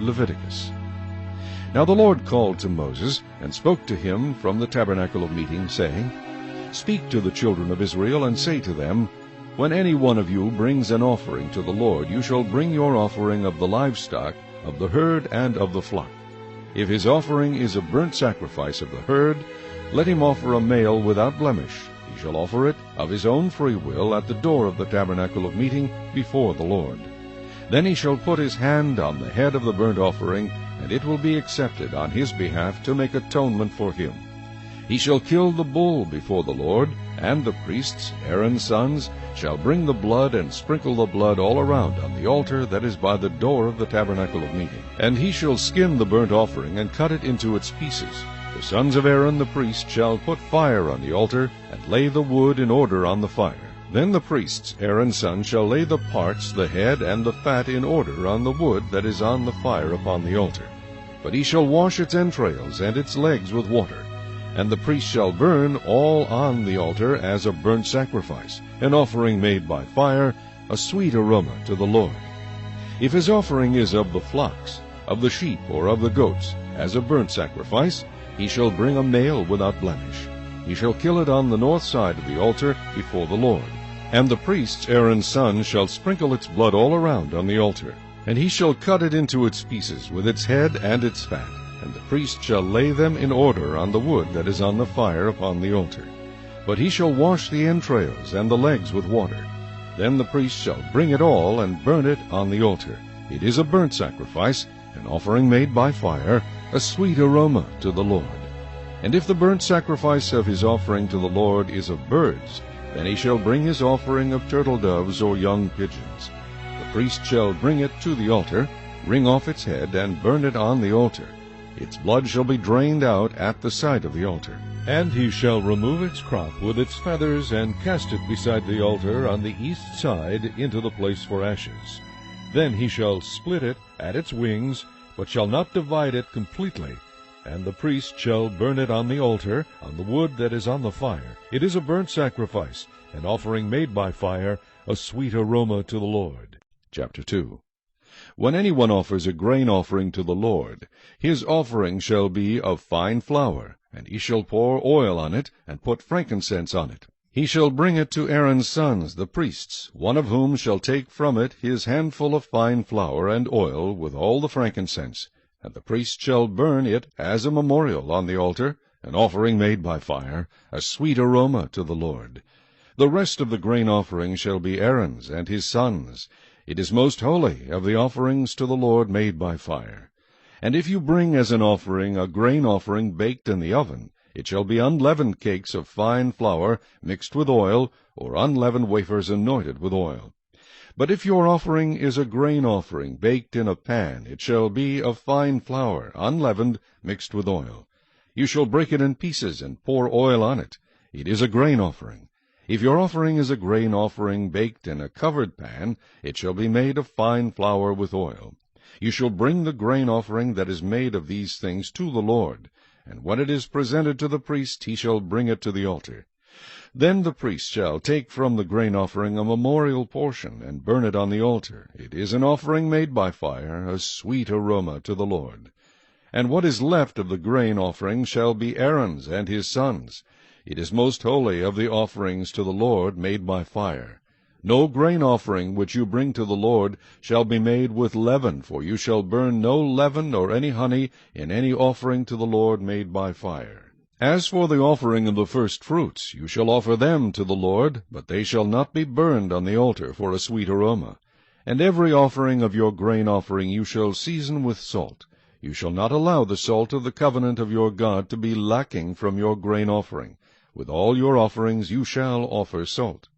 Leviticus. Now the Lord called to Moses, and spoke to him from the tabernacle of meeting, saying, Speak to the children of Israel, and say to them, When any one of you brings an offering to the Lord, you shall bring your offering of the livestock, of the herd, and of the flock. If his offering is a burnt sacrifice of the herd, let him offer a male without blemish. He shall offer it of his own free will at the door of the tabernacle of meeting before the Lord. Then he shall put his hand on the head of the burnt offering, and it will be accepted on his behalf to make atonement for him. He shall kill the bull before the Lord, and the priests, Aaron's sons, shall bring the blood and sprinkle the blood all around on the altar that is by the door of the tabernacle of meeting. And he shall skin the burnt offering and cut it into its pieces. The sons of Aaron the priest shall put fire on the altar, and lay the wood in order on the fire. Then the priests, Aaron's sons, shall lay the parts, the head, and the fat in order on the wood that is on the fire upon the altar. But he shall wash its entrails and its legs with water. And the priest shall burn all on the altar as a burnt sacrifice, an offering made by fire, a sweet aroma to the Lord. If his offering is of the flocks, of the sheep, or of the goats, as a burnt sacrifice, he shall bring a male without blemish. He shall kill it on the north side of the altar before the Lord. And the priests, Aaron's sons, shall sprinkle its blood all around on the altar. And he shall cut it into its pieces, with its head and its fat. And the priest shall lay them in order on the wood that is on the fire upon the altar. But he shall wash the entrails and the legs with water. Then the priest shall bring it all and burn it on the altar. It is a burnt sacrifice, an offering made by fire, a sweet aroma to the Lord. And if the burnt sacrifice of his offering to the Lord is of birds, then he shall bring his offering of turtle doves or young pigeons. The priest shall bring it to the altar, wring off its head, and burn it on the altar. Its blood shall be drained out at the side of the altar. And he shall remove its crop with its feathers, and cast it beside the altar on the east side into the place for ashes. Then he shall split it at its wings, but shall not divide it completely. And the priest shall burn it on the altar, on the wood that is on the fire. It is a burnt sacrifice, an offering made by fire, a sweet aroma to the Lord. Chapter 2. When any one offers a grain offering to the Lord, his offering shall be of fine flour, and he shall pour oil on it, and put frankincense on it. He shall bring it to Aaron's sons, the priests, one of whom shall take from it his handful of fine flour and oil with all the frankincense. And the priest shall burn it as a memorial on the altar, an offering made by fire, a sweet aroma to the Lord. The rest of the grain offering shall be Aaron's and his sons'. It is most holy of the offerings to the Lord made by fire. And if you bring as an offering a grain offering baked in the oven, it shall be unleavened cakes of fine flour mixed with oil, or unleavened wafers anointed with oil. But if your offering is a grain offering baked in a pan, it shall be of fine flour, unleavened, mixed with oil. You shall break it in pieces, and pour oil on it. It is a grain offering. If your offering is a grain offering baked in a covered pan, it shall be made of fine flour with oil. You shall bring the grain offering that is made of these things to the Lord, and when it is presented to the priest, he shall bring it to the altar. Then the priest shall take from the grain offering a memorial portion, and burn it on the altar. It is an offering made by fire, a sweet aroma to the Lord. And what is left of the grain offering shall be Aaron's and his sons'. It is most holy of the offerings to the Lord made by fire. No grain offering which you bring to the Lord shall be made with leaven, for you shall burn no leaven or any honey in any offering to the Lord made by fire. As for the offering of the first fruits, you shall offer them to the Lord, but they shall not be burned on the altar for a sweet aroma. And every offering of your grain offering you shall season with salt. You shall not allow the salt of the covenant of your God to be lacking from your grain offering. With all your offerings you shall offer salt.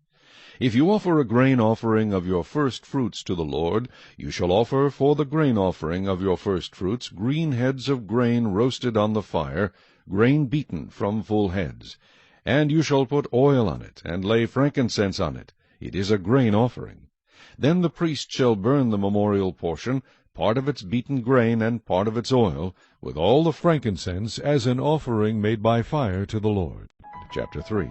If you offer a grain offering of your first fruits to the Lord, you shall offer for the grain offering of your first fruits green heads of grain roasted on the fire, grain beaten from full heads. And you shall put oil on it, and lay frankincense on it. It is a grain offering. Then the priest shall burn the memorial portion, part of its beaten grain and part of its oil, with all the frankincense, as an offering made by fire to the Lord. Chapter 3.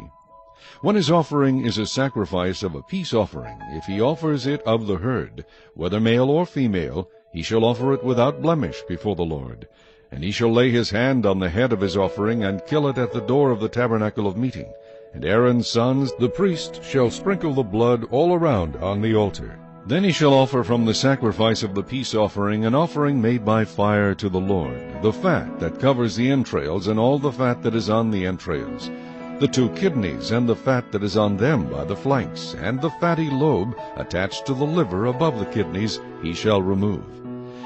When his offering is a sacrifice of a peace offering, if he offers it of the herd, whether male or female, he shall offer it without blemish before the Lord. And he shall lay his hand on the head of his offering, and kill it at the door of the tabernacle of meeting. And Aaron's sons, the priest, shall sprinkle the blood all around on the altar. Then he shall offer from the sacrifice of the peace offering an offering made by fire to the Lord, the fat that covers the entrails, and all the fat that is on the entrails, the 2 kidneys, and the fat that is on them by the flanks, and the fatty lobe attached to the liver above the kidneys he shall remove.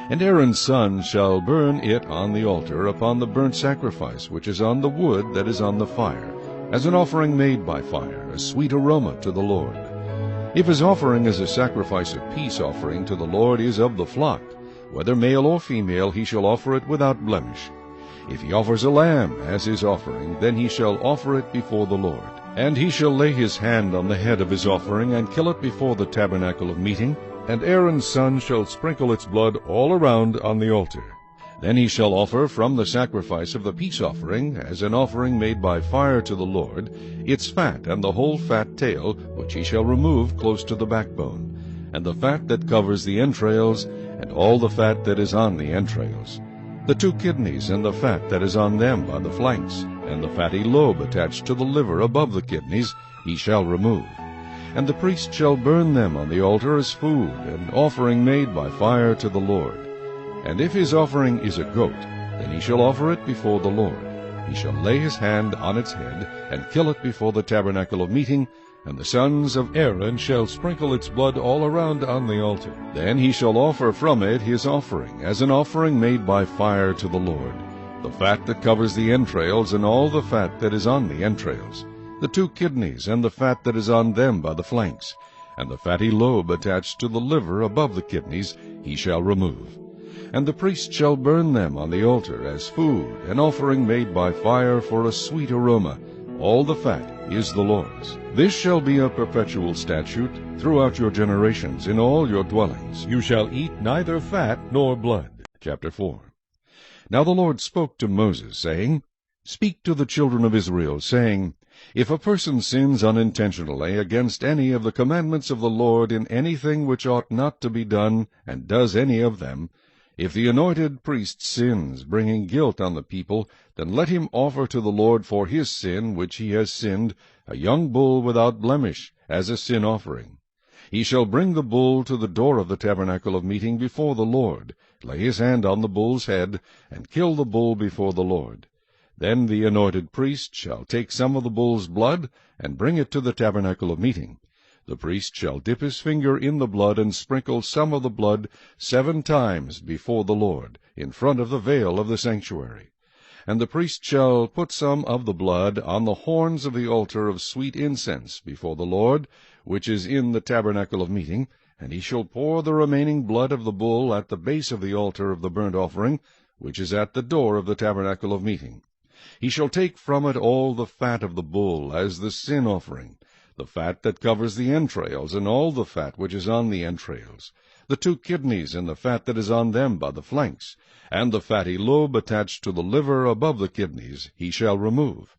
And Aaron's son shall burn it on the altar upon the burnt sacrifice which is on the wood that is on the fire, as an offering made by fire, a sweet aroma to the Lord. If his offering as a sacrifice of peace offering to the Lord is of the flock, whether male or female, he shall offer it without blemish. If he offers a lamb as his offering, then he shall offer it before the Lord. And he shall lay his hand on the head of his offering, and kill it before the tabernacle of meeting, and Aaron's son shall sprinkle its blood all around on the altar. Then he shall offer from the sacrifice of the peace offering, as an offering made by fire to the Lord, its fat and the whole fat tail, which he shall remove close to the backbone, and the fat that covers the entrails, and all the fat that is on the entrails, the 2 kidneys, and the fat that is on them by the flanks, and the fatty lobe attached to the liver above the kidneys, he shall remove. And the priest shall burn them on the altar as food, an offering made by fire to the Lord. And if his offering is a goat, then he shall offer it before the Lord. He shall lay his hand on its head, and kill it before the tabernacle of meeting, and the sons of Aaron shall sprinkle its blood all around on the altar. Then he shall offer from it his offering, as an offering made by fire to the Lord, the fat that covers the entrails, and all the fat that is on the entrails, the 2 kidneys, and the fat that is on them by the flanks, and the fatty lobe attached to the liver above the kidneys he shall remove. And the priest shall burn them on the altar as food, an offering made by fire for a sweet aroma. All the fat is the Lord's. This shall be a perpetual statute throughout your generations in all your dwellings. You shall eat neither fat nor blood. Chapter 4. Now the Lord spoke to Moses, saying, Speak to the children of Israel, saying, If a person sins unintentionally against any of the commandments of the Lord in anything which ought not to be done, and does any of them, if the anointed priest sins, bringing guilt on the people, then let him offer to the Lord for his sin which he has sinned a young bull without blemish, as a sin offering. He shall bring the bull to the door of the tabernacle of meeting before the Lord, lay his hand on the bull's head, and kill the bull before the Lord. Then the anointed priest shall take some of the bull's blood, and bring it to the tabernacle of meeting. The priest shall dip his finger in the blood, and sprinkle some of the blood 7 times before the Lord, in front of the veil of the sanctuary. And the priest shall put some of the blood on the horns of the altar of sweet incense before the Lord, which is in the tabernacle of meeting, and he shall pour the remaining blood of the bull at the base of the altar of the burnt offering, which is at the door of the tabernacle of meeting. He shall take from it all the fat of the bull as the sin offering, the fat that covers the entrails, and all the fat which is on the entrails, the 2 kidneys, and the fat that is on them by the flanks, and the fatty lobe attached to the liver above the kidneys he shall remove,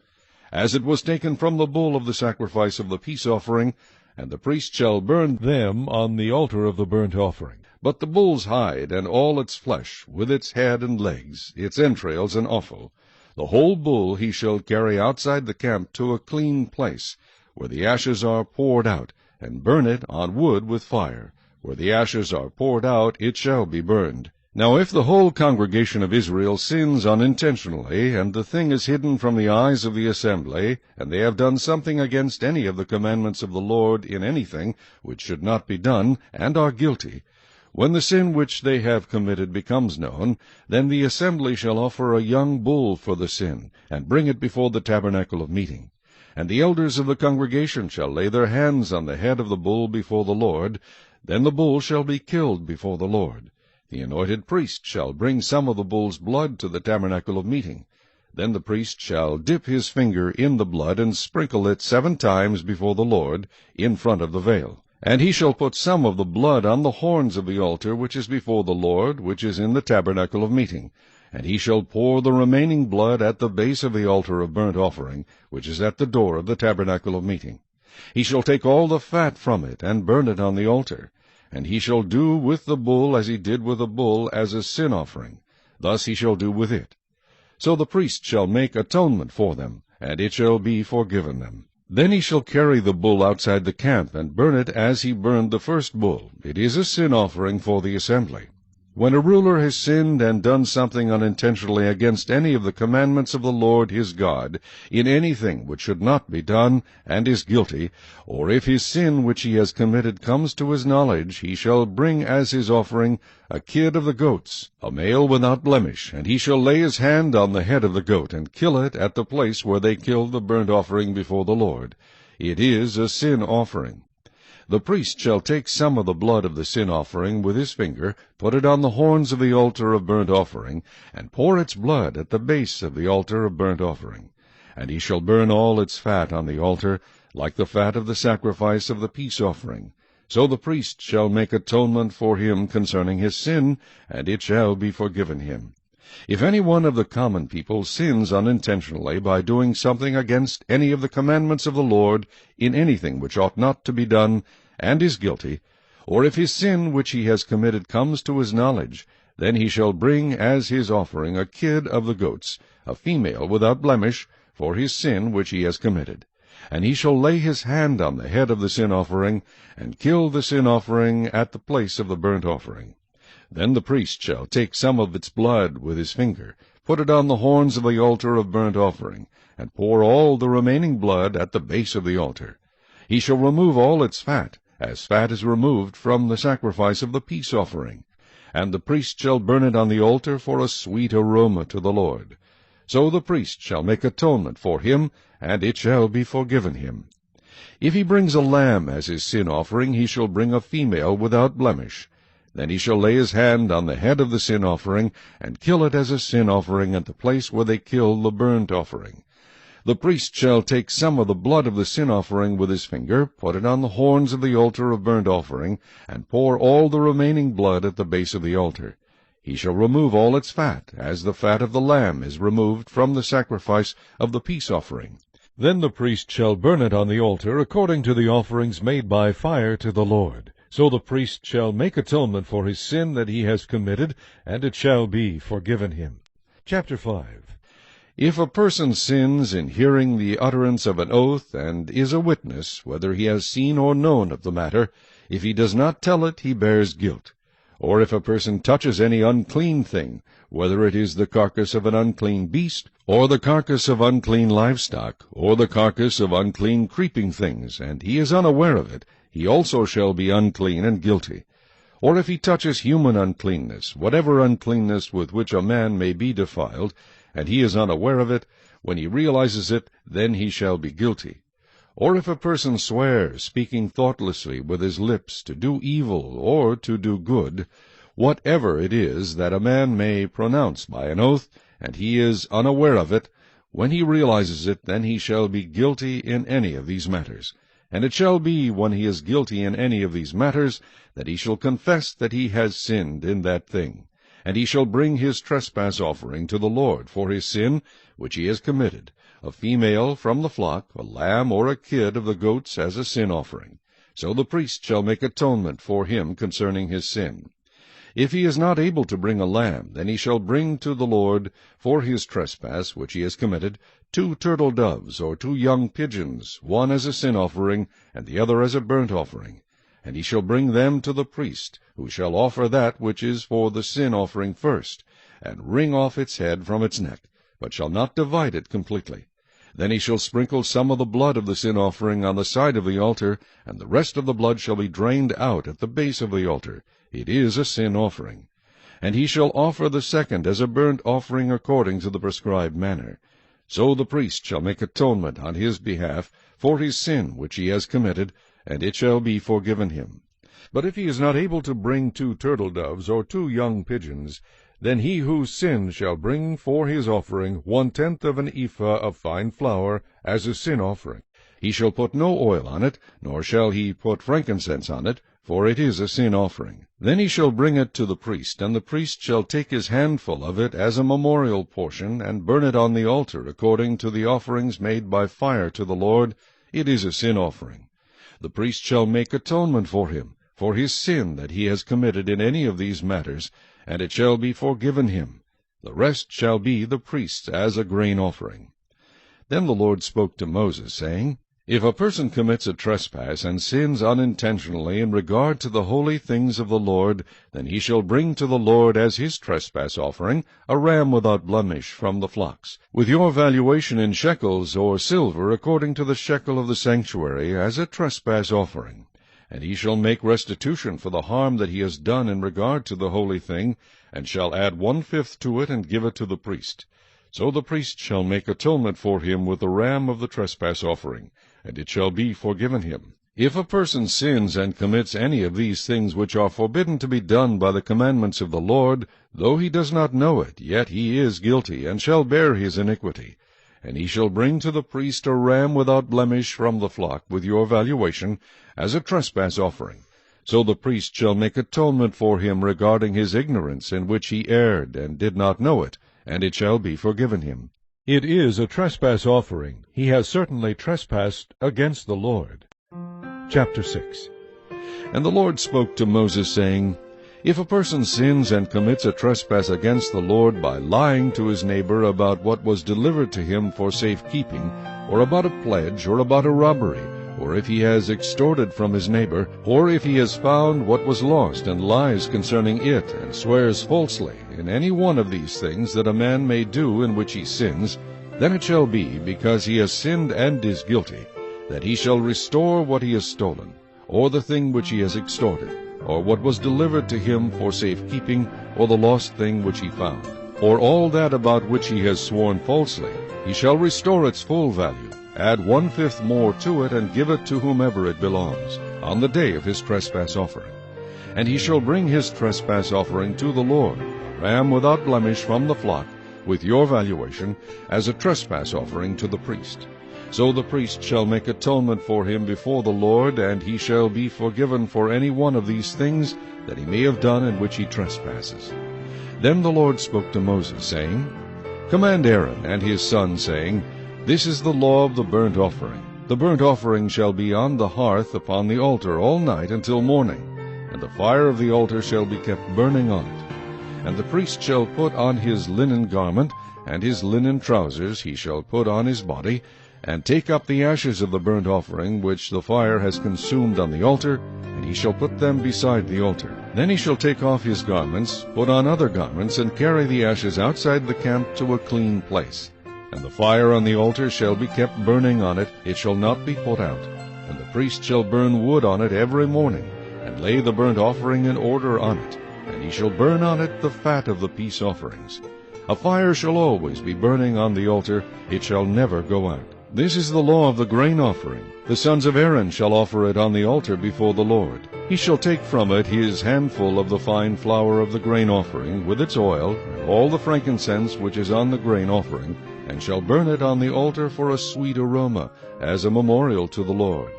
as it was taken from the bull of the sacrifice of the peace offering, and the priest shall burn them on the altar of the burnt offering. But the bull's hide, and all its flesh, with its head and legs, its entrails and offal, the whole bull he shall carry outside the camp to a clean place, where the ashes are poured out, and burn it on wood with fire. Where the ashes are poured out, it shall be burned. Now if the whole congregation of Israel sins unintentionally, and the thing is hidden from the eyes of the assembly, and they have done something against any of the commandments of the Lord in anything which should not be done, and are guilty, when the sin which they have committed becomes known, then the assembly shall offer a young bull for the sin, and bring it before the tabernacle of meeting. And the elders of the congregation shall lay their hands on the head of the bull before the Lord. Then the bull shall be killed before the Lord. The anointed priest shall bring some of the bull's blood to the tabernacle of meeting. Then the priest shall dip his finger in the blood, and sprinkle it 7 times before the Lord, in front of the veil. And he shall put some of the blood on the horns of the altar which is before the Lord, which is in the tabernacle of meeting. And he shall pour the remaining blood at the base of the altar of burnt offering, which is at the door of the tabernacle of meeting. He shall take all the fat from it, and burn it on the altar. And he shall do with the bull as he did with the bull as a sin offering. Thus he shall do with it. So the priest shall make atonement for them, and it shall be forgiven them. Then he shall carry the bull outside the camp, and burn it as he burned the first bull. It is a sin offering for the assembly. When a ruler has sinned and done something unintentionally against any of the commandments of the Lord his God, in anything which should not be done, and is guilty, or if his sin which he has committed comes to his knowledge, he shall bring as his offering a kid of the goats, a male without blemish, and he shall lay his hand on the head of the goat, and kill it at the place where they killed the burnt offering before the Lord. It is a sin offering. The priest shall take some of the blood of the sin offering with his finger, put it on the horns of the altar of burnt offering, and pour its blood at the base of the altar of burnt offering. And he shall burn all its fat on the altar, like the fat of the sacrifice of the peace offering. So the priest shall make atonement for him concerning his sin, and it shall be forgiven him. If any one of the common people sins unintentionally by doing something against any of the commandments of the Lord in anything which ought not to be done, and is guilty, or if his sin which he has committed comes to his knowledge, then he shall bring as his offering a kid of the goats, a female without blemish, for his sin which he has committed. And he shall lay his hand on the head of the sin offering, and kill the sin offering at the place of the burnt offering. Then the priest shall take some of its blood with his finger, put it on the horns of the altar of burnt offering, and pour all the remaining blood at the base of the altar. He shall remove all its fat, as fat is removed from the sacrifice of the peace offering. And the priest shall burn it on the altar for a sweet aroma to the Lord. So the priest shall make atonement for him, and it shall be forgiven him. If he brings a lamb as his sin offering, he shall bring a female without blemish. Then he shall lay his hand on the head of the sin offering, and kill it as a sin offering at the place where they kill the burnt offering. The priest shall take some of the blood of the sin offering with his finger, put it on the horns of the altar of burnt offering, and pour all the remaining blood at the base of the altar. He shall remove all its fat, as the fat of the lamb is removed from the sacrifice of the peace offering. Then the priest shall burn it on the altar according to the offerings made by fire to the Lord. So the priest shall make atonement for his sin that he has committed, and it shall be forgiven him. Chapter 5. If a person sins in hearing the utterance of an oath, and is a witness, whether he has seen or known of the matter, if he does not tell it, he bears guilt. Or if a person touches any unclean thing, whether it is the carcass of an unclean beast, or the carcass of unclean livestock, or the carcass of unclean creeping things, and he is unaware of it, he also shall be unclean and guilty. Or if he touches human uncleanness, whatever uncleanness with which a man may be defiled, and he is unaware of it, when he realizes it, then he shall be guilty. Or if a person swears, speaking thoughtlessly with his lips, to do evil or to do good, whatever it is that a man may pronounce by an oath, and he is unaware of it, when he realizes it, then he shall be guilty in any of these matters. And it shall be, when he is guilty in any of these matters, that he shall confess that he has sinned in that thing. And he shall bring his trespass offering to the Lord for his sin which he has committed, a female from the flock, a lamb or a kid of the goats as a sin offering. So the priest shall make atonement for him concerning his sin. If he is not able to bring a lamb, then he shall bring to the Lord for his trespass which he has committed 2 turtle doves or 2 young pigeons, one as a sin offering, and the other as a burnt offering. And he shall bring them to the priest, who shall offer that which is for the sin offering first, and wring off its head from its neck, but shall not divide it completely. Then he shall sprinkle some of the blood of the sin offering on the side of the altar, and the rest of the blood shall be drained out at the base of the altar. It is a sin offering. And he shall offer the second as a burnt offering according to the prescribed manner. So the priest shall make atonement on his behalf for his sin which he has committed, and it shall be forgiven him. But if he is not able to bring 2 turtle doves or 2 young pigeons, then he who sinned shall bring for his offering 1/10 of an ephah of fine flour as a sin offering. He shall put no oil on it, nor shall he put frankincense on it, for it is a sin offering. Then he shall bring it to the priest, and the priest shall take his handful of it as a memorial portion, and burn it on the altar according to the offerings made by fire to the Lord. It is a sin offering. The priest shall make atonement for him, for his sin that he has committed in any of these matters, and it shall be forgiven him. The rest shall be the priest's as a grain offering. Then the Lord spoke to Moses, saying, If a person commits a trespass and sins unintentionally in regard to the holy things of the Lord, then he shall bring to the Lord as his trespass offering a ram without blemish from the flocks, with your valuation in shekels or silver according to the shekel of the sanctuary, as a trespass offering. And he shall make restitution for the harm that he has done in regard to the holy thing, and shall add 1/5 to it and give it to the priest. So the priest shall make atonement for him with the ram of the trespass offering, and it shall be forgiven him. If a person sins and commits any of these things which are forbidden to be done by the commandments of the Lord, though he does not know it, yet he is guilty, and shall bear his iniquity. And he shall bring to the priest a ram without blemish from the flock, with your valuation, as a trespass offering. So the priest shall make atonement for him regarding his ignorance, in which he erred, and did not know it, and it shall be forgiven him. It is a trespass offering. He has certainly trespassed against the Lord. Chapter 6. And the Lord spoke to Moses, saying, If a person sins and commits a trespass against the Lord by lying to his neighbor about what was delivered to him for safekeeping, or about a pledge, or about a robbery, or if he has extorted from his neighbor, or if he has found what was lost, and lies concerning it, and swears falsely, in any one of these things that a man may do in which he sins, then it shall be, because he has sinned and is guilty, that he shall restore what he has stolen, or the thing which he has extorted, or what was delivered to him for safekeeping, or the lost thing which he found, or all that about which he has sworn falsely. He shall restore its full value, add 1/5 more to it, and give it to whomever it belongs, on the day of his trespass offering. And he shall bring his trespass offering to the Lord, a ram without blemish from the flock, with your valuation, as a trespass offering to the priest. So the priest shall make atonement for him before the Lord, and he shall be forgiven for any one of these things that he may have done in which he trespasses. Then the Lord spoke to Moses, saying, Command Aaron and his son, saying, This is the law of the burnt offering. The burnt offering shall be on the hearth upon the altar all night until morning, and the fire of the altar shall be kept burning on it. And the priest shall put on his linen garment, and his linen trousers he shall put on his body, and take up the ashes of the burnt offering which the fire has consumed on the altar, and he shall put them beside the altar. Then he shall take off his garments, put on other garments, and carry the ashes outside the camp to a clean place. And the fire on the altar shall be kept burning on it, it shall not be put out. And the priest shall burn wood on it every morning, and lay the burnt offering in order on it, and he shall burn on it the fat of the peace offerings. A fire shall always be burning on the altar, it shall never go out. This is the law of the grain offering. The sons of Aaron shall offer it on the altar before the Lord. He shall take from it his handful of the fine flour of the grain offering, with its oil, and all the frankincense which is on the grain offering, and shall burn it on the altar for a sweet aroma, as a memorial to the Lord.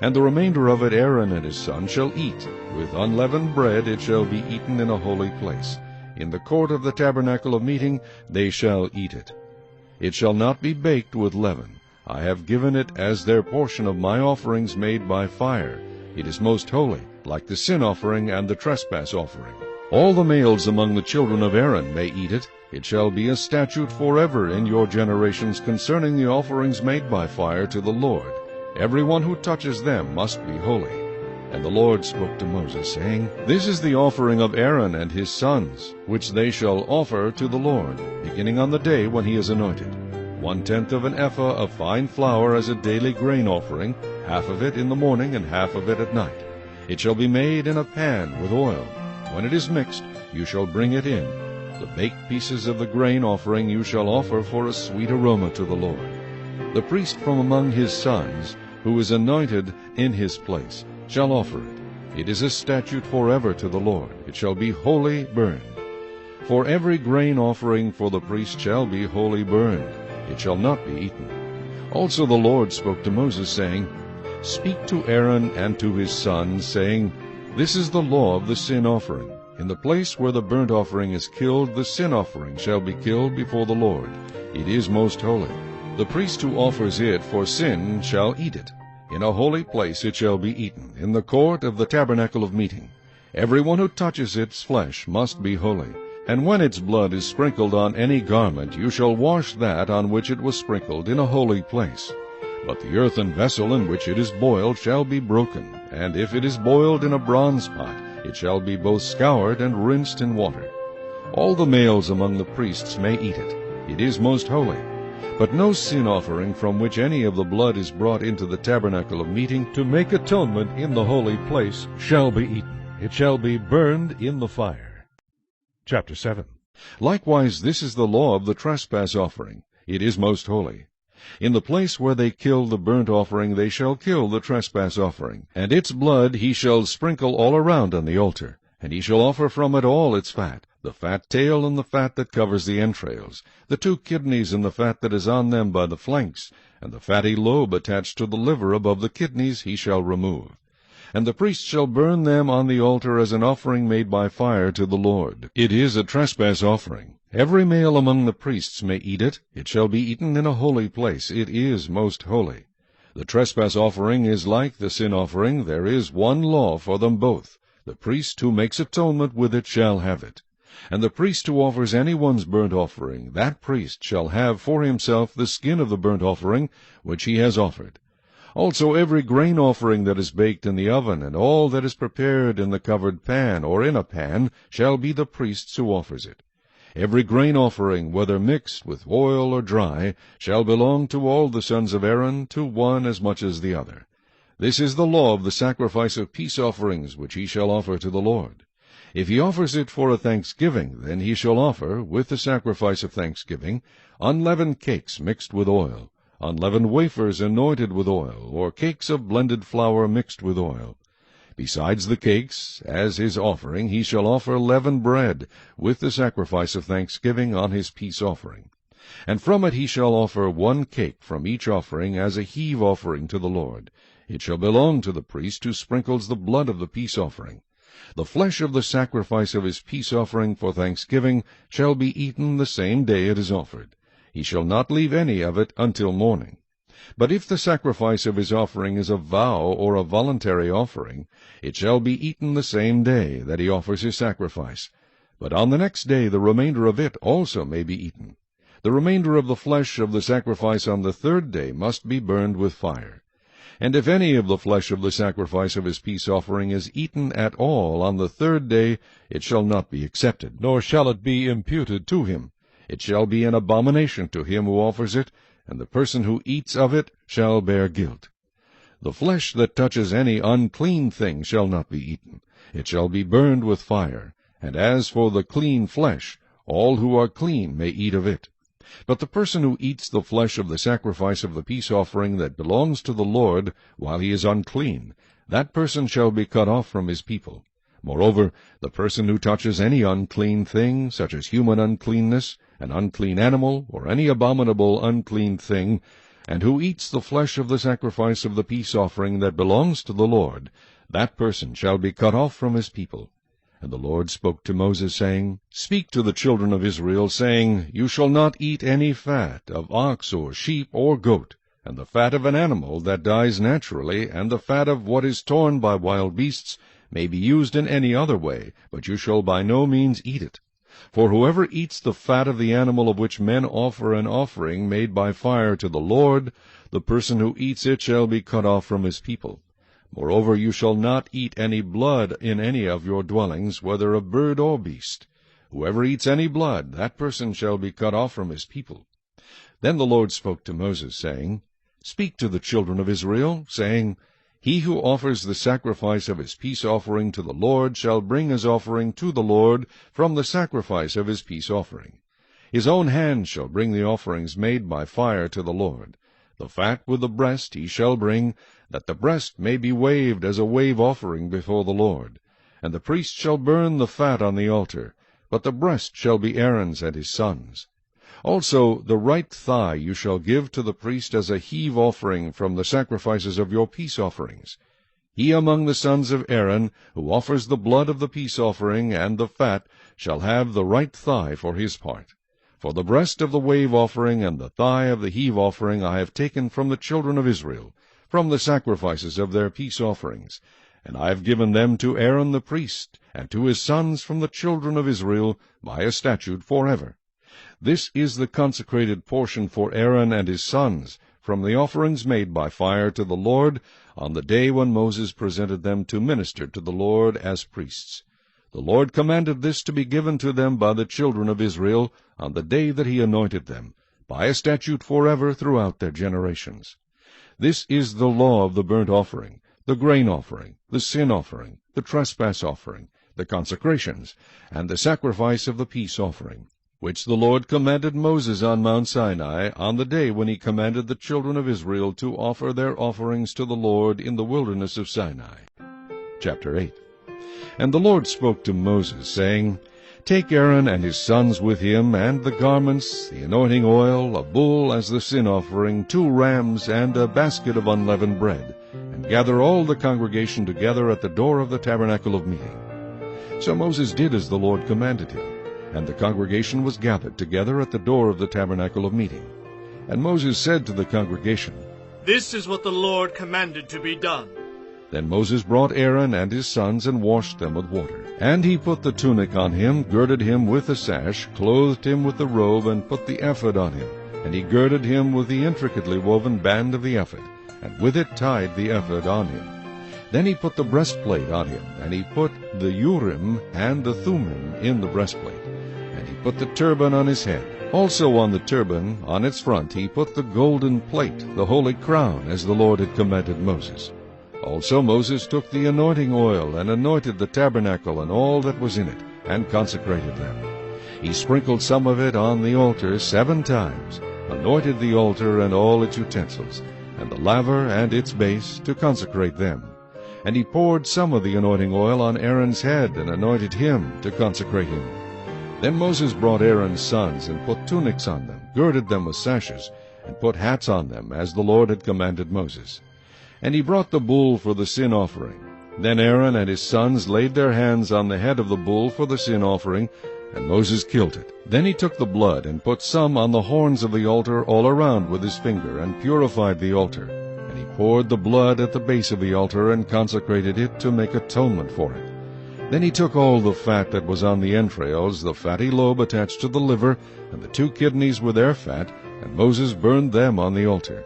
And the remainder of it Aaron and his son shall eat. With unleavened bread it shall be eaten in a holy place. In the court of the tabernacle of meeting they shall eat it. It shall not be baked with leaven. I have given it as their portion of my offerings made by fire. It is most holy, like the sin offering and the trespass offering. All the males among the children of Aaron may eat it. It shall be a statute forever in your generations concerning the offerings made by fire to the Lord. Every one who touches them must be holy. And the Lord spoke to Moses, saying, This is the offering of Aaron and his sons, which they shall offer to the Lord, beginning on the day when he is anointed. 1/10 of an ephah of fine flour as a daily grain offering, half of it in the morning and half of it at night. It shall be made in a pan with oil. When it is mixed, you shall bring it in. The baked pieces of the grain offering you shall offer for a sweet aroma to the Lord. The priest from among his sons, who is anointed in his place, shall offer it. It is a statute forever to the Lord. It shall be wholly burned. For every grain offering for the priest shall be wholly burned. It shall not be eaten. Also the Lord spoke to Moses, saying, Speak to Aaron and to his sons, saying, This is the law of the sin offering. In the place where the burnt offering is killed, the sin offering shall be killed before the Lord. It is most holy. The priest who offers it for sin shall eat it. In a holy place it shall be eaten, in the court of the tabernacle of meeting. Every one who touches its flesh must be holy. And when its blood is sprinkled on any garment, you shall wash that on which it was sprinkled in a holy place. But the earthen vessel in which it is boiled shall be broken, and if it is boiled in a bronze pot, it shall be both scoured and rinsed in water. All the males among the priests may eat it. It is most holy. But no sin offering from which any of the blood is brought into the tabernacle of meeting to make atonement in the holy place shall be eaten. It shall be burned in the fire. Chapter 7. Likewise this is the law of the trespass offering. It is most holy. In the place where they kill the burnt offering they shall kill the trespass offering, and its blood he shall sprinkle all around on the altar. And he shall offer from it all its fat, the fat tail and the fat that covers the entrails, the 2 kidneys and the fat that is on them by the flanks, and the fatty lobe attached to the liver above the kidneys he shall remove. And the priest shall burn them on the altar as an offering made by fire to the Lord. It is a trespass offering. Every male among the priests may eat it. It shall be eaten in a holy place. It is most holy. The trespass offering is like the sin offering. There is one law for them both. The priest who makes atonement with it shall have it. And the priest who offers any one's burnt offering, that priest shall have for himself the skin of the burnt offering which he has offered. Also every grain offering that is baked in the oven, and all that is prepared in the covered pan or in a pan, shall be the priest's who offers it. Every grain offering, whether mixed with oil or dry, shall belong to all the sons of Aaron, to one as much as the other. This is the law of the sacrifice of peace offerings which he shall offer to the Lord. If he offers it for a thanksgiving, then he shall offer, with the sacrifice of thanksgiving, unleavened cakes mixed with oil, unleavened wafers anointed with oil, or cakes of blended flour mixed with oil. Besides the cakes, as his offering, he shall offer leavened bread, with the sacrifice of thanksgiving on his peace offering. And from it he shall offer 1 cake from each offering as a heave offering to the Lord. It shall belong to the priest who sprinkles the blood of the peace offering. The flesh of the sacrifice of his peace offering for thanksgiving shall be eaten the same day it is offered. He shall not leave any of it until morning. But if the sacrifice of his offering is a vow or a voluntary offering, it shall be eaten the same day that he offers his sacrifice. But on the next day the remainder of it also may be eaten. The remainder of the flesh of the sacrifice on the 3rd day must be burned with fire. And if any of the flesh of the sacrifice of his peace offering is eaten at all on the 3rd day, it shall not be accepted, nor shall it be imputed to him. It shall be an abomination to him who offers it, and the person who eats of it shall bear guilt. The flesh that touches any unclean thing shall not be eaten. It shall be burned with fire. And as for the clean flesh, all who are clean may eat of it. But the person who eats the flesh of the sacrifice of the peace offering that belongs to the Lord while he is unclean, that person shall be cut off from his people. Moreover, the person who touches any unclean thing, such as human uncleanness, an unclean animal, or any abominable unclean thing, and who eats the flesh of the sacrifice of the peace offering that belongs to the Lord, that person shall be cut off from his people. And the Lord spoke to Moses, saying, Speak to the children of Israel, saying, You shall not eat any fat of ox or sheep or goat, and the fat of an animal that dies naturally, and the fat of what is torn by wild beasts may be used in any other way, but you shall by no means eat it. For whoever eats the fat of the animal of which men offer an offering made by fire to the Lord, the person who eats it shall be cut off from his people. Moreover, you shall not eat any blood in any of your dwellings, whether of bird or beast. Whoever eats any blood, that person shall be cut off from his people. Then the Lord spoke to Moses, saying, Speak to the children of Israel, saying, He who offers the sacrifice of his peace offering to the Lord shall bring his offering to the Lord from the sacrifice of his peace offering. His own hand shall bring the offerings made by fire to the Lord. The fat with the breast he shall bring, that the breast may be waved as a wave offering before the Lord. And the priest shall burn the fat on the altar, but the breast shall be Aaron's and his sons'. Also the right thigh you shall give to the priest as a heave offering from the sacrifices of your peace offerings. He among the sons of Aaron, who offers the blood of the peace offering and the fat, shall have the right thigh for his part. For the breast of the wave offering and the thigh of the heave offering I have taken from the children of Israel, from the sacrifices of their peace offerings. And I have given them to Aaron the priest, and to his sons from the children of Israel, by a statute forever. This is the consecrated portion for Aaron and his sons, from the offerings made by fire to the Lord, on the day when Moses presented them to minister to the Lord as priests. The Lord commanded this to be given to them by the children of Israel, on the day that he anointed them, by a statute forever throughout their generations. This is the law of the burnt offering, the grain offering, the sin offering, the trespass offering, the consecrations, and the sacrifice of the peace offering, which the Lord commanded Moses on Mount Sinai, on the day when he commanded the children of Israel to offer their offerings to the Lord in the wilderness of Sinai. Chapter 8. And the Lord spoke to Moses, saying, Take Aaron and his sons with him, and the garments, the anointing oil, a bull as the sin offering, 2 rams, and a basket of unleavened bread, and gather all the congregation together at the door of the tabernacle of meeting. So Moses did as the Lord commanded him, and the congregation was gathered together at the door of the tabernacle of meeting. And Moses said to the congregation, This is what the Lord commanded to be done. Then Moses brought Aaron and his sons and washed them with water. And he put the tunic on him, girded him with the sash, clothed him with the robe, and put the ephod on him. And he girded him with the intricately woven band of the ephod, and with it tied the ephod on him. Then he put the breastplate on him, and he put the Urim and the Thummim in the breastplate. And he put the turban on his head. Also on the turban, on its front, he put the golden plate, the holy crown, as the Lord had commanded Moses. Also Moses took the anointing oil, and anointed the tabernacle and all that was in it, and consecrated them. He sprinkled some of it on the altar 7 times, anointed the altar and all its utensils, and the laver and its base, to consecrate them. And he poured some of the anointing oil on Aaron's head, and anointed him to consecrate him. Then Moses brought Aaron's sons, and put tunics on them, girded them with sashes, and put hats on them, as the Lord had commanded Moses. And he brought the bull for the sin offering. Then Aaron and his sons laid their hands on the head of the bull for the sin offering, and Moses killed it. Then he took the blood, and put some on the horns of the altar all around with his finger, and purified the altar. And he poured the blood at the base of the altar, and consecrated it to make atonement for it. Then he took all the fat that was on the entrails, the fatty lobe attached to the liver, and the 2 kidneys with their fat, and Moses burned them on the altar.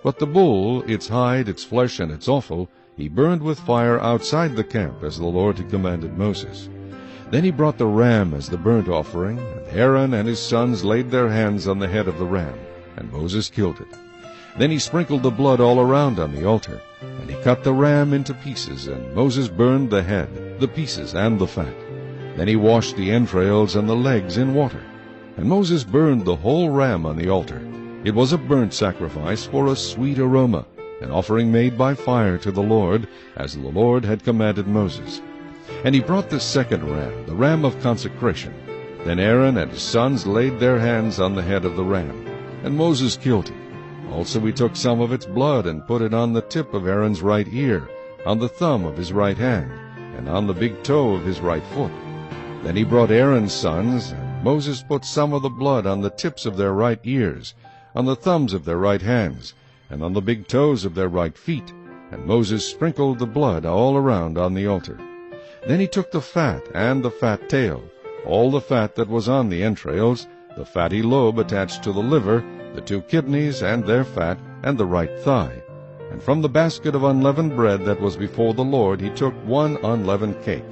But the bull, its hide, its flesh, and its offal, he burned with fire outside the camp, as the Lord had commanded Moses. Then he brought the ram as the burnt offering, and Aaron and his sons laid their hands on the head of the ram, and Moses killed it. Then he sprinkled the blood all around on the altar, and he cut the ram into pieces, and Moses burned the head, the pieces, and the fat. Then he washed the entrails and the legs in water. And Moses burned the whole ram on the altar. It was a burnt sacrifice for a sweet aroma, an offering made by fire to the Lord, as the Lord had commanded Moses. And he brought the second ram, the ram of consecration. Then Aaron and his sons laid their hands on the head of the ram, and Moses killed it. Also he took some of its blood, and put it on the tip of Aaron's right ear, on the thumb of his right hand, and on the big toe of his right foot. Then he brought Aaron's sons, and Moses put some of the blood on the tips of their right ears, on the thumbs of their right hands, and on the big toes of their right feet. And Moses sprinkled the blood all around on the altar. Then he took the fat and the fat tail, all the fat that was on the entrails, the fatty lobe attached to the liver, the 2 kidneys and their fat, and the right thigh. And from the basket of unleavened bread that was before the Lord he took 1 unleavened cake,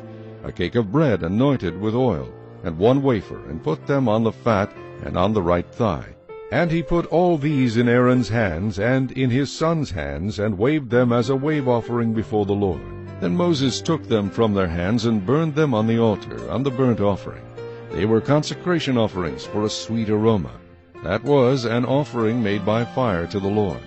a cake of bread anointed with oil, and 1 wafer, and put them on the fat and on the right thigh. And he put all these in Aaron's hands and in his sons' hands, and waved them as a wave offering before the Lord. Then Moses took them from their hands, and burned them on the altar, on the burnt offering. They were consecration offerings for a sweet aroma. That was an offering made by fire to the Lord.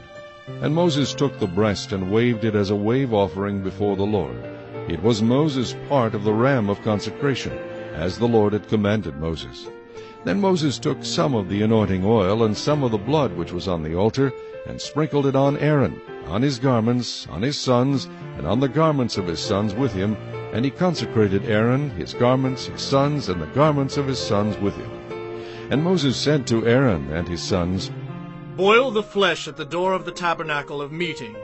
And Moses took the breast, and waved it as a wave offering before the Lord. It was Moses' part of the ram of consecration, as the Lord had commanded Moses. Then Moses took some of the anointing oil, and some of the blood which was on the altar, and sprinkled it on Aaron, on his garments, on his sons, and on the garments of his sons with him. And he consecrated Aaron, his garments, his sons, and the garments of his sons with him. And Moses said to Aaron and his sons, Boil the flesh at the door of the tabernacle of meeting,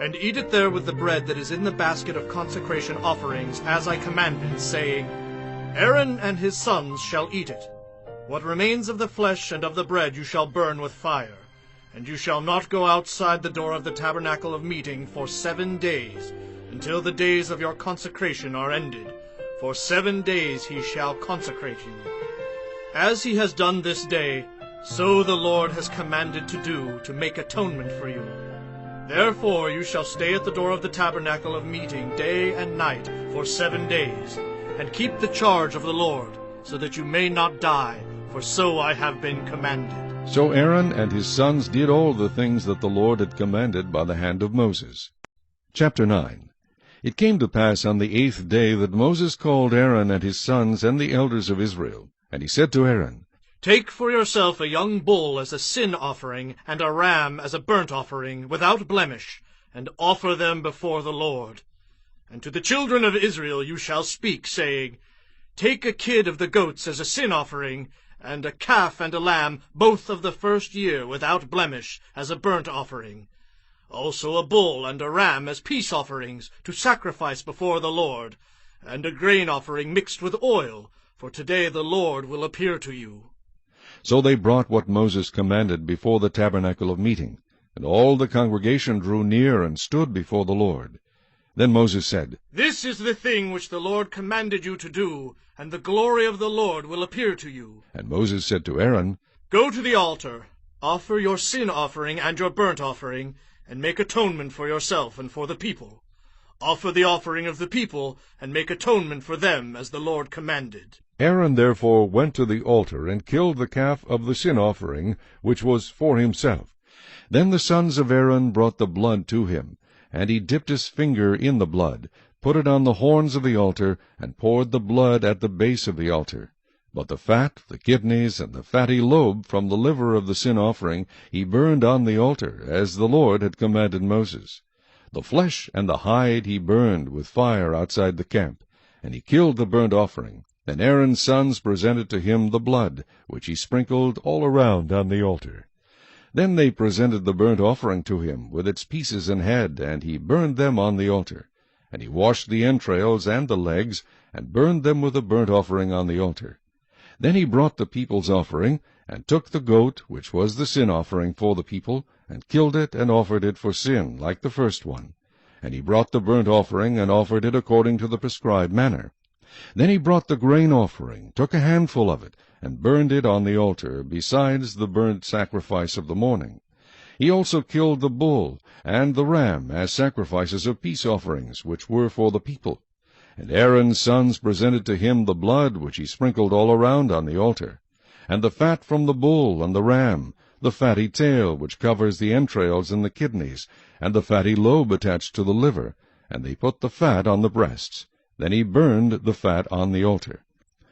And eat it there with the bread that is in the basket of consecration offerings, as I commanded, saying, Aaron and his sons shall eat it. What remains of the flesh and of the bread you shall burn with fire. And you shall not go outside the door of the tabernacle of meeting for 7 days, until the days of your consecration are ended. For 7 days he shall consecrate you. As he has done this day, so the Lord has commanded to do, to make atonement for you. Therefore you shall stay at the door of the tabernacle of meeting day and night for 7 days, and keep the charge of the Lord, so that you may not die, for so I have been commanded. So Aaron and his sons did all the things that the Lord had commanded by the hand of Moses. Chapter 9. It came to pass on the 8th day that Moses called Aaron and his sons and the elders of Israel. And he said to Aaron, Take for yourself a young bull as a sin offering, and a ram as a burnt offering, without blemish, and offer them before the Lord. And to the children of Israel you shall speak, saying, Take a kid of the goats as a sin offering, and a calf and a lamb, both of the first year, without blemish, as a burnt offering. Also a bull and a ram as peace offerings, to sacrifice before the Lord, and a grain offering mixed with oil, for today the Lord will appear to you. So they brought what Moses commanded before the tabernacle of meeting, and all the congregation drew near and stood before the Lord. Then Moses said, This is the thing which the Lord commanded you to do, and the glory of the Lord will appear to you. And Moses said to Aaron, Go to the altar, offer your sin offering and your burnt offering, and make atonement for yourself and for the people. Offer the offering of the people, and make atonement for them, as the Lord commanded. Aaron therefore went to the altar, and killed the calf of the sin offering, which was for himself. Then the sons of Aaron brought the blood to him, and he dipped his finger in the blood, put it on the horns of the altar, and poured the blood at the base of the altar. But the fat, the kidneys, and the fatty lobe from the liver of the sin offering he burned on the altar, as the Lord had commanded Moses. The flesh and the hide he burned with fire outside the camp, and he killed the burnt offering. Then Aaron's sons presented to him the blood, which he sprinkled all around on the altar. Then they presented the burnt offering to him, with its pieces and head, and he burned them on the altar. And he washed the entrails and the legs, and burned them with a burnt offering on the altar. Then he brought the people's offering, and took the goat, which was the sin offering for the people, and killed it, and offered it for sin, like the first one. And he brought the burnt offering, and offered it according to the prescribed manner. Then he brought the grain offering, took a handful of it, and burned it on the altar, besides the burnt sacrifice of the morning. He also killed the bull and the ram as sacrifices of peace offerings, which were for the people. And Aaron's sons presented to him the blood, which he sprinkled all around on the altar, and the fat from the bull and the ram, the fatty tail which covers the entrails and the kidneys, and the fatty lobe attached to the liver, and they put the fat on the breasts. Then he burned the fat on the altar.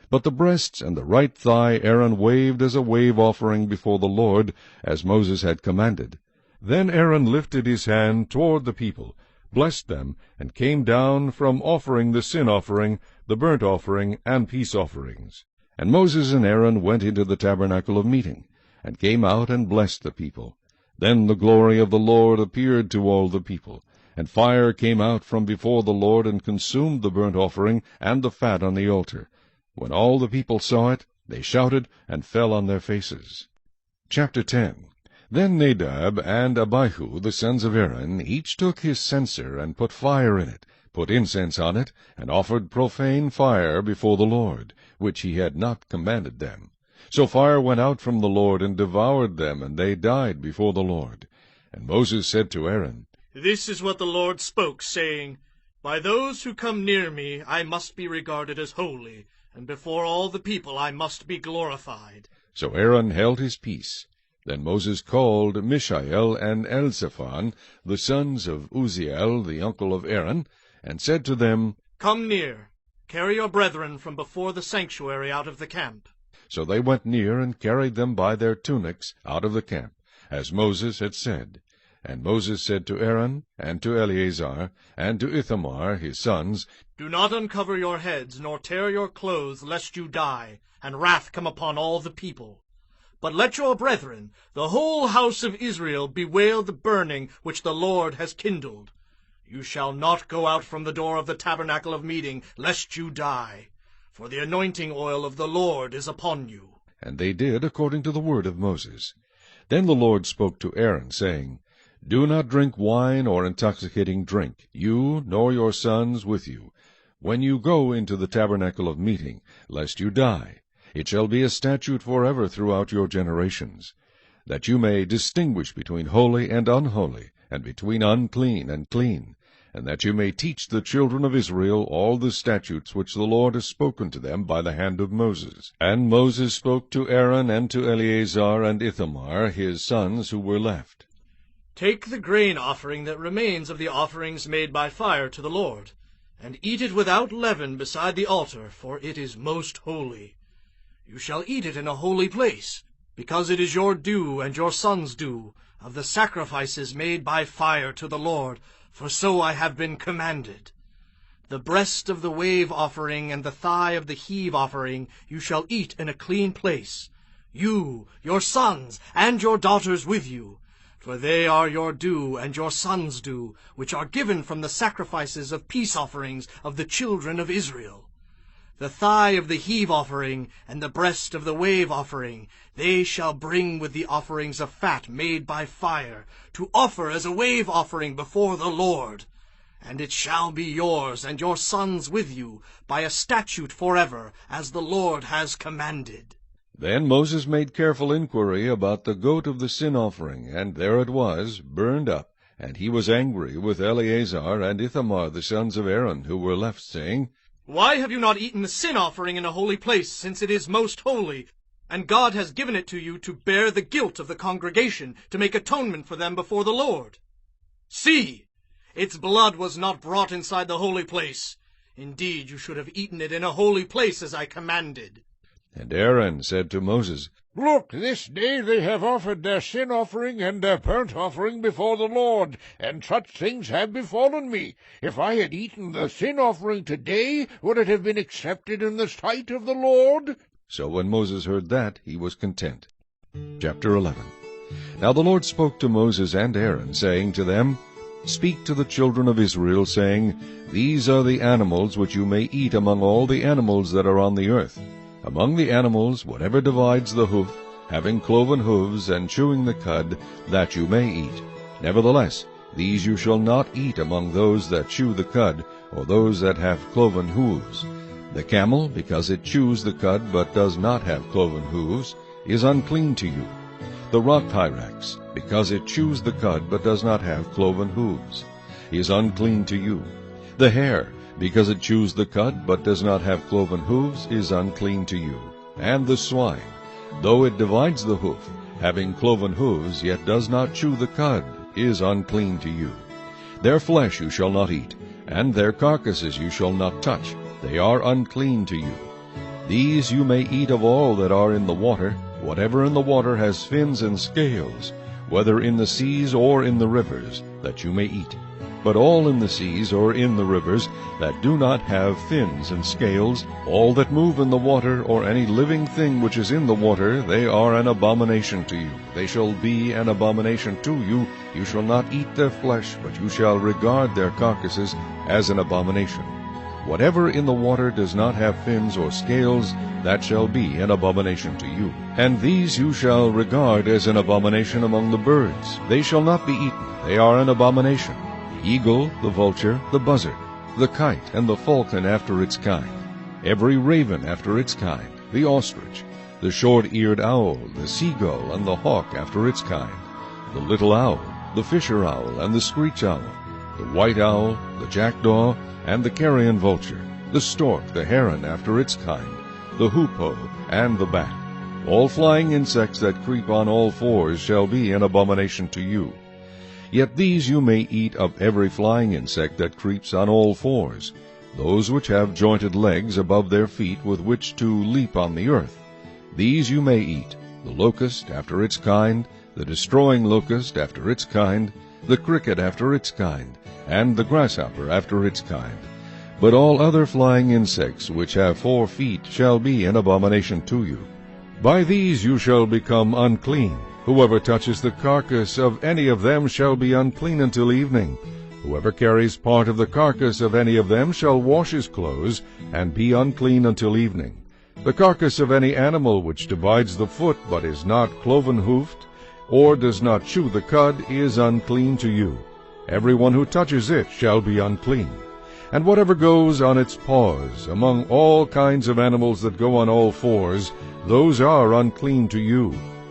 But the breasts and the right thigh Aaron waved as a wave offering before the Lord, as Moses had commanded. Then Aaron lifted his hand toward the people, blessed them, and came down from offering the sin offering, the burnt offering, and peace offerings. And Moses and Aaron went into the tabernacle of meeting, and came out and blessed the people. Then the glory of the Lord appeared to all the people. And fire came out from before the Lord, and consumed the burnt offering and the fat on the altar. When all the people saw it, they shouted, and fell on their faces. Chapter 10. Then Nadab and Abihu, the sons of Aaron, each took his censer, and put fire in it, put incense on it, and offered profane fire before the Lord, which he had not commanded them. So fire went out from the Lord, and devoured them, and they died before the Lord. And Moses said to Aaron, This is what the Lord spoke, saying, By those who come near me I must be regarded as holy, and before all the people I must be glorified. So Aaron held his peace. Then Moses called Mishael and Elzaphan, the sons of Uzziel, the uncle of Aaron, and said to them, Come near, carry your brethren from before the sanctuary out of the camp. So they went near, and carried them by their tunics out of the camp, as Moses had said. And Moses said to Aaron, and to Eleazar, and to Ithamar his sons, Do not uncover your heads, nor tear your clothes, lest you die, and wrath come upon all the people. But let your brethren, the whole house of Israel, bewail the burning which the Lord has kindled. You shall not go out from the door of the tabernacle of meeting, lest you die. For the anointing oil of the Lord is upon you. And they did according to the word of Moses. Then the Lord spoke to Aaron, saying, Do not drink wine or intoxicating drink, you nor your sons with you, when you go into the tabernacle of meeting, lest you die. It shall be a statute forever throughout your generations, that you may distinguish between holy and unholy, and between unclean and clean, and that you may teach the children of Israel all the statutes which the Lord has spoken to them by the hand of Moses. And Moses spoke to Aaron and to Eleazar and Ithamar, his sons who were left. Take the grain offering that remains of the offerings made by fire to the Lord, and eat it without leaven beside the altar, for it is most holy. You shall eat it in a holy place, because it is your due and your sons' due, of the sacrifices made by fire to the Lord, for so I have been commanded. The breast of the wave offering and the thigh of the heave offering you shall eat in a clean place, you, your sons, and your daughters with you, for they are your due and your sons' due, which are given from the sacrifices of peace offerings of the children of Israel. The thigh of the heave offering and the breast of the wave offering they shall bring with the offerings of fat made by fire, to offer as a wave offering before the Lord. And it shall be yours and your sons with you, by a statute forever, as the Lord has commanded. Then Moses made careful inquiry about the goat of the sin offering, and there it was, burned up. And he was angry with Eleazar and Ithamar the sons of Aaron, who were left, saying, Why have you not eaten the sin offering in a holy place, since it is most holy? And God has given it to you to bear the guilt of the congregation, to make atonement for them before the Lord. See, its blood was not brought inside the holy place. Indeed, you should have eaten it in a holy place, as I commanded. And Aaron said to Moses, Look, this day they have offered their sin offering and their burnt offering before the Lord, and such things have befallen me. If I had eaten the sin offering today, would it have been accepted in the sight of the Lord? So when Moses heard that, he was content. Chapter 11. Now the Lord spoke to Moses and Aaron, saying to them, Speak to the children of Israel, saying, These are the animals which you may eat among all the animals that are on the earth. Among the animals, whatever divides the hoof, having cloven hooves, and chewing the cud, that you may eat. Nevertheless, these you shall not eat among those that chew the cud, or those that have cloven hooves. The camel, because it chews the cud, but does not have cloven hooves, is unclean to you. The rock hyrax, because it chews the cud, but does not have cloven hooves, is unclean to you. The hare, because it chews the cud, but does not have cloven hooves, is unclean to you. And the swine, though it divides the hoof, having cloven hooves, yet does not chew the cud, is unclean to you. Their flesh you shall not eat, and their carcasses you shall not touch. They are unclean to you. These you may eat of all that are in the water. Whatever in the water has fins and scales, whether in the seas or in the rivers, that you may eat. But all in the seas or in the rivers that do not have fins and scales, all that move in the water, or any living thing which is in the water, they are an abomination to you. They shall be an abomination to you. You shall not eat their flesh, but you shall regard their carcasses as an abomination. Whatever in the water does not have fins or scales, that shall be an abomination to you. And these you shall regard as an abomination among the birds. They shall not be eaten. They are an abomination. The eagle, the vulture, the buzzard, the kite, and the falcon after its kind, every raven after its kind, the ostrich, the short-eared owl, the seagull, and the hawk after its kind, the little owl, the fisher owl, and the screech owl, the white owl, the jackdaw, and the carrion vulture, the stork, the heron after its kind, the hoopoe, and the bat. All flying insects that creep on all fours shall be an abomination to you. Yet these you may eat of every flying insect that creeps on all fours, those which have jointed legs above their feet with which to leap on the earth. These you may eat, the locust after its kind, the destroying locust after its kind, the cricket after its kind, and the grasshopper after its kind. But all other flying insects which have 4 feet shall be an abomination to you. By these you shall become unclean. Whoever touches the carcass of any of them shall be unclean until evening. Whoever carries part of the carcass of any of them shall wash his clothes, and be unclean until evening. The carcass of any animal which divides the foot, but is not cloven-hoofed, or does not chew the cud, is unclean to you. Every one who touches it shall be unclean. And whatever goes on its paws, among all kinds of animals that go on all fours, those are unclean to you.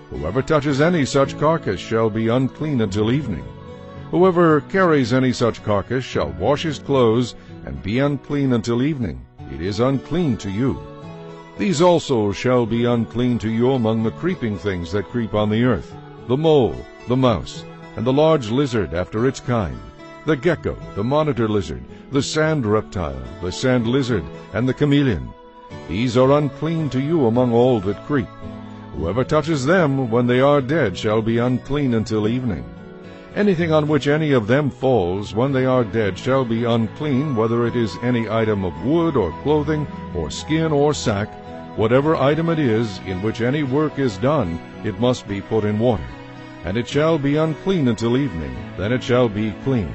Whoever touches any such carcass shall be unclean until evening. Whoever carries any such carcass shall wash his clothes, and be unclean until evening. It is unclean to you. These also shall be unclean to you among the creeping things that creep on the earth, the mole, the mouse, and the large lizard after its kind, the gecko, the monitor lizard, the sand reptile, the sand lizard, and the chameleon. These are unclean to you among all that creep. Whoever touches them when they are dead shall be unclean until evening. Anything on which any of them falls when they are dead shall be unclean, whether it is any item of wood or clothing or skin or sack. Whatever item it is in which any work is done, it must be put in water. And it shall be unclean until evening, then it shall be clean.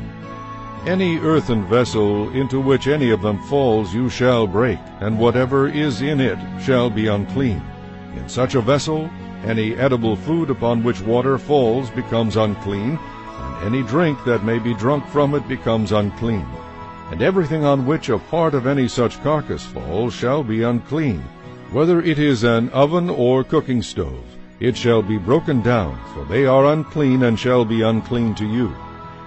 Any earthen vessel into which any of them falls you shall break, and whatever is in it shall be unclean. In such a vessel, any edible food upon which water falls becomes unclean, and any drink that may be drunk from it becomes unclean. And everything on which a part of any such carcass falls shall be unclean, whether it is an oven or cooking stove. It shall be broken down, for they are unclean, and shall be unclean to you.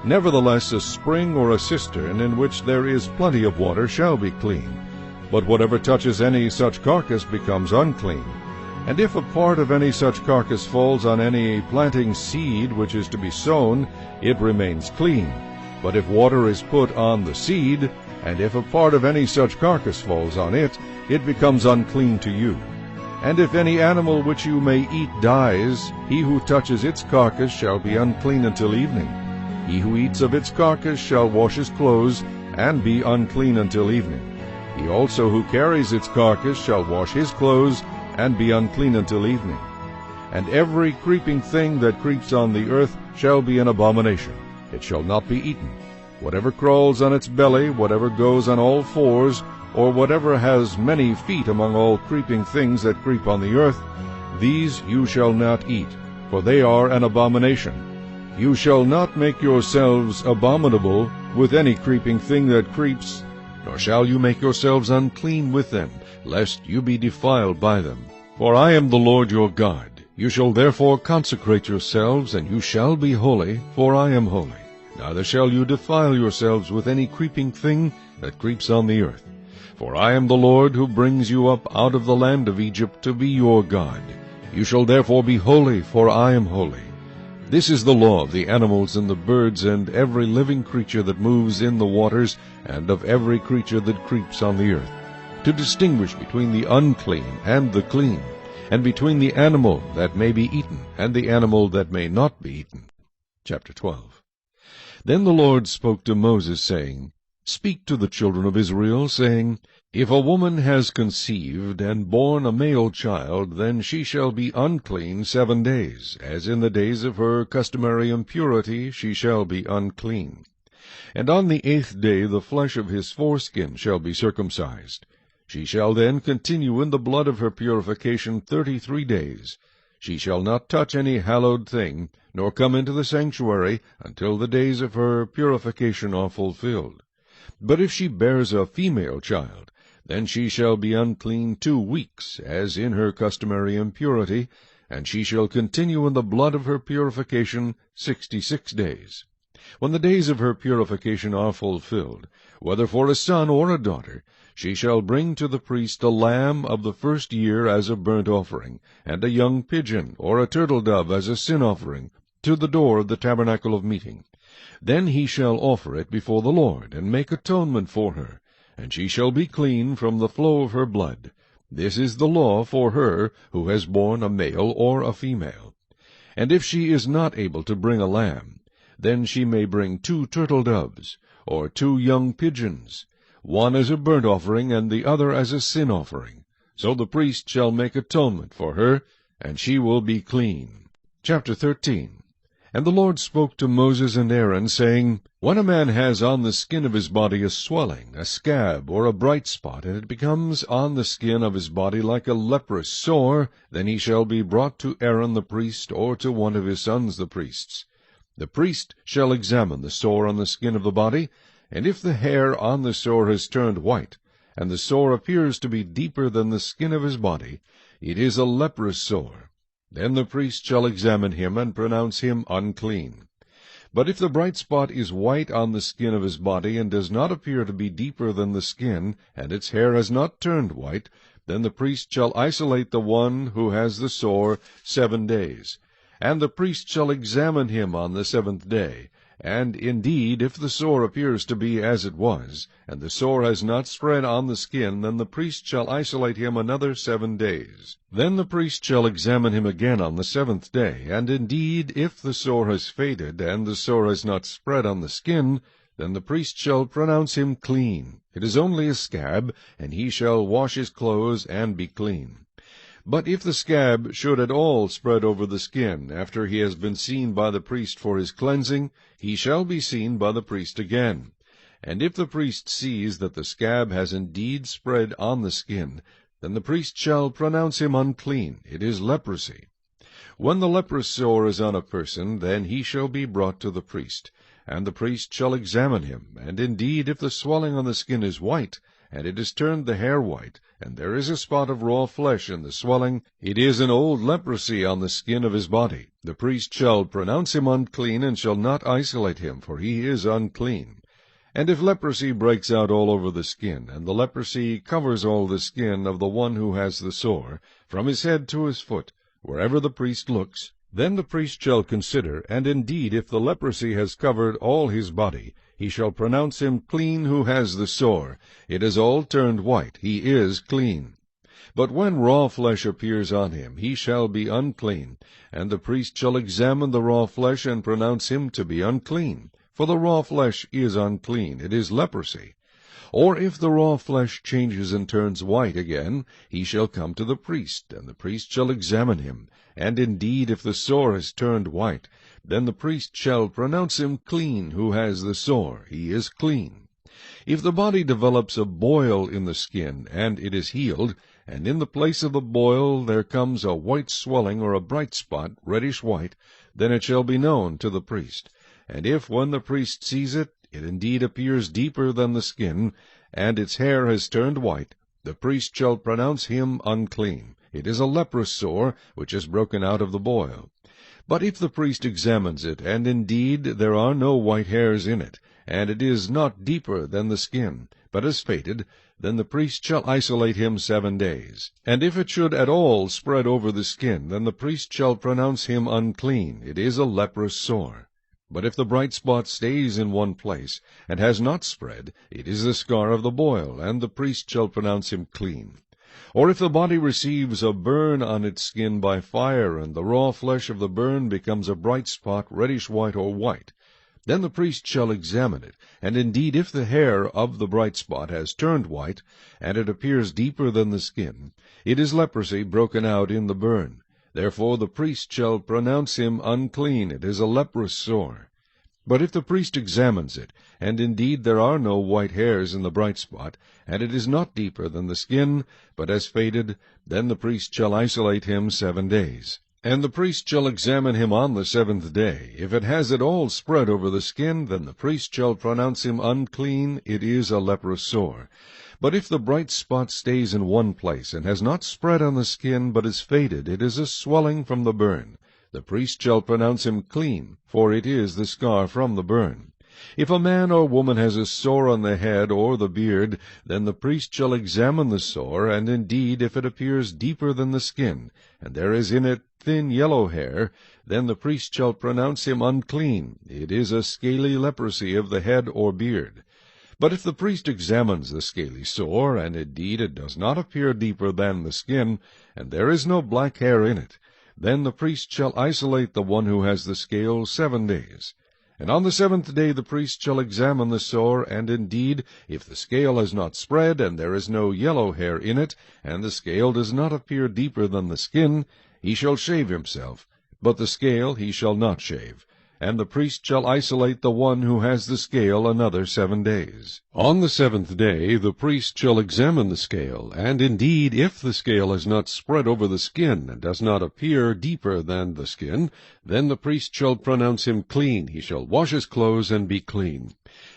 Nevertheless, a spring or a cistern in which there is plenty of water shall be clean. But whatever touches any such carcass becomes unclean. And if a part of any such carcass falls on any planting seed which is to be sown, it remains clean. But if water is put on the seed, and if a part of any such carcass falls on it, it becomes unclean to you. And if any animal which you may eat dies, he who touches its carcass shall be unclean until evening. He who eats of its carcass shall wash his clothes, and be unclean until evening. He also who carries its carcass shall wash his clothes, and be unclean until evening. And every creeping thing that creeps on the earth shall be an abomination. It shall not be eaten. Whatever crawls on its belly, whatever goes on all fours, or whatever has many feet among all creeping things that creep on the earth, these you shall not eat, for they are an abomination. You shall not make yourselves abominable with any creeping thing that creeps, nor shall you make yourselves unclean with them, lest you be defiled by them. For I am the Lord your God. You shall therefore consecrate yourselves, and you shall be holy, for I am holy. Neither shall you defile yourselves with any creeping thing that creeps on the earth. For I am the Lord who brings you up out of the land of Egypt to be your God. You shall therefore be holy, for I am holy. This is the law of the animals and the birds and every living creature that moves in the waters, and of every creature that creeps on the earth, to distinguish between the unclean and the clean, and between the animal that may be eaten and the animal that may not be eaten. Chapter 12. Then the Lord spoke to Moses, saying, Speak to the children of Israel, saying, If a woman has conceived and borne a male child, then she shall be unclean 7 days, as in the days of her customary impurity she shall be unclean. And on the 8th day the flesh of his foreskin shall be circumcised. She shall then continue in the blood of her purification 33 days. She shall not touch any hallowed thing, nor come into the sanctuary, until the days of her purification are fulfilled. But if she bears a female child, then she shall be unclean 2 weeks, as in her customary impurity, and she shall continue in the blood of her purification 66 days. When the days of her purification are fulfilled, whether for a son or a daughter, she shall bring to the priest a lamb of the first year as a burnt offering, and a young pigeon or a turtle-dove as a sin offering, to the door of the tabernacle of meeting. Then he shall offer it before the Lord, and make atonement for her, and she shall be clean from the flow of her blood. This is the law for her who has borne a male or a female. And if she is not able to bring a lamb, then she may bring 2 turtle-doves, or 2 young pigeons, one as a burnt offering, and the other as a sin offering. So the priest shall make atonement for her, and she will be clean. Chapter 13. And the Lord spoke to Moses and Aaron, saying, When a man has on the skin of his body a swelling, a scab, or a bright spot, and it becomes on the skin of his body like a leprous sore, then he shall be brought to Aaron the priest, or to one of his sons the priests. The priest shall examine the sore on the skin of the body, and if the hair on the sore has turned white, and the sore appears to be deeper than the skin of his body, it is a leprous sore. Then the priest shall examine him, and pronounce him unclean. But if the bright spot is white on the skin of his body, and does not appear to be deeper than the skin, and its hair has not turned white, then the priest shall isolate the one who has the sore 7 days. And the priest shall examine him on the 7th day. And indeed, if the sore appears to be as it was, and the sore has not spread on the skin, then the priest shall isolate him another 7 days. Then the priest shall examine him again on the 7th day. And indeed, if the sore has faded, and the sore has not spread on the skin, then the priest shall pronounce him clean. It is only a scab, and he shall wash his clothes and be clean. But if the scab should at all spread over the skin, after he has been seen by the priest for his cleansing, he shall be seen by the priest again. And if the priest sees that the scab has indeed spread on the skin, then the priest shall pronounce him unclean. It is leprosy. When the leprous sore is on a person, then he shall be brought to the priest, and the priest shall examine him. And indeed, if the swelling on the skin is white, and it has turned the hair white, and there is a spot of raw flesh in the swelling, it is an old leprosy on the skin of his body. The priest shall pronounce him unclean, and shall not isolate him, for he is unclean. And if leprosy breaks out all over the skin, and the leprosy covers all the skin of the one who has the sore, from his head to his foot, wherever the priest looks, then the priest shall consider, and indeed if the leprosy has covered all his body, he shall pronounce him clean who has the sore. It is all turned white. He is clean. But when raw flesh appears on him, he shall be unclean, and the priest shall examine the raw flesh, and pronounce him to be unclean. For the raw flesh is unclean. It is leprosy. Or if the raw flesh changes and turns white again, he shall come to the priest, and the priest shall examine him. And indeed, if the sore has turned white, then the priest shall pronounce him clean who has the sore. He is clean. If the body develops a boil in the skin, and it is healed, and in the place of the boil there comes a white swelling or a bright spot, reddish white, then it shall be known to the priest. And if, when the priest sees it, it indeed appears deeper than the skin, and its hair has turned white, the priest shall pronounce him unclean. It is a leprous sore, which is broken out of the boil. But if the priest examines it, and indeed there are no white hairs in it, and it is not deeper than the skin, but has faded, then the priest shall isolate him 7 days. And if it should at all spread over the skin, then the priest shall pronounce him unclean. It is a leprous sore. But if the bright spot stays in one place, and has not spread, it is the scar of the boil, and the priest shall pronounce him clean. Or if the body receives a burn on its skin by fire, and the raw flesh of the burn becomes a bright spot, reddish white or white, then the priest shall examine it, and indeed if the hair of the bright spot has turned white, and it appears deeper than the skin, it is leprosy broken out in the burn. Therefore the priest shall pronounce him unclean. It is a leprous sore. But if the priest examines it, and indeed there are no white hairs in the bright spot, and it is not deeper than the skin, but has faded, then the priest shall isolate him 7 days. And the priest shall examine him on the 7th day. If it has at all spread over the skin, then the priest shall pronounce him unclean. It is a leprous sore. But if the bright spot stays in one place, and has not spread on the skin, but is faded, it is a swelling from the burn. The priest shall pronounce him clean, for it is the scar from the burn. If a man or woman has a sore on the head or the beard, then the priest shall examine the sore, and indeed if it appears deeper than the skin, and there is in it thin yellow hair, then the priest shall pronounce him unclean. It is a scaly leprosy of the head or beard. But if the priest examines the scaly sore, and indeed it does not appear deeper than the skin, and there is no black hair in it, then the priest shall isolate the one who has the scale 7 days. And on the 7th day the priest shall examine the sore, and indeed, if the scale has not spread, and there is no yellow hair in it, and the scale does not appear deeper than the skin, he shall shave himself, but the scale he shall not shave. And the priest shall isolate the one who has the scale another 7 days. On the 7th day the priest shall examine the scale, and indeed if the scale has not spread over the skin, and does not appear deeper than the skin, then the priest shall pronounce him clean. He shall wash his clothes and be clean.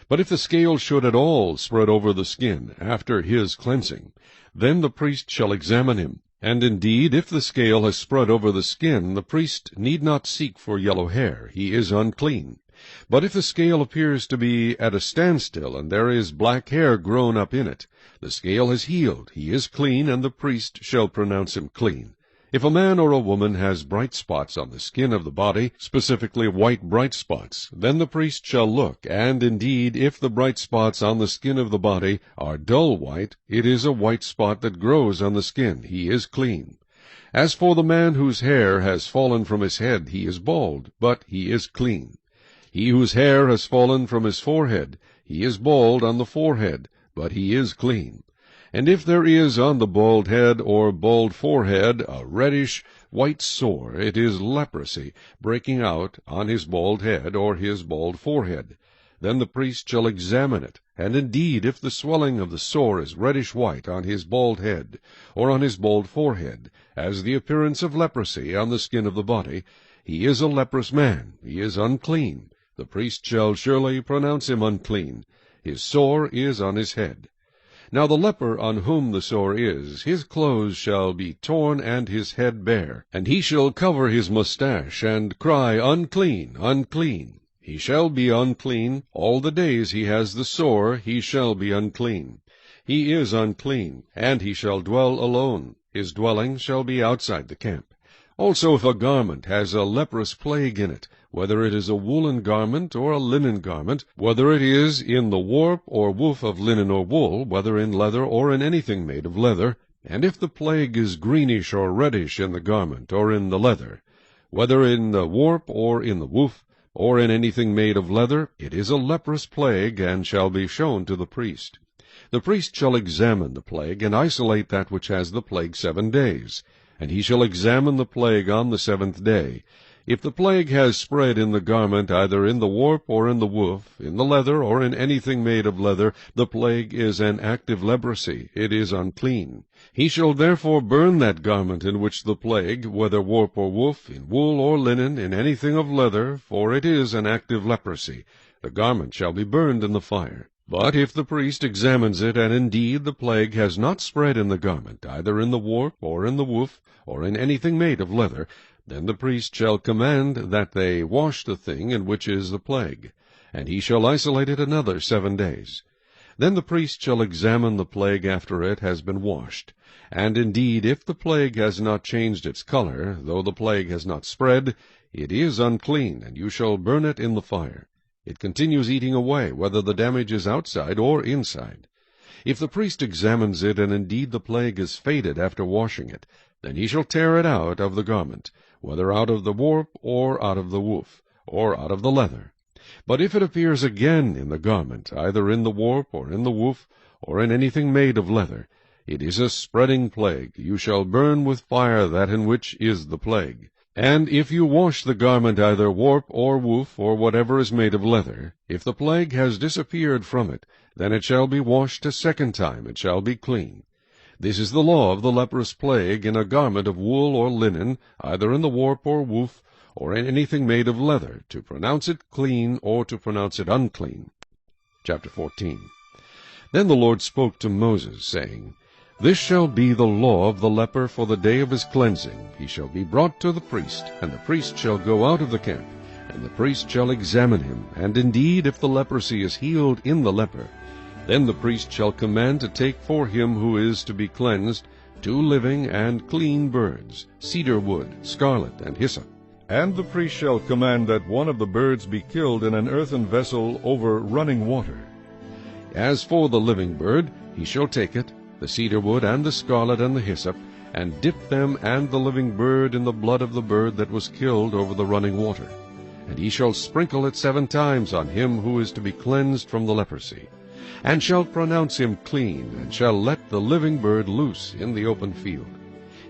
But if the scale should at all spread over the skin after his cleansing, then the priest shall examine him. And indeed, if the scale has spread over the skin, the priest need not seek for yellow hair. He is unclean. But if the scale appears to be at a standstill, and there is black hair grown up in it, the scale has healed. He is clean, and the priest shall pronounce him clean. If a man or a woman has bright spots on the skin of the body, specifically white bright spots, then the priest shall look, and indeed, if the bright spots on the skin of the body are dull white, it is a white spot that grows on the skin. He is clean. As for the man whose hair has fallen from his head, he is bald, but he is clean. He whose hair has fallen from his forehead, he is bald on the forehead, but he is clean. And if there is on the bald head or bald forehead a reddish white sore, it is leprosy breaking out on his bald head or his bald forehead. Then the priest shall examine it, and indeed if the swelling of the sore is reddish white on his bald head or on his bald forehead, as the appearance of leprosy on the skin of the body, he is a leprous man. He is unclean. The priest shall surely pronounce him unclean. His sore is on his head. Now the leper on whom the sore is, his clothes shall be torn and his head bare, and he shall cover his mustache, and cry, Unclean, unclean. He shall be unclean. All the days he has the sore, he shall be unclean. He is unclean, and he shall dwell alone. His dwelling shall be outside the camp. Also if a garment has a leprous plague in it, whether it is a woolen garment or a linen garment, whether it is in the warp or woof of linen or wool, whether in leather or in anything made of leather, and if the plague is greenish or reddish in the garment or in the leather, whether in the warp or in the woof, or in anything made of leather, it is a leprous plague, and shall be shown to the priest. The priest shall examine the plague, and isolate that which has the plague 7 days. And he shall examine the plague on the 7th day. If the plague has spread in the garment, either in the warp or in the woof, in the leather or in anything made of leather, the plague is an active leprosy. It is unclean. He shall therefore burn that garment in which the plague, whether warp or woof, in wool or linen, in anything of leather, for it is an active leprosy. The garment shall be burned in the fire. But if the priest examines it, and indeed the plague has not spread in the garment, either in the warp or in the woof, or in anything made of leather, then the priest shall command that they wash the thing in which is the plague, and he shall isolate it another 7 days. Then the priest shall examine the plague after it has been washed. And indeed, if the plague has not changed its color, though the plague has not spread, it is unclean, and you shall burn it in the fire. It continues eating away, whether the damage is outside or inside. If the priest examines it, and indeed the plague is faded after washing it, then he shall tear it out of the garment, whether out of the warp, or out of the woof, or out of the leather. But if it appears again in the garment, either in the warp, or in the woof, or in anything made of leather, it is a spreading plague. You shall burn with fire that in which is the plague. And if you wash the garment either warp or woof, or whatever is made of leather, if the plague has disappeared from it, then it shall be washed a 2nd time, it shall be clean. This is the law of the leprous plague in a garment of wool or linen, either in the warp or woof, or in anything made of leather, to pronounce it clean or to pronounce it unclean. Chapter 14. Then the Lord spoke to Moses, saying, This shall be the law of the leper for the day of his cleansing. He shall be brought to the priest, and the priest shall go out of the camp, and the priest shall examine him. And indeed, if the leprosy is healed in the leper, then the priest shall command to take for him who is to be cleansed 2 living and clean birds, cedar wood, scarlet, and hyssop. And the priest shall command that one of the birds be killed in an earthen vessel over running water. As for the living bird, he shall take it, the cedar wood, and the scarlet, and the hyssop, and dip them and the living bird in the blood of the bird that was killed over the running water. And he shall sprinkle it 7 times on him who is to be cleansed from the leprosy, and shall pronounce him clean, and shall let the living bird loose in the open field.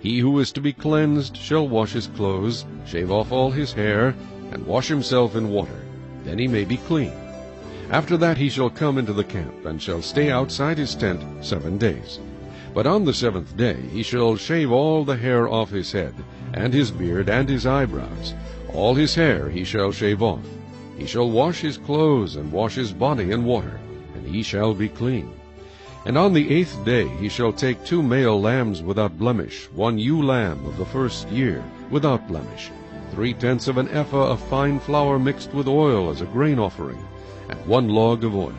He who is to be cleansed shall wash his clothes, shave off all his hair, and wash himself in water. Then he may be clean. After that he shall come into the camp, and shall stay outside his tent 7 days. But on the 7th day he shall shave all the hair off his head, and his beard, and his eyebrows. All his hair he shall shave off. He shall wash his clothes, and wash his body in water, and he shall be clean. And on the 8th day he shall take 2 male lambs without blemish, 1 ewe lamb of the 1st year, without blemish, 3/10 of an ephah of fine flour mixed with oil as a grain offering, and 1 log of oil.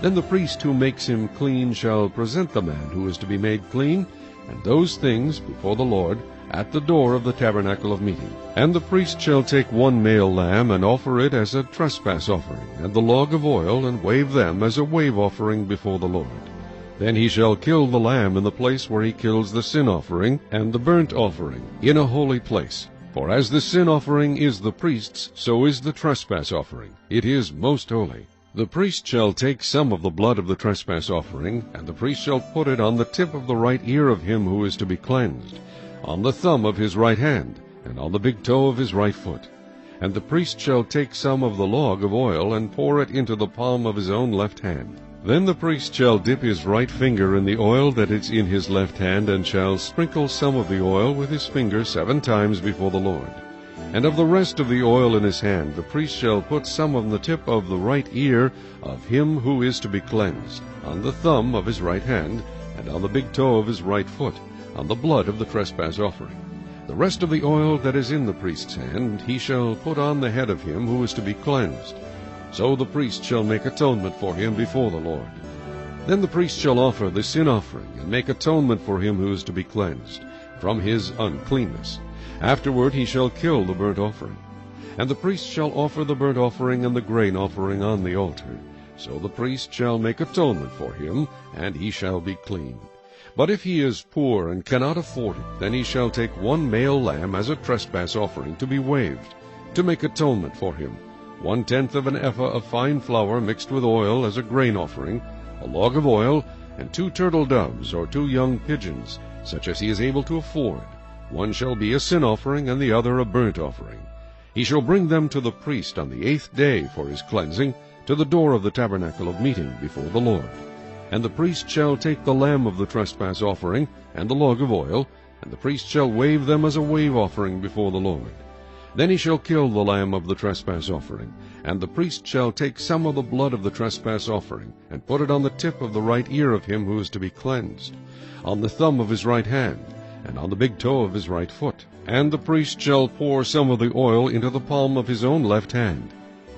Then the priest who makes him clean shall present the man who is to be made clean, and those things before the Lord, at the door of the tabernacle of meeting. And the priest shall take 1 male lamb, and offer it as a trespass offering, and the log of oil, and wave them as a wave offering before the Lord. Then he shall kill the lamb in the place where he kills the sin offering and the burnt offering, in a holy place. For as the sin offering is the priest's, so is the trespass offering. It is most holy. The priest shall take some of the blood of the trespass offering, and the priest shall put it on the tip of the right ear of him who is to be cleansed, on the thumb of his right hand, and on the big toe of his right foot. And the priest shall take some of the log of oil, and pour it into the palm of his own left hand. Then the priest shall dip his right finger in the oil that is in his left hand, and shall sprinkle some of the oil with his finger 7 times before the Lord. And of the rest of the oil in his hand the priest shall put some on the tip of the right ear of him who is to be cleansed, on the thumb of his right hand, and on the big toe of his right foot, on the blood of the trespass offering. The rest of the oil that is in the priest's hand he shall put on the head of him who is to be cleansed. So the priest shall make atonement for him before the Lord. Then the priest shall offer the sin offering, and make atonement for him who is to be cleansed, from his uncleanness. Afterward he shall kill the burnt offering. And the priest shall offer the burnt offering and the grain offering on the altar. So the priest shall make atonement for him, and he shall be clean. But if he is poor and cannot afford it, then he shall take 1 male lamb as a trespass offering to be waved, to make atonement for him, 1/10 of an ephah of fine flour mixed with oil as a grain offering, a log of oil, and 2 turtle doves or 2 young pigeons, such as he is able to afford. One shall be a sin offering, and the other a burnt offering. He shall bring them to the priest on the 8th day for his cleansing, to the door of the tabernacle of meeting before the Lord. And the priest shall take the lamb of the trespass offering, and the log of oil, and the priest shall wave them as a wave offering before the Lord. Then he shall kill the lamb of the trespass offering, and the priest shall take some of the blood of the trespass offering, and put it on the tip of the right ear of him who is to be cleansed, on the thumb of his right hand, and on the big toe of his right foot. And the priest shall pour some of the oil into the palm of his own left hand.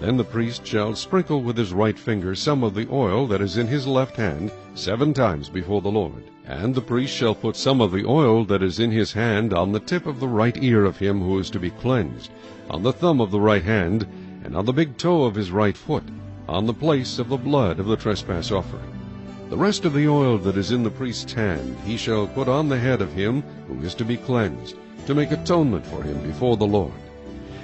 Then the priest shall sprinkle with his right finger some of the oil that is in his left hand 7 times before the Lord. And the priest shall put some of the oil that is in his hand on the tip of the right ear of him who is to be cleansed, on the thumb of the right hand, and on the big toe of his right foot, on the place of the blood of the trespass offering. The rest of the oil that is in the priest's hand he shall put on the head of him who is to be cleansed, to make atonement for him before the Lord.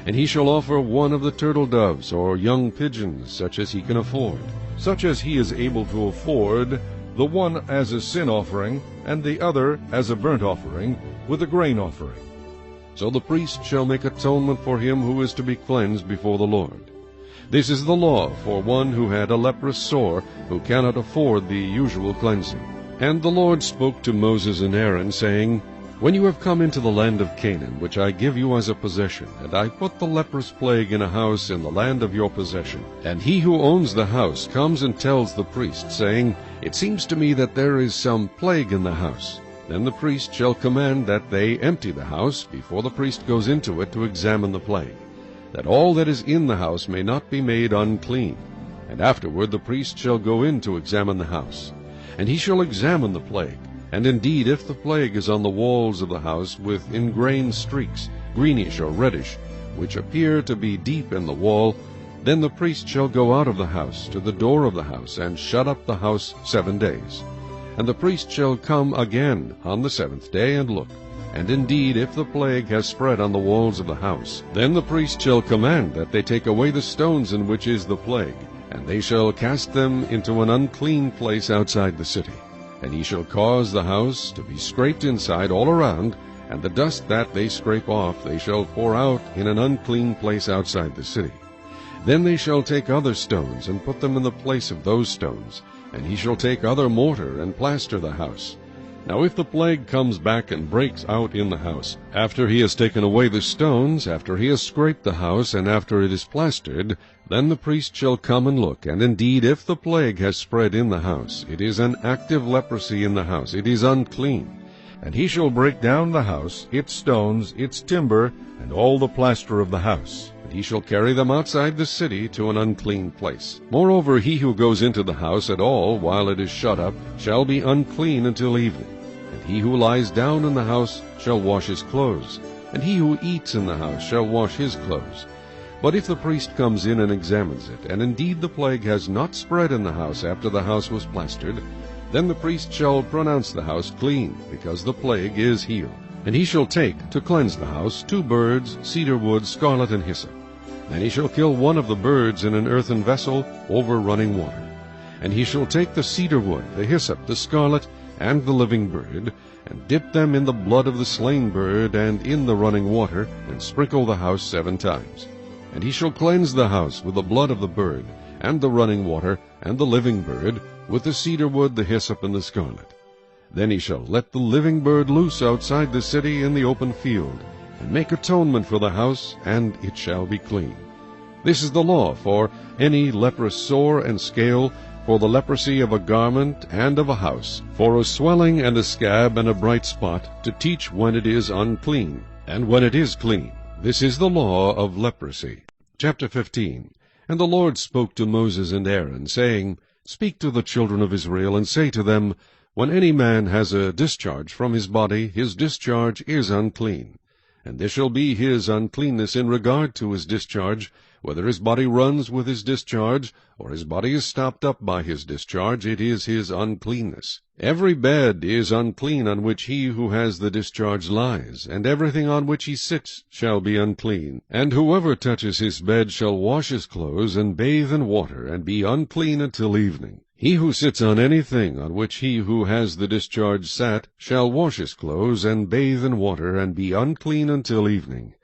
And he shall offer 1 of the turtle doves or young pigeons, such as he can afford, such as he is able to afford, the one as a sin offering, and the other as a burnt offering, with a grain offering. So the priest shall make atonement for him who is to be cleansed before the Lord. This is the law for one who had a leprous sore, who cannot afford the usual cleansing. And the Lord spoke to Moses and Aaron, saying, When you have come into the land of Canaan, which I give you as a possession, and I put the leprous plague in a house in the land of your possession, and he who owns the house comes and tells the priest, saying, It seems to me that there is some plague in the house, then the priest shall command that they empty the house before the priest goes into it to examine the plague, that all that is in the house may not be made unclean. And afterward the priest shall go in to examine the house, and he shall examine the plague. And indeed, if the plague is on the walls of the house with ingrained streaks, greenish or reddish, which appear to be deep in the wall, then the priest shall go out of the house to the door of the house, and shut up the house 7 days. And the priest shall come again on the 7th day and look. And indeed, if the plague has spread on the walls of the house, then the priest shall command that they take away the stones in which is the plague, and they shall cast them into an unclean place outside the city. And he shall cause the house to be scraped inside all around, And the dust that they scrape off they shall pour out in an unclean place outside the city. Then they shall take other stones, and put them in the place of those stones, and he shall take other mortar, and plaster the house. Now if the plague comes back and breaks out in the house, after he has taken away the stones, after he has scraped the house, and after it is plastered, then the priest shall come and look, and indeed if the plague has spread in the house, it is an active leprosy in the house, it is unclean. And he shall break down the house, its stones, its timber, and all the plaster of the house. And he shall carry them outside the city to an unclean place. Moreover, he who goes into the house at all while it is shut up shall be unclean until evening. And he who lies down in the house shall wash his clothes, and he who eats in the house shall wash his clothes. But if the priest comes in and examines it, and indeed the plague has not spread in the house after the house was plastered, then the priest shall pronounce the house clean, because the plague is healed. And he shall take, to cleanse the house, 2 birds, cedar wood, scarlet, and hyssop. Then he shall kill one of the birds in an earthen vessel over running water. And he shall take the cedar wood, the hyssop, the scarlet, and the living bird, and dip them in the blood of the slain bird and in the running water, and sprinkle the house 7 times. And he shall cleanse the house with the blood of the bird, and the running water, and the living bird, with the cedar wood, the hyssop, and the scarlet. Then he shall let the living bird loose outside the city in the open field, and make atonement for the house, and it shall be clean. This is the law for any leprous sore and scale, for the leprosy of a garment and of a house, for a swelling and a scab and a bright spot, to teach when it is unclean, and when it is clean. This is the law of leprosy. Chapter 15. And the Lord spoke to Moses and Aaron, saying, Speak to the children of Israel, and say to them, When any man has a discharge from his body, his discharge is unclean. And this shall be his uncleanness in regard to his discharge, whether his body runs with his discharge, or his body is stopped up by his discharge, it is his uncleanness. Every bed is unclean on which he who has the discharge lies, and everything on which he sits shall be unclean. And whoever touches his bed shall wash his clothes, and bathe in water, and be unclean until evening. He who sits on anything on which he who has the discharge sat shall wash his clothes, and bathe in water, and be unclean until evening.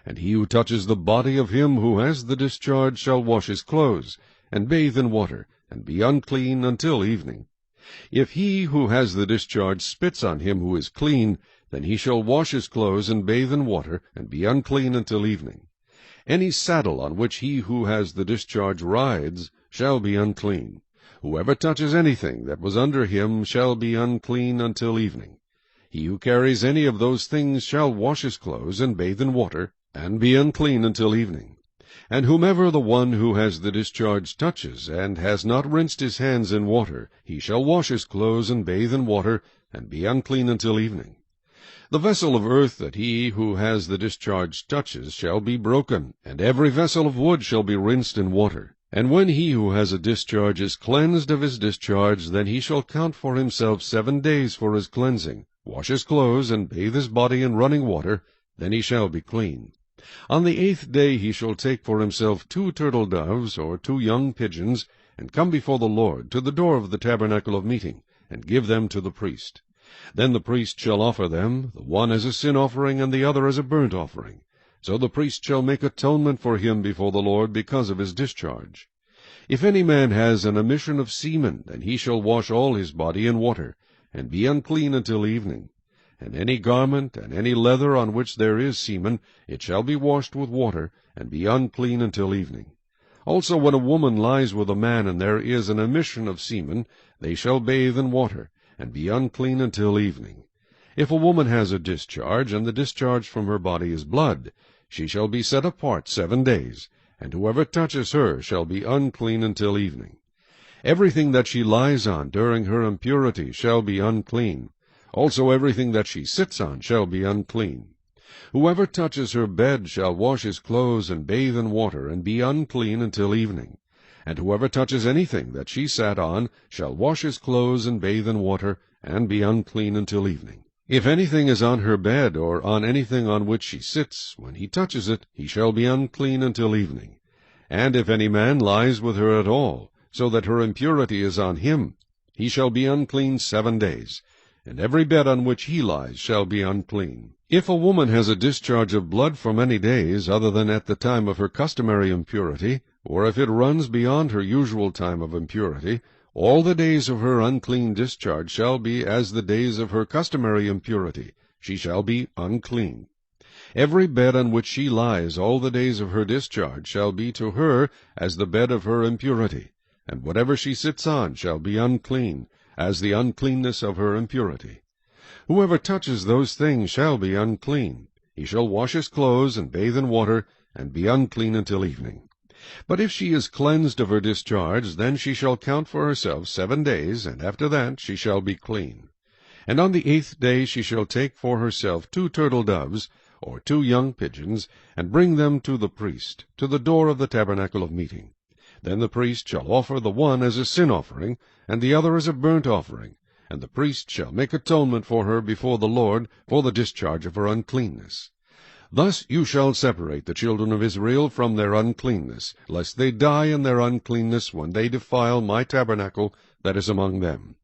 And he who touches the body of him who has the discharge shall wash his clothes, and bathe in water, and be unclean until evening. If he who has the discharge spits on him who is clean, then he shall wash his clothes, and bathe in water, and be unclean until evening. Any saddle on which he who has the discharge rides shall be unclean. Whoever touches anything that was under him shall be unclean until evening. He who carries any of those things shall wash his clothes, and bathe in water, and be unclean until evening. And whomever the one who has the discharge touches, and has not rinsed his hands in water, he shall wash his clothes, and bathe in water, and be unclean until evening. The vessel of earth that he who has the discharge touches shall be broken, and every vessel of wood shall be rinsed in water. And when he who has a discharge is cleansed of his discharge, then he shall count for himself 7 days for his cleansing, wash his clothes, and bathe his body in running water, then he shall be clean. On the 8th day he shall take for himself 2 turtle doves, or 2 young pigeons, and come before the Lord to the door of the tabernacle of meeting, and give them to the priest. Then the priest shall offer them, the one as a sin offering, and the other as a burnt offering. So the priest shall make atonement for him before the Lord because of his discharge. If any man has an emission of semen, then he shall wash all his body in water, and be unclean until evening. And any garment and any leather on which there is semen, it shall be washed with water, and be unclean until evening. Also when a woman lies with a man, and there is an emission of semen, they shall bathe in water, and be unclean until evening. If a woman has a discharge, and the discharge from her body is blood, she shall be set apart 7 days, and whoever touches her shall be unclean until evening. Everything that she lies on during her impurity shall be unclean. Also everything that she sits on shall be unclean. Whoever touches her bed shall wash his clothes, and bathe in water, and be unclean until evening. And whoever touches anything that she sat on shall wash his clothes, and bathe in water, and be unclean until evening. If anything is on her bed, or on anything on which she sits, when he touches it, he shall be unclean until evening. And if any man lies with her at all, so that her impurity is on him, he shall be unclean 7 days. and every bed on which he lies shall be unclean. If a woman has a discharge of blood for many days, other than at the time of her customary impurity, or if it runs beyond her usual time of impurity, all the days of her unclean discharge shall be as the days of her customary impurity. She shall be unclean. Every bed on which she lies all the days of her discharge shall be to her as the bed of her impurity, and whatever she sits on shall be unclean, as the uncleanness of her impurity. Whoever touches those things shall be unclean. He shall wash his clothes and bathe in water, and be unclean until evening. But if she is cleansed of her discharge, then she shall count for herself 7 days, and after that she shall be clean. And on the 8th day she shall take for herself 2 turtle doves, or 2 young pigeons, and bring them to the priest, to the door of the tabernacle of meeting. Then the priest shall offer the one as a sin offering, and the other as a burnt offering, and the priest shall make atonement for her before the Lord for the discharge of her uncleanness. Thus you shall separate the children of Israel from their uncleanness, lest they die in their uncleanness when they defile my tabernacle that is among them.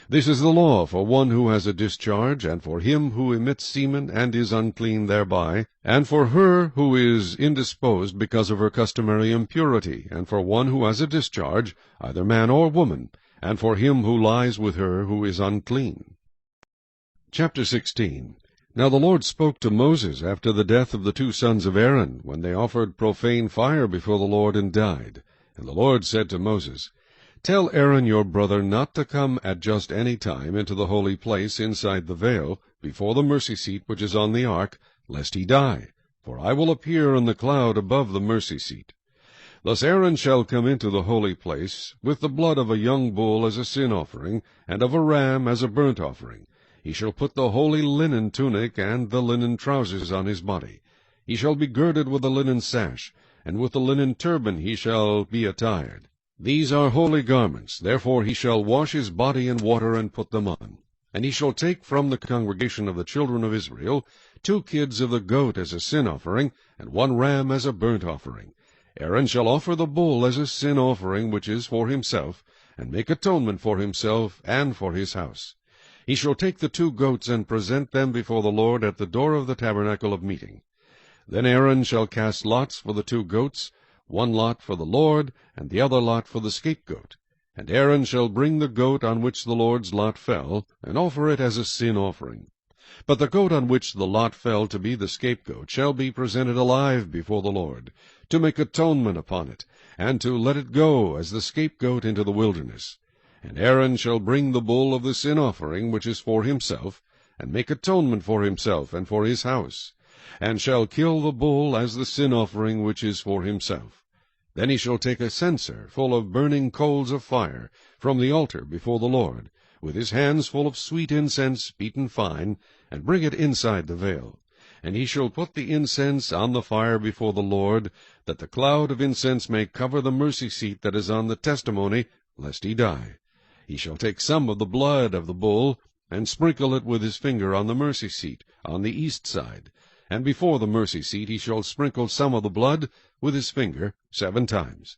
This is the law for one who has a discharge, and for him who emits semen and is unclean thereby, and for her who is indisposed because of her customary impurity, and for one who has a discharge, either man or woman, and for him who lies with her who is unclean. Chapter 16. Now the Lord spoke to Moses after the death of the 2 sons of Aaron, when they offered profane fire before the Lord and died. And the Lord said to Moses, Tell Aaron your brother not to come at just any time into the holy place inside the veil, before the mercy seat which is on the ark, lest he die, for I will appear in the cloud above the mercy seat. Thus Aaron shall come into the holy place with the blood of a young bull as a sin offering, and of a ram as a burnt offering. He shall put the holy linen tunic and the linen trousers on his body. He shall be girded with a linen sash, and with the linen turban he shall be attired. These are holy garments, therefore he shall wash his body in water and put them on. And he shall take from the congregation of the children of Israel 2 kids of the goat as a sin offering, and 1 ram as a burnt offering. Aaron shall offer the bull as a sin offering which is for himself, and make atonement for himself and for his house. He shall take the 2 goats and present them before the Lord at the door of the tabernacle of meeting. Then Aaron shall cast lots for the 2 goats, 1 lot for the Lord, and the other lot for the scapegoat. And Aaron shall bring the goat on which the Lord's lot fell, and offer it as a sin offering. But the goat on which the lot fell to be the scapegoat shall be presented alive before the Lord, to make atonement upon it, and to let it go as the scapegoat into the wilderness. And Aaron shall bring the bull of the sin offering which is for himself, and make atonement for himself and for his house, and shall kill the bull as the sin offering which is for himself. Then he shall take a censer full of burning coals of fire from the altar before the Lord, with his hands full of sweet incense beaten fine, and bring it inside the veil. And he shall put the incense on the fire before the Lord, that the cloud of incense may cover the mercy seat that is on the testimony, lest he die. He shall take some of the blood of the bull, and sprinkle it with his finger on the mercy seat, on the east side. And before the mercy seat he shall sprinkle some of the blood with his finger 7 times.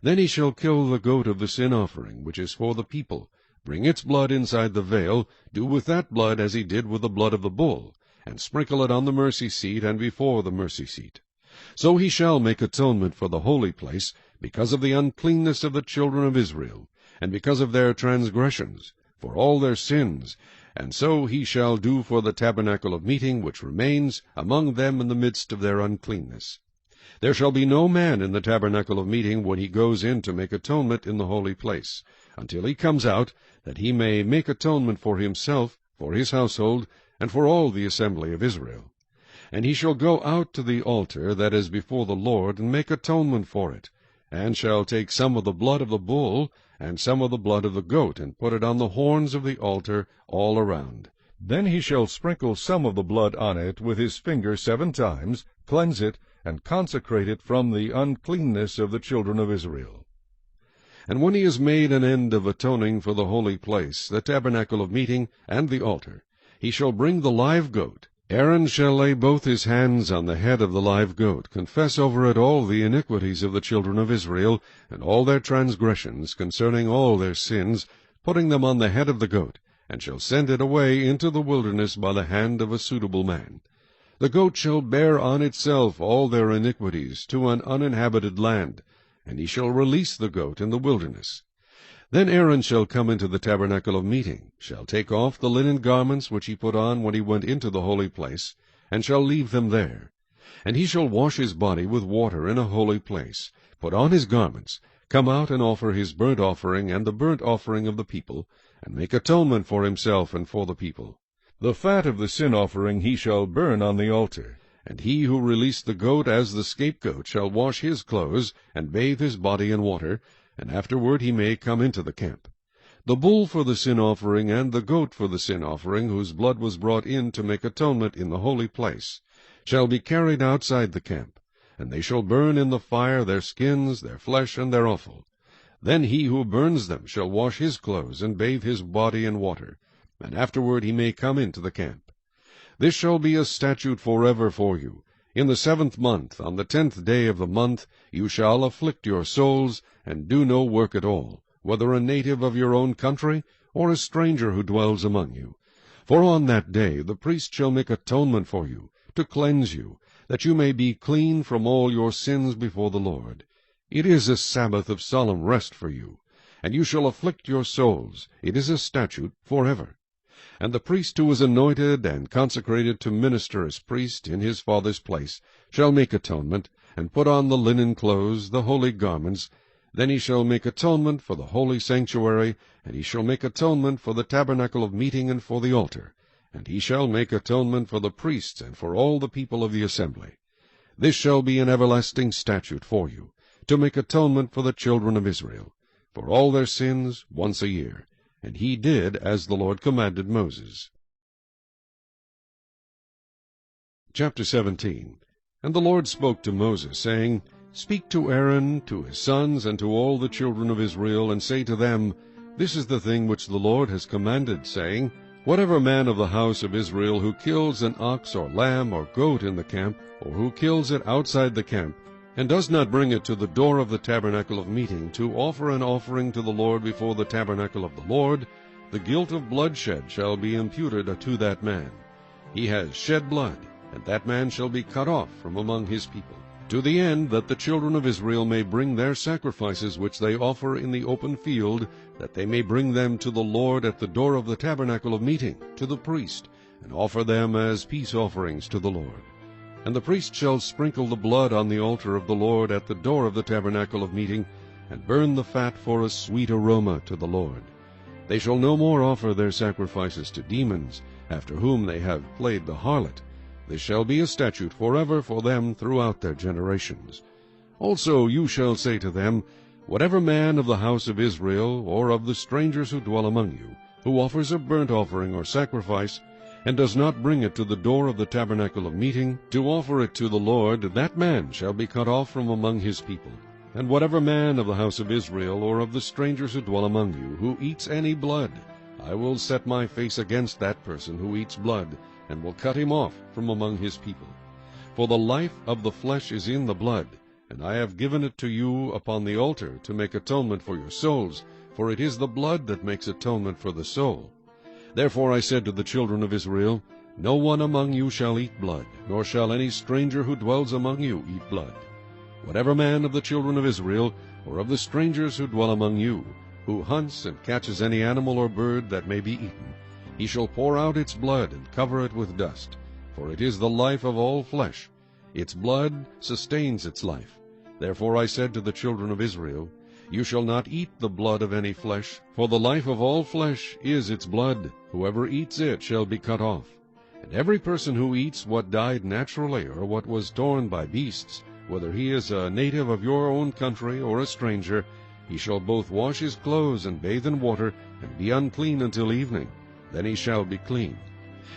Then he shall kill the goat of the sin offering, which is for the people, bring its blood inside the veil, do with that blood as he did with the blood of the bull, and sprinkle it on the mercy seat and before the mercy seat. So he shall make atonement for the holy place, because of the uncleanness of the children of Israel, and because of their transgressions, for all their sins, and so he shall do for the tabernacle of meeting which remains among them in the midst of their uncleanness. There shall be no man in the tabernacle of meeting when he goes in to make atonement in the holy place, until he comes out, that he may make atonement for himself, for his household, and for all the assembly of Israel. And he shall go out to the altar that is before the Lord, and make atonement for it, and shall take some of the blood of the bull, and some of the blood of the goat, and put it on the horns of the altar all around. Then he shall sprinkle some of the blood on it with his finger 7 times, cleanse it, and consecrate it from the uncleanness of the children of Israel. And when he has made an end of atoning for the holy place, the tabernacle of meeting, and the altar, he shall bring the live goat. Aaron shall lay both his hands on the head of the live goat, confess over it all the iniquities of the children of Israel, and all their transgressions concerning all their sins, putting them on the head of the goat, and shall send it away into the wilderness by the hand of a suitable man. The goat shall bear on itself all their iniquities to an uninhabited land, and he shall release the goat in the wilderness. Then Aaron shall come into the tabernacle of meeting, shall take off the linen garments which he put on when he went into the holy place, and shall leave them there. And he shall wash his body with water in a holy place, put on his garments, come out and offer his burnt offering and the burnt offering of the people, and make atonement for himself and for the people. The fat of the sin offering he shall burn on the altar. And he who released the goat as the scapegoat shall wash his clothes, and bathe his body in water, and afterward he may come into the camp. The bull for the sin offering and the goat for the sin offering, whose blood was brought in to make atonement in the holy place, shall be carried outside the camp, and they shall burn in the fire their skins, their flesh, and their offal. Then he who burns them shall wash his clothes, and bathe his body in water, and afterward he may come into the camp. This shall be a statute forever for you. In the 7th month, on the 10th day of the month, you shall afflict your souls, and do no work at all, whether a native of your own country, or a stranger who dwells among you. For on that day the priest shall make atonement for you, to cleanse you, that you may be clean from all your sins before the Lord. It is a Sabbath of solemn rest for you, and you shall afflict your souls. It is a statute forever. And the priest who is anointed and consecrated to minister as priest in his father's place shall make atonement, and put on the linen clothes, the holy garments. Then he shall make atonement for the holy sanctuary, and he shall make atonement for the tabernacle of meeting and for the altar. And he shall make atonement for the priests and for all the people of the assembly. This shall be an everlasting statute for you, to make atonement for the children of Israel, for all their sins once a year. And he did as the Lord commanded Moses. Chapter 17. And the Lord spoke to Moses, saying, Speak to Aaron, to his sons, and to all the children of Israel, and say to them, This is the thing which the Lord has commanded, saying, Whatever man of the house of Israel who kills an ox or lamb or goat in the camp, or who kills it outside the camp, and does not bring it to the door of the tabernacle of meeting, to offer an offering to the Lord before the tabernacle of the Lord, the guilt of bloodshed shall be imputed to that man. He has shed blood, and that man shall be cut off from among his people, to the end that the children of Israel may bring their sacrifices which they offer in the open field, that they may bring them to the Lord at the door of the tabernacle of meeting, to the priest, and offer them as peace offerings to the Lord. And the priest shall sprinkle the blood on the altar of the Lord at the door of the tabernacle of meeting, and burn the fat for a sweet aroma to the Lord. They shall no more offer their sacrifices to demons, after whom they have played the harlot. This shall be a statute forever for them throughout their generations. Also you shall say to them, Whatever man of the house of Israel, or of the strangers who dwell among you, who offers a burnt offering or sacrifice, and does not bring it to the door of the tabernacle of meeting, to offer it to the Lord, that man shall be cut off from among his people. And whatever man of the house of Israel, or of the strangers who dwell among you, who eats any blood, I will set my face against that person who eats blood, and will cut him off from among his people. For the life of the flesh is in the blood, and I have given it to you upon the altar to make atonement for your souls, for it is the blood that makes atonement for the soul. Therefore I said to the children of Israel, No one among you shall eat blood, nor shall any stranger who dwells among you eat blood. Whatever man of the children of Israel, or of the strangers who dwell among you, who hunts and catches any animal or bird that may be eaten, he shall pour out its blood and cover it with dust, for it is the life of all flesh. Its blood sustains its life. Therefore I said to the children of Israel, You shall not eat the blood of any flesh, for the life of all flesh is its blood. Whoever eats it shall be cut off. And every person who eats what died naturally, or what was torn by beasts, whether he is a native of your own country or a stranger, he shall both wash his clothes and bathe in water, and be unclean until evening. Then he shall be clean.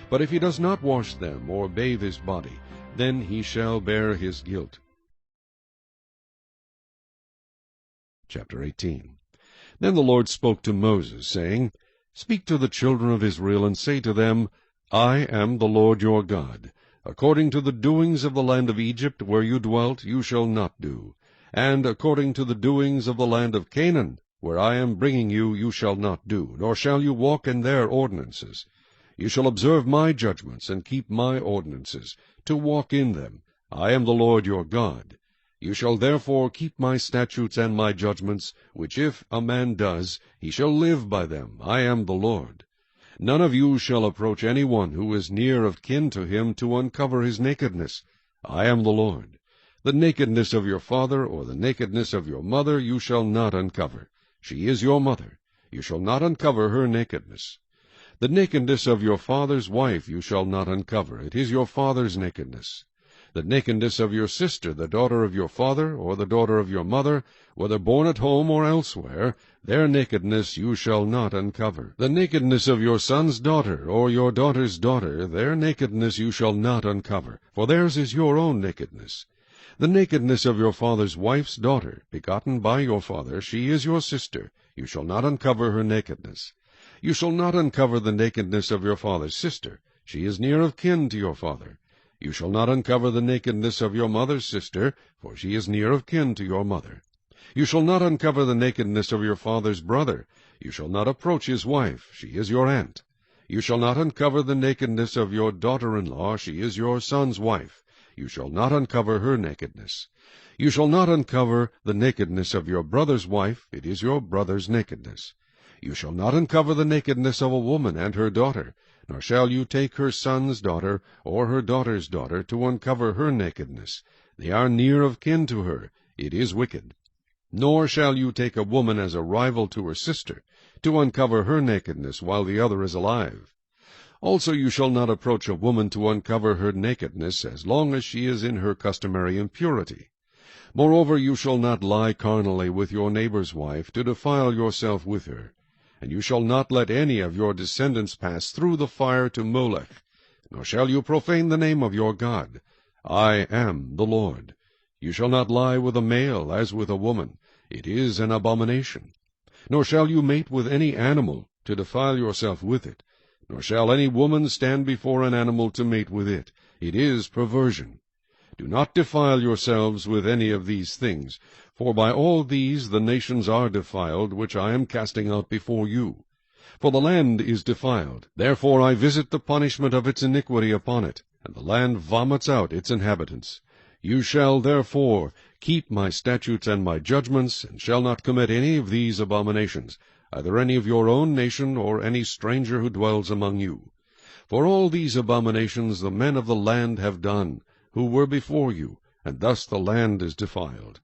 But if he does not wash them or bathe his body, then he shall bear his guilt. Chapter 18. Then the Lord spoke to Moses, saying, Speak to the children of Israel, and say to them, I am the Lord your God. According to the doings of the land of Egypt, where you dwelt, you shall not do. And according to the doings of the land of Canaan, where I am bringing you, you shall not do, nor shall you walk in their ordinances. You shall observe my judgments, and keep my ordinances, to walk in them. I am the Lord your God. You shall therefore keep my statutes and my judgments, which if a man does, he shall live by them. I am the Lord. None of you shall approach any one who is near of kin to him to uncover his nakedness. I am the Lord. The nakedness of your father or the nakedness of your mother you shall not uncover. She is your mother. You shall not uncover her nakedness. The nakedness of your father's wife you shall not uncover. It is your father's nakedness. The nakedness of your sister, the daughter of your father, or the daughter of your mother, whether born at home or elsewhere, their nakedness you shall not uncover. The nakedness of your son's daughter, or your daughter's daughter, their nakedness you shall not uncover, for theirs is your own nakedness. The nakedness of your father's wife's daughter, begotten by your father, she is your sister. You shall not uncover her nakedness. You shall not uncover the nakedness of your father's sister. She is near of kin to your father. You shall not uncover the nakedness of your mother's sister, for she is near of kin to your mother. You shall not uncover the nakedness of your father's brother. You shall not approach his wife. She is your aunt. You shall not uncover the nakedness of your daughter-in-law. She is your son's wife. You shall not uncover her nakedness. You shall not uncover the nakedness of your brother's wife. It is your brother's nakedness. You shall not uncover the nakedness of a woman and her daughter, nor shall you take her son's daughter or her daughter's daughter to uncover her nakedness. They are near of kin to her. It is wicked. Nor shall you take a woman as a rival to her sister, to uncover her nakedness while the other is alive. Also you shall not approach a woman to uncover her nakedness as long as she is in her customary impurity. Moreover, you shall not lie carnally with your neighbor's wife, to defile yourself with her. And you shall not let any of your descendants pass through the fire to Molech, nor shall you profane the name of your God. I am the Lord. You shall not lie with a male as with a woman. It is an abomination. Nor shall you mate with any animal, to defile yourself with it. Nor shall any woman stand before an animal to mate with it. It is perversion. Do not defile yourselves with any of these things, for by all these the nations are defiled, which I am casting out before you. For the land is defiled, therefore I visit the punishment of its iniquity upon it, and the land vomits out its inhabitants. You shall therefore keep my statutes and my judgments, and shall not commit any of these abominations, either any of your own nation, or any stranger who dwells among you. For all these abominations the men of the land have done, who were before you, and thus the land is defiled.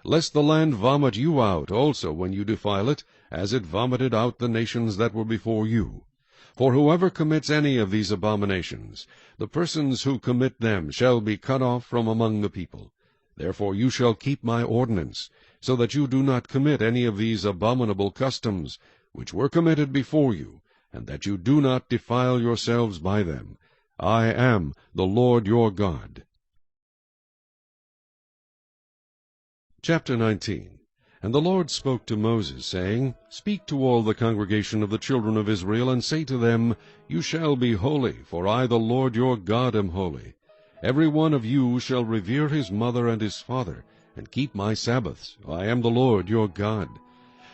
Lest the land vomit you out also when you defile it, as it vomited out the nations that were before you. For whoever commits any of these abominations, the persons who commit them shall be cut off from among the people. Therefore you shall keep my ordinance, so that you do not commit any of these abominable customs, which were committed before you, and that you do not defile yourselves by them. I am the Lord your God. Chapter 19. And the Lord spoke to Moses, saying, Speak to all the congregation of the children of Israel, and say to them, You shall be holy, for I the Lord your God am holy. Every one of you shall revere his mother and his father, and keep my Sabbaths. I am the Lord your God.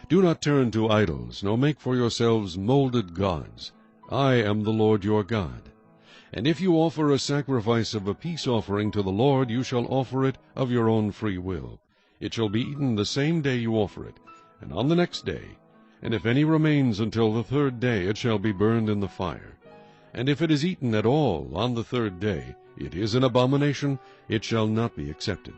Do not turn to idols, nor make for yourselves molded gods. I am the Lord your God. And if you offer a sacrifice of a peace offering to the Lord, you shall offer it of your own free will. It shall be eaten the same day you offer it, and on the next day. And if any remains until the third day, it shall be burned in the fire. And if it is eaten at all on the third day, it is an abomination, it shall not be accepted.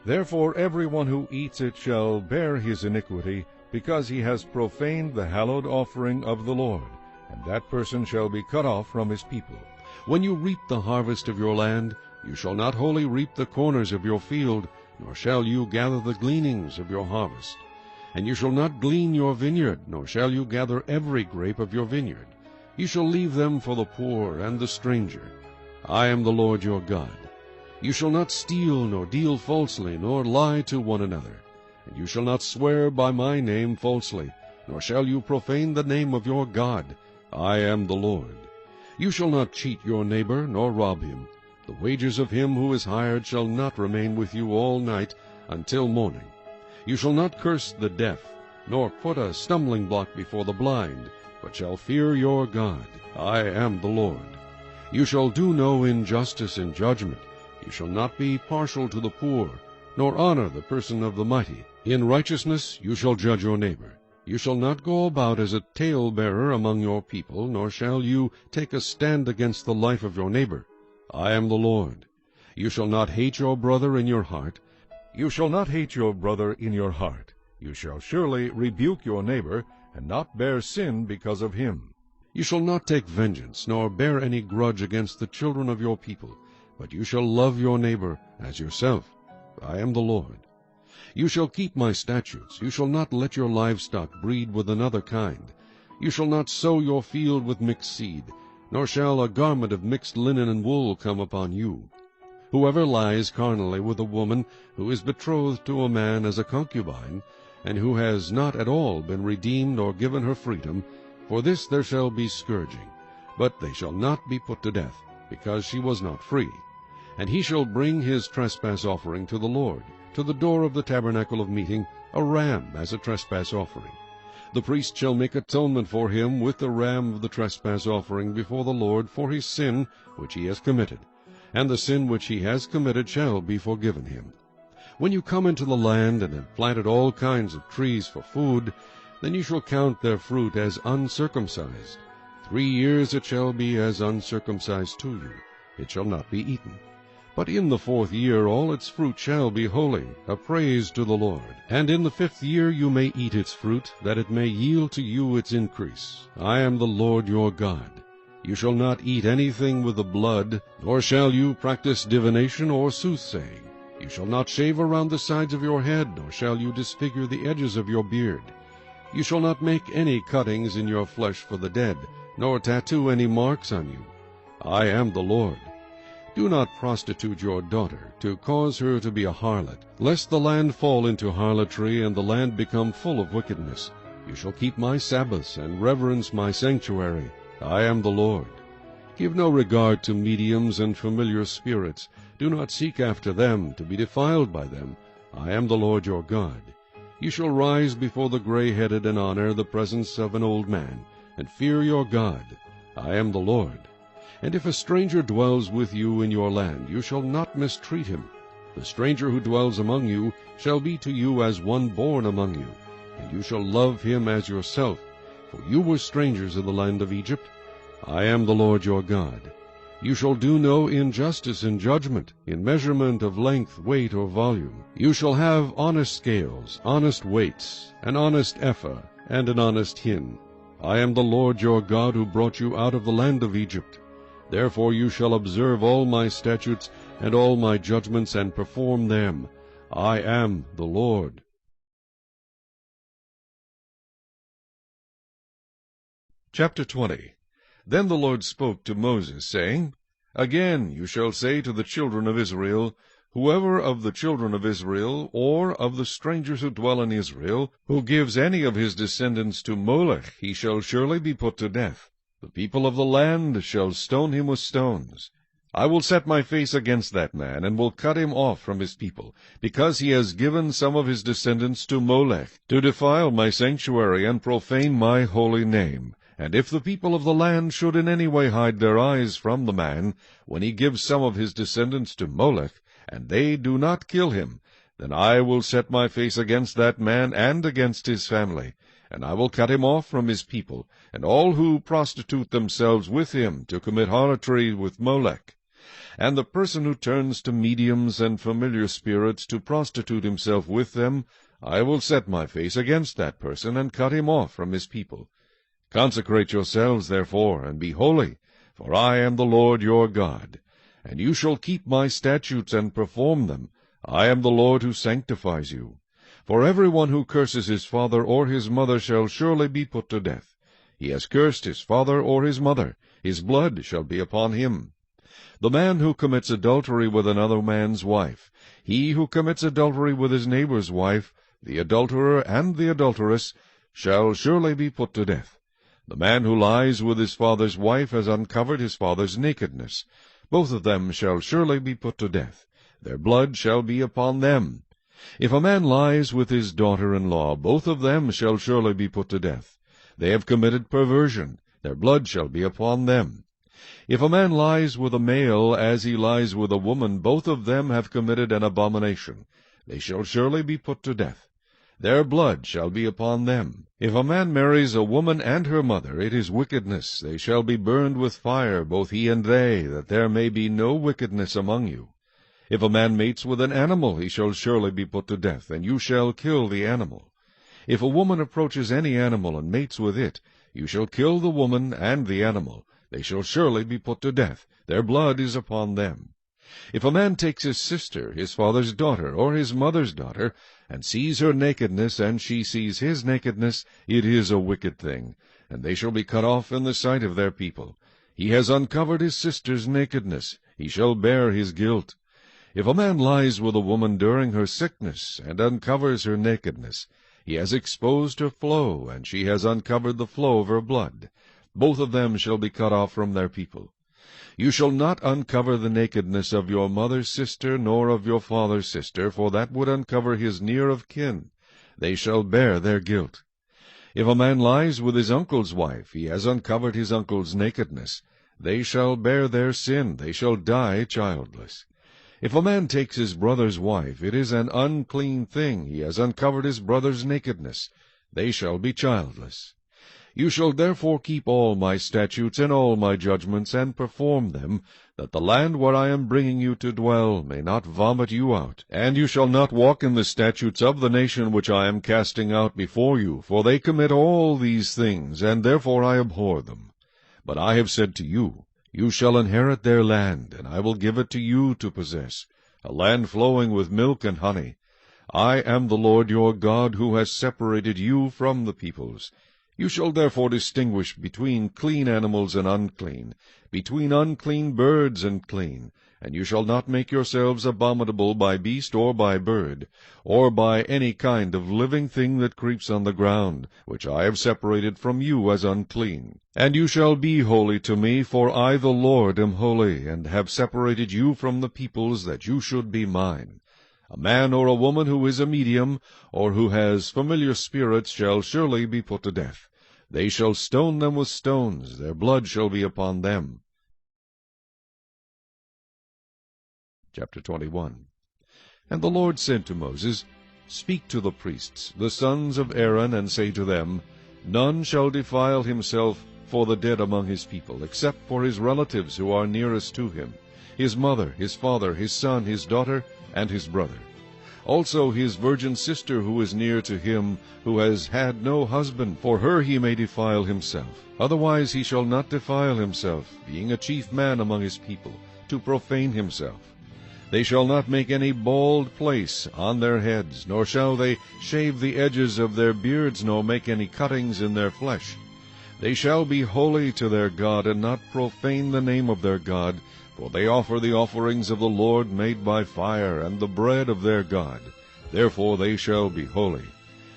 Therefore every one who eats it shall bear his iniquity, because he has profaned the hallowed offering of the Lord, and that person shall be cut off from his people. When you reap the harvest of your land, you shall not wholly reap the corners of your field, nor shall you gather the gleanings of your harvest. And you shall not glean your vineyard, nor shall you gather every grape of your vineyard. You shall leave them for the poor and the stranger. I am the Lord your God. You shall not steal, nor deal falsely, nor lie to one another. And you shall not swear by my name falsely, nor shall you profane the name of your God. I am the Lord. You shall not cheat your neighbor, nor rob him. The wages of him who is hired shall not remain with you all night until morning. You shall not curse the deaf, nor put a stumbling block before the blind, but shall fear your God. I am the Lord. You shall do no injustice in judgment. You shall not be partial to the poor, nor honor the person of the mighty. In righteousness you shall judge your neighbor. You shall not go about as a talebearer among your people, nor shall you take a stand against the life of your neighbor. I am the Lord. You shall not hate your brother in your heart. You shall not hate your brother in your heart. You shall surely rebuke your neighbor, and not bear sin because of him. You shall not take vengeance, nor bear any grudge against the children of your people, but you shall love your neighbor as yourself. I am the Lord. You shall keep my statutes. You shall not let your livestock breed with another kind. You shall not sow your field with mixed seed, nor shall a garment of mixed linen and wool come upon you. Whoever lies carnally with a woman who is betrothed to a man as a concubine, and who has not at all been redeemed or given her freedom, for this there shall be scourging. But they shall not be put to death, because she was not free. And he shall bring his trespass offering to the Lord, to the door of the tabernacle of meeting, a ram as a trespass offering. The priest shall make atonement for him with the ram of the trespass offering before the Lord for his sin which he has committed, and the sin which he has committed shall be forgiven him. When you come into the land and have planted all kinds of trees for food, then you shall count their fruit as uncircumcised. 3 years it shall be as uncircumcised to you. It shall not be eaten. But in the 4th year all its fruit shall be holy, a praise to the Lord. And in the 5th year you may eat its fruit, that it may yield to you its increase. I am the Lord your God. You shall not eat anything with the blood, nor shall you practice divination or soothsaying. You shall not shave around the sides of your head, nor shall you disfigure the edges of your beard. You shall not make any cuttings in your flesh for the dead, nor tattoo any marks on you. I am the Lord. Do not prostitute your daughter, to cause her to be a harlot, lest the land fall into harlotry, and the land become full of wickedness. You shall keep my Sabbaths, and reverence my sanctuary. I am the Lord. Give no regard to mediums and familiar spirits. Do not seek after them, to be defiled by them. I am the Lord your God. You shall rise before the gray-headed and honor the presence of an old man, and fear your God. I am the Lord. And if a stranger dwells with you in your land, you shall not mistreat him. The stranger who dwells among you shall be to you as one born among you, and you shall love him as yourself, for you were strangers in the land of Egypt. I am the Lord your God. You shall do no injustice in judgment, in measurement of length, weight, or volume. You shall have honest scales, honest weights, an honest ephah, and an honest hin. I am the Lord your God who brought you out of the land of Egypt. Therefore you shall observe all my statutes and all my judgments, and perform them. I am the Lord. Chapter 20. Then the Lord spoke to Moses, saying, Again you shall say to the children of Israel, Whoever of the children of Israel, or of the strangers who dwell in Israel, who gives any of his descendants to Molech, he shall surely be put to death. The people of the land shall stone him with stones. I will set my face against that man, and will cut him off from his people, because he has given some of his descendants to Molech, to defile my sanctuary and profane my holy name. And if the people of the land should in any way hide their eyes from the man, when he gives some of his descendants to Molech, and they do not kill him, then I will set my face against that man and against his family, and I will cut him off from his people, and all who prostitute themselves with him to commit harlotry with Molech. And the person who turns to mediums and familiar spirits to prostitute himself with them, I will set my face against that person, and cut him off from his people. Consecrate yourselves, therefore, and be holy, for I am the Lord your God. And you shall keep my statutes and perform them. I am the Lord who sanctifies you. For every one who curses his father or his mother shall surely be put to death. He has cursed his father or his mother. His blood shall be upon him. The man who commits adultery with another man's wife, he who commits adultery with his neighbor's wife, the adulterer and the adulteress, shall surely be put to death. The man who lies with his father's wife has uncovered his father's nakedness. Both of them shall surely be put to death. Their blood shall be upon them. If a man lies with his daughter-in-law, both of them shall surely be put to death. They have committed perversion, their blood shall be upon them. If a man lies with a male as he lies with a woman, both of them have committed an abomination. They shall surely be put to death. Their blood shall be upon them. If a man marries a woman and her mother, it is wickedness. They shall be burned with fire, both he and they, that there may be no wickedness among you. If a man mates with an animal, he shall surely be put to death, and you shall kill the animal. If a woman approaches any animal and mates with it, you shall kill the woman and the animal. They shall surely be put to death. Their blood is upon them. If a man takes his sister, his father's daughter, or his mother's daughter, and sees her nakedness, and she sees his nakedness, it is a wicked thing, and they shall be cut off in the sight of their people. He has uncovered his sister's nakedness. He shall bear his guilt. If a man lies with a woman during her sickness, and uncovers her nakedness, he has exposed her flow, and she has uncovered the flow of her blood. Both of them shall be cut off from their people. You shall not uncover the nakedness of your mother's sister, nor of your father's sister, for that would uncover his near of kin. They shall bear their guilt. If a man lies with his uncle's wife, he has uncovered his uncle's nakedness. They shall bear their sin. They shall die childless. If a man takes his brother's wife, it is an unclean thing. He has uncovered his brother's nakedness. They shall be childless. You shall therefore keep all my statutes and all my judgments, and perform them, that the land where I am bringing you to dwell may not vomit you out. And you shall not walk in the statutes of the nation which I am casting out before you, for they commit all these things, and therefore I abhor them. But I have said to you, you shall inherit their land, and I will give it to you to possess, a land flowing with milk and honey. I am the Lord your God, who has separated you from the peoples. You shall therefore distinguish between clean animals and unclean, between unclean birds and clean, and you shall not make yourselves abominable by beast or by bird, or by any kind of living thing that creeps on the ground, which I have separated from you as unclean. And you shall be holy to me, for I the Lord am holy, and have separated you from the peoples, that you should be mine. A man or a woman who is a medium, or who has familiar spirits, shall surely be put to death. They shall stone them with stones. Their blood shall be upon them. Chapter 21. And the Lord said to Moses, Speak to the priests, the sons of Aaron, and say to them, None shall defile himself for the dead among his people, except for his relatives who are nearest to him, his mother, his father, his son, his daughter, and his brother. Also his virgin sister who is near to him, who has had no husband, for her he may defile himself. Otherwise he shall not defile himself, being a chief man among his people, to profane himself. They shall not make any bald place on their heads, nor shall they shave the edges of their beards, nor make any cuttings in their flesh. They shall be holy to their God, and not profane the name of their God, for they offer the offerings of the Lord made by fire, and the bread of their God. Therefore they shall be holy.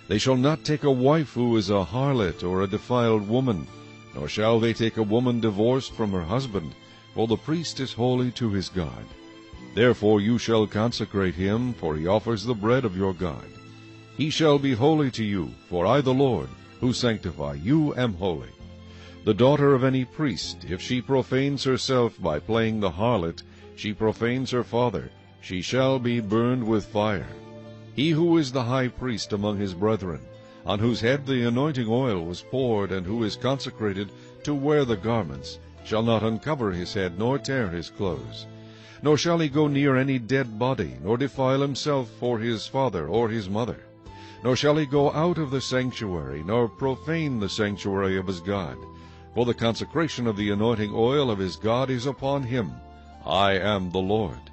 They shall not take a wife who is a harlot or a defiled woman, nor shall they take a woman divorced from her husband, for the priest is holy to his God. Therefore you shall consecrate him, for he offers the bread of your God. He shall be holy to you, for I the Lord, who sanctify you, am holy. The daughter of any priest, if she profanes herself by playing the harlot, she profanes her father, she shall be burned with fire. He who is the high priest among his brethren, on whose head the anointing oil was poured, and who is consecrated to wear the garments, shall not uncover his head, nor tear his clothes. Nor shall he go near any dead body, nor defile himself for his father or his mother. Nor shall he go out of the sanctuary, nor profane the sanctuary of his God. For the consecration of the anointing oil of his God is upon him. I am the Lord.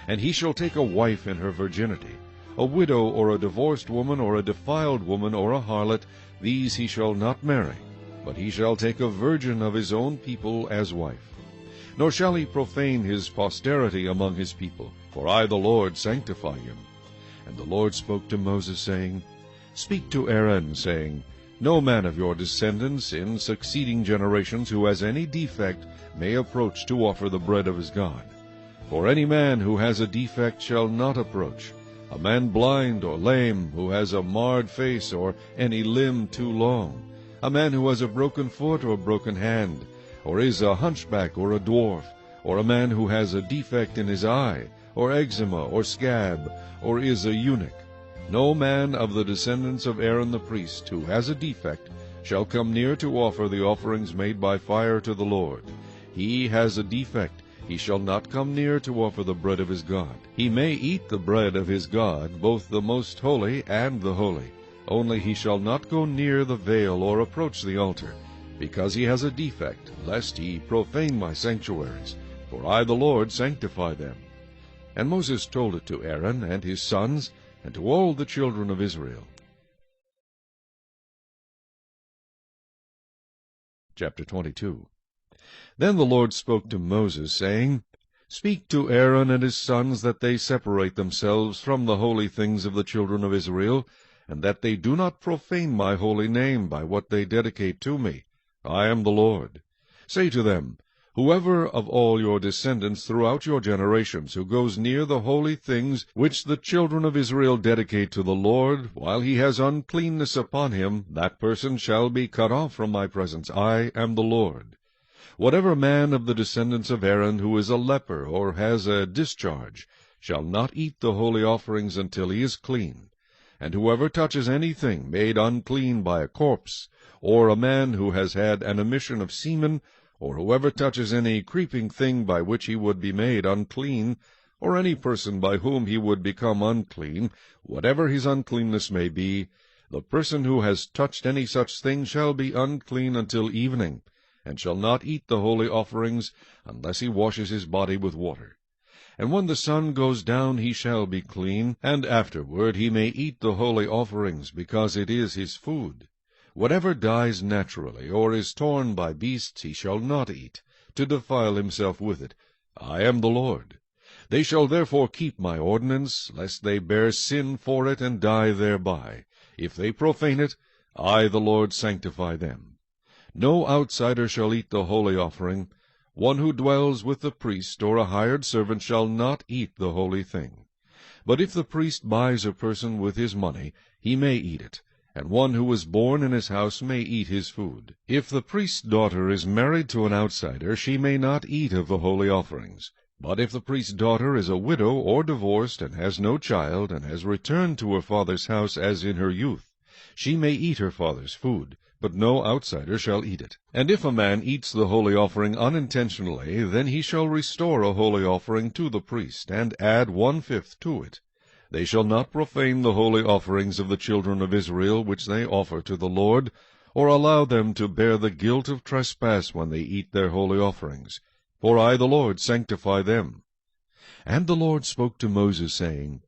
And he shall take a wife in her virginity, a widow or a divorced woman or a defiled woman or a harlot, these he shall not marry, but he shall take a virgin of his own people as wife. Nor shall he profane his posterity among his people, for I the Lord sanctify him. And the Lord spoke to Moses, saying, Speak to Aaron, saying, No man of your descendants in succeeding generations who has any defect may approach to offer the bread of his God. For any man who has a defect shall not approach. a man blind or lame, who has a marred face or any limb too long, a man who has a broken foot or broken hand, or is a hunchback or a dwarf, or a man who has a defect in his eye, or eczema or scab, or is a eunuch. No man of the descendants of Aaron the priest who has a defect shall come near to offer the offerings made by fire to the Lord. He has a defect. He shall not come near to offer the bread of his God. He may eat the bread of his God, both the most holy and the holy. Only he shall not go near the veil or approach the altar, because he has a defect, lest he profane my sanctuaries. For I, the Lord, sanctify them. And Moses told it to Aaron and his sons, and to all the children of Israel. Chapter 22. Then the Lord spoke to Moses, saying, Speak to Aaron and his sons, that they separate themselves from the holy things of the children of Israel, and that they do not profane my holy name by what they dedicate to me. I am the Lord. Say to them, Whoever of all your descendants throughout your generations who goes near the holy things which the children of Israel dedicate to the Lord, while he has uncleanness upon him, that person shall be cut off from my presence. I am the Lord. Whatever man of the descendants of Aaron who is a leper or has a discharge shall not eat the holy offerings until he is clean. And whoever touches anything made unclean by a corpse, or a man who has had an emission of semen, or whoever touches any creeping thing by which he would be made unclean, or any person by whom he would become unclean, whatever his uncleanness may be, the person who has touched any such thing shall be unclean until evening, and shall not eat the holy offerings, unless he washes his body with water. And when the sun goes down he shall be clean, and afterward he may eat the holy offerings, because it is his food. Whatever dies naturally, or is torn by beasts, he shall not eat, to defile himself with it. I am the Lord. They shall therefore keep my ordinance, lest they bear sin for it and die thereby. If they profane it, I, the Lord, sanctify them. No outsider shall eat the holy offering. One who dwells with the priest or a hired servant shall not eat the holy thing. But if the priest buys a person with his money, he may eat it, and one who is born in his house may eat his food. If the priest's daughter is married to an outsider, she may not eat of the holy offerings. But if the priest's daughter is a widow or divorced, and has no child, and has returned to her father's house as in her youth, she may eat her father's food, but no outsider shall eat it. And if a man eats the holy offering unintentionally, then he shall restore a holy offering to the priest, and add 1/5 to it. They shall not profane the holy offerings of the children of Israel, which they offer to the Lord, or allow them to bear the guilt of trespass when they eat their holy offerings. For I, the Lord, sanctify them. And the Lord spoke to Moses, saying,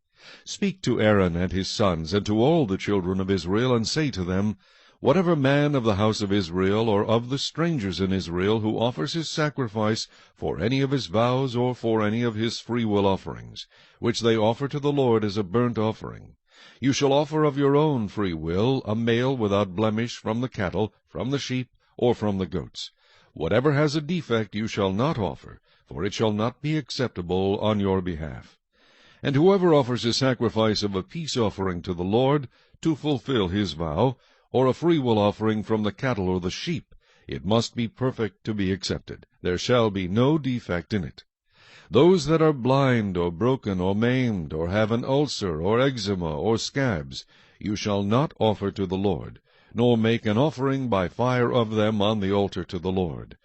Speak to Aaron and his sons, and to all the children of Israel, and say to them, Whatever man of the house of Israel, or of the strangers in Israel, who offers his sacrifice for any of his vows, or for any of his freewill offerings, which they offer to the Lord as a burnt offering, you shall offer of your own free will a male without blemish from the cattle, from the sheep, or from the goats. Whatever has a defect you shall not offer, for it shall not be acceptable on your behalf. And whoever offers a sacrifice of a peace offering to the Lord, to fulfill his vow, or a freewill offering from the cattle or the sheep, it must be perfect to be accepted. There shall be no defect in it. Those that are blind, or broken, or maimed, or have an ulcer, or eczema, or scabs, you shall not offer to the Lord, nor make an offering by fire of them on the altar to the Lord.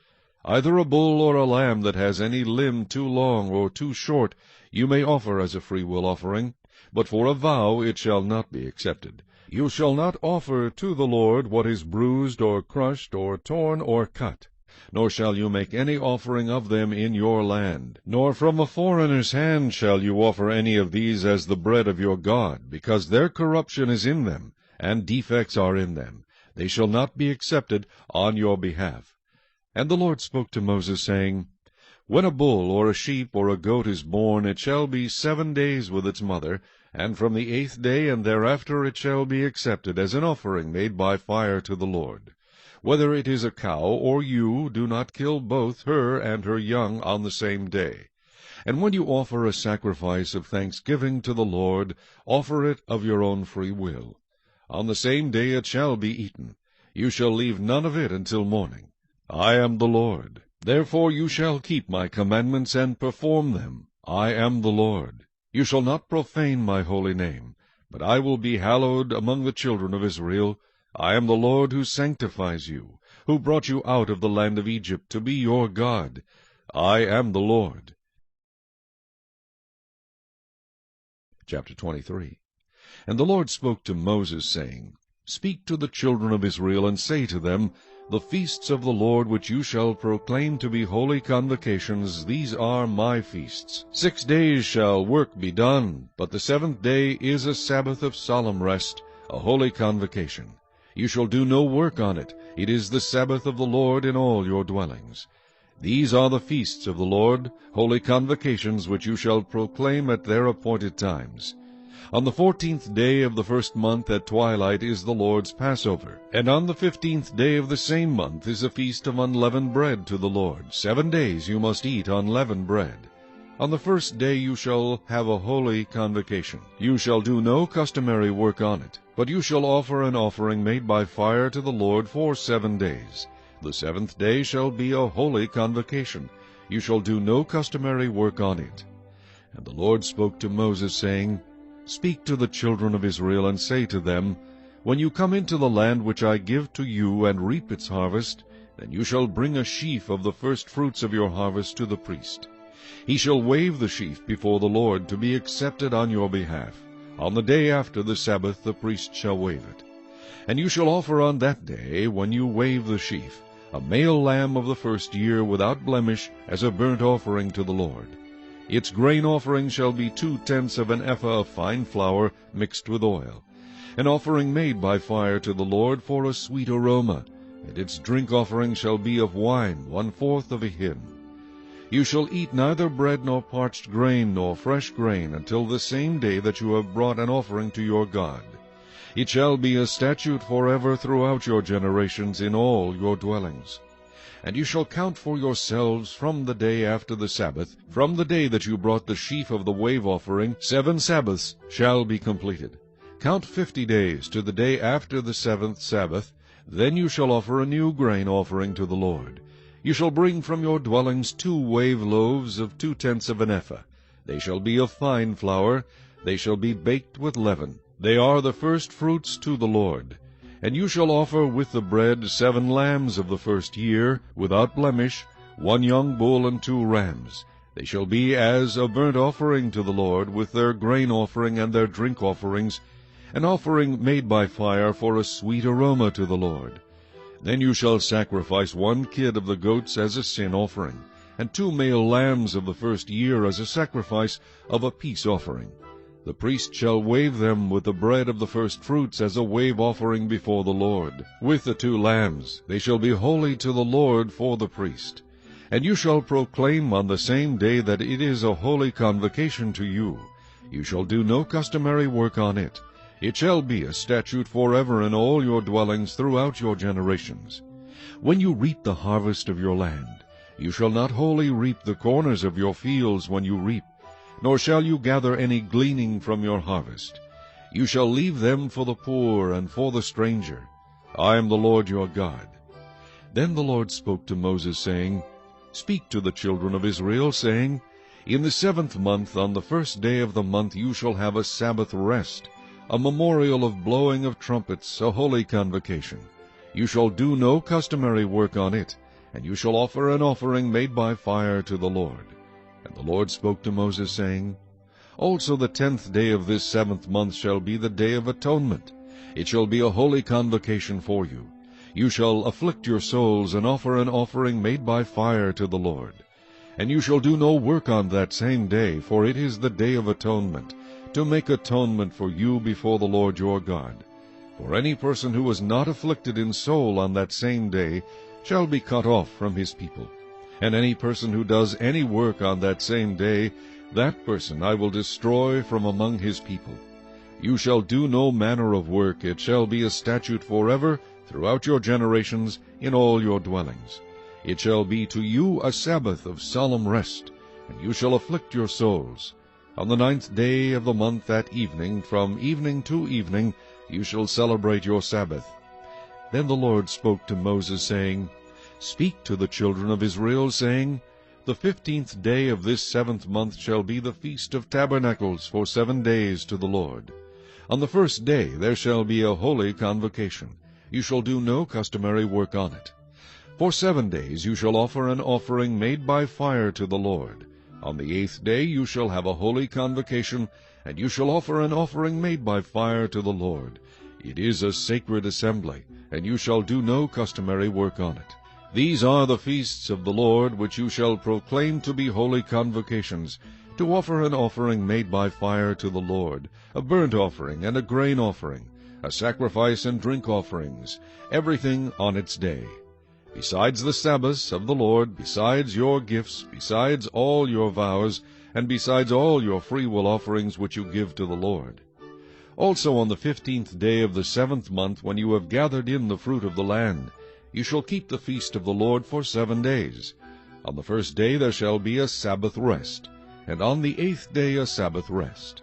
Either a bull or a lamb that has any limb too long or too short you may offer as a freewill offering, but for a vow it shall not be accepted. You shall not offer to the Lord what is bruised, or crushed, or torn, or cut. Nor shall you make any offering of them in your land. Nor from a foreigner's hand shall you offer any of these as the bread of your God, because their corruption is in them, and defects are in them. They shall not be accepted on your behalf. And the Lord spoke to Moses, saying, When a bull or a sheep or a goat is born, it shall be 7 days with its mother, and from the 8th day and thereafter it shall be accepted as an offering made by fire to the Lord. Whether it is a cow or ewe, do not kill both her and her young on the same day. And when you offer a sacrifice of thanksgiving to the Lord, offer it of your own free will. On the same day it shall be eaten. You shall leave none of it until morning. I am the Lord. Therefore you shall keep my commandments and perform them. I am the Lord. You shall not profane my holy name, but I will be hallowed among the children of Israel. I am the Lord who sanctifies you, who brought you out of the land of Egypt to be your God. I am the Lord. Chapter 23. And the Lord spoke to Moses, saying, Speak to the children of Israel, and say to them, The feasts of the Lord which you shall proclaim to be holy convocations, these are my feasts. 6 days shall work be done, but the 7th day is a Sabbath of solemn rest, a holy convocation. You shall do no work on it. It is the Sabbath of the Lord in all your dwellings. These are the feasts of the Lord, holy convocations which you shall proclaim at their appointed times. On the 14th day of the 1st month at twilight is the Lord's Passover, and on the 15th day of the same month is a feast of unleavened bread to the Lord. 7 days you must eat unleavened bread. On the 1st day you shall have a holy convocation. You shall do no customary work on it, but you shall offer an offering made by fire to the Lord for 7 days. The 7th day shall be a holy convocation. You shall do no customary work on it. And the Lord spoke to Moses, saying, Speak to the children of Israel, and say to them, When you come into the land which I give to you, and reap its harvest, then you shall bring a sheaf of the first fruits of your harvest to the priest. He shall wave the sheaf before the Lord to be accepted on your behalf. On the day after the Sabbath the priest shall wave it. And you shall offer on that day, when you wave the sheaf, a male lamb of the 1st year without blemish, as a burnt offering to the Lord. Its grain offering shall be 2/10 of an ephah of fine flour mixed with oil, an offering made by fire to the Lord for a sweet aroma, and its drink offering shall be of wine 1/4 of a hin. You shall eat neither bread nor parched grain nor fresh grain until the same day that you have brought an offering to your God. It shall be a statute forever throughout your generations in all your dwellings. And you shall count for yourselves from the day after the Sabbath, from the day that you brought the sheaf of the wave offering, 7 Sabbaths shall be completed. Count 50 days to the day after the 7th Sabbath. Then you shall offer a new grain offering to the Lord. You shall bring from your dwellings 2 wave loaves of 2/10 of an ephah. They shall be of fine flour. They shall be baked with leaven. They are the first fruits to the Lord. And you shall offer with the bread 7 lambs of the 1st year, without blemish, 1 young bull and 2 rams. They shall be as a burnt offering to the Lord, with their grain offering and their drink offerings, an offering made by fire for a sweet aroma to the Lord. Then you shall sacrifice 1 kid of the goats as a sin offering, and 2 male lambs of the 1st year as a sacrifice of a peace offering. The priest shall wave them with the bread of the first fruits as a wave offering before the Lord. With the 2 lambs they shall be holy to the Lord for the priest. And you shall proclaim on the same day that it is a holy convocation to you. You shall do no customary work on it. It shall be a statute forever in all your dwellings throughout your generations. When you reap the harvest of your land, you shall not wholly reap the corners of your fields when you reap, nor shall you gather any gleaning from your harvest. You shall leave them for the poor and for the stranger. I am the Lord your God. Then the Lord spoke to Moses, saying, Speak to the children of Israel, saying, In the 7th month, on the 1st day of the month, you shall have a Sabbath rest, a memorial of blowing of trumpets, a holy convocation. You shall do no customary work on it, and you shall offer an offering made by fire to the Lord. And the Lord spoke to Moses, saying, Also the 10th day of this 7th month shall be the day of atonement. It shall be a holy convocation for you. You shall afflict your souls, and offer an offering made by fire to the Lord. And you shall do no work on that same day, for it is the day of atonement, to make atonement for you before the Lord your God. For any person who is not afflicted in soul on that same day shall be cut off from his people. And any person who does any work on that same day, that person I will destroy from among his people. You shall do no manner of work. It shall be a statute forever throughout your generations in all your dwellings. It shall be to you a Sabbath of solemn rest, and you shall afflict your souls. On the 9th day of the month at evening, from evening to evening, you shall celebrate your Sabbath. Then the Lord spoke to Moses, saying, Speak to the children of Israel, saying, The 15th day of this 7th month shall be the Feast of Tabernacles for 7 days to the Lord. On the 1st day there shall be a holy convocation. You shall do no customary work on it. For 7 days you shall offer an offering made by fire to the Lord. On the 8th day you shall have a holy convocation, and you shall offer an offering made by fire to the Lord. It is a sacred assembly, and you shall do no customary work on it. These are the feasts of the Lord, which you shall proclaim to be holy convocations, to offer an offering made by fire to the Lord, a burnt offering and a grain offering, a sacrifice and drink offerings, everything on its day. Besides the Sabbaths of the Lord, besides your gifts, besides all your vows, and besides all your freewill offerings which you give to the Lord. Also on the 15th day of the 7th month, when you have gathered in the fruit of the land, you shall keep the feast of the Lord for 7 days. On the 1st day there shall be a Sabbath rest, and on the 8th day a Sabbath rest.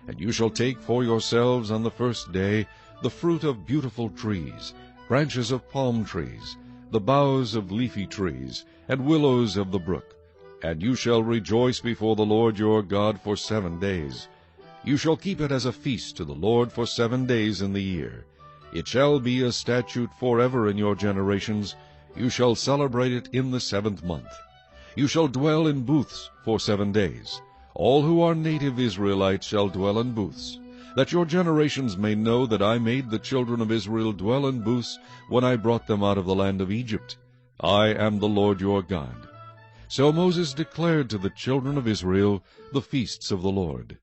And you shall take for yourselves on the 1st day the fruit of beautiful trees, branches of palm trees, the boughs of leafy trees, and willows of the brook. And you shall rejoice before the Lord your God for 7 days. You shall keep it as a feast to the Lord for 7 days in the year. It shall be a statute forever in your generations. You shall celebrate it in the 7th month. You shall dwell in booths for 7 days. All who are native Israelites shall dwell in booths, that your generations may know that I made the children of Israel dwell in booths when I brought them out of the land of Egypt. I am the Lord your God. So Moses declared to the children of Israel the feasts of the Lord.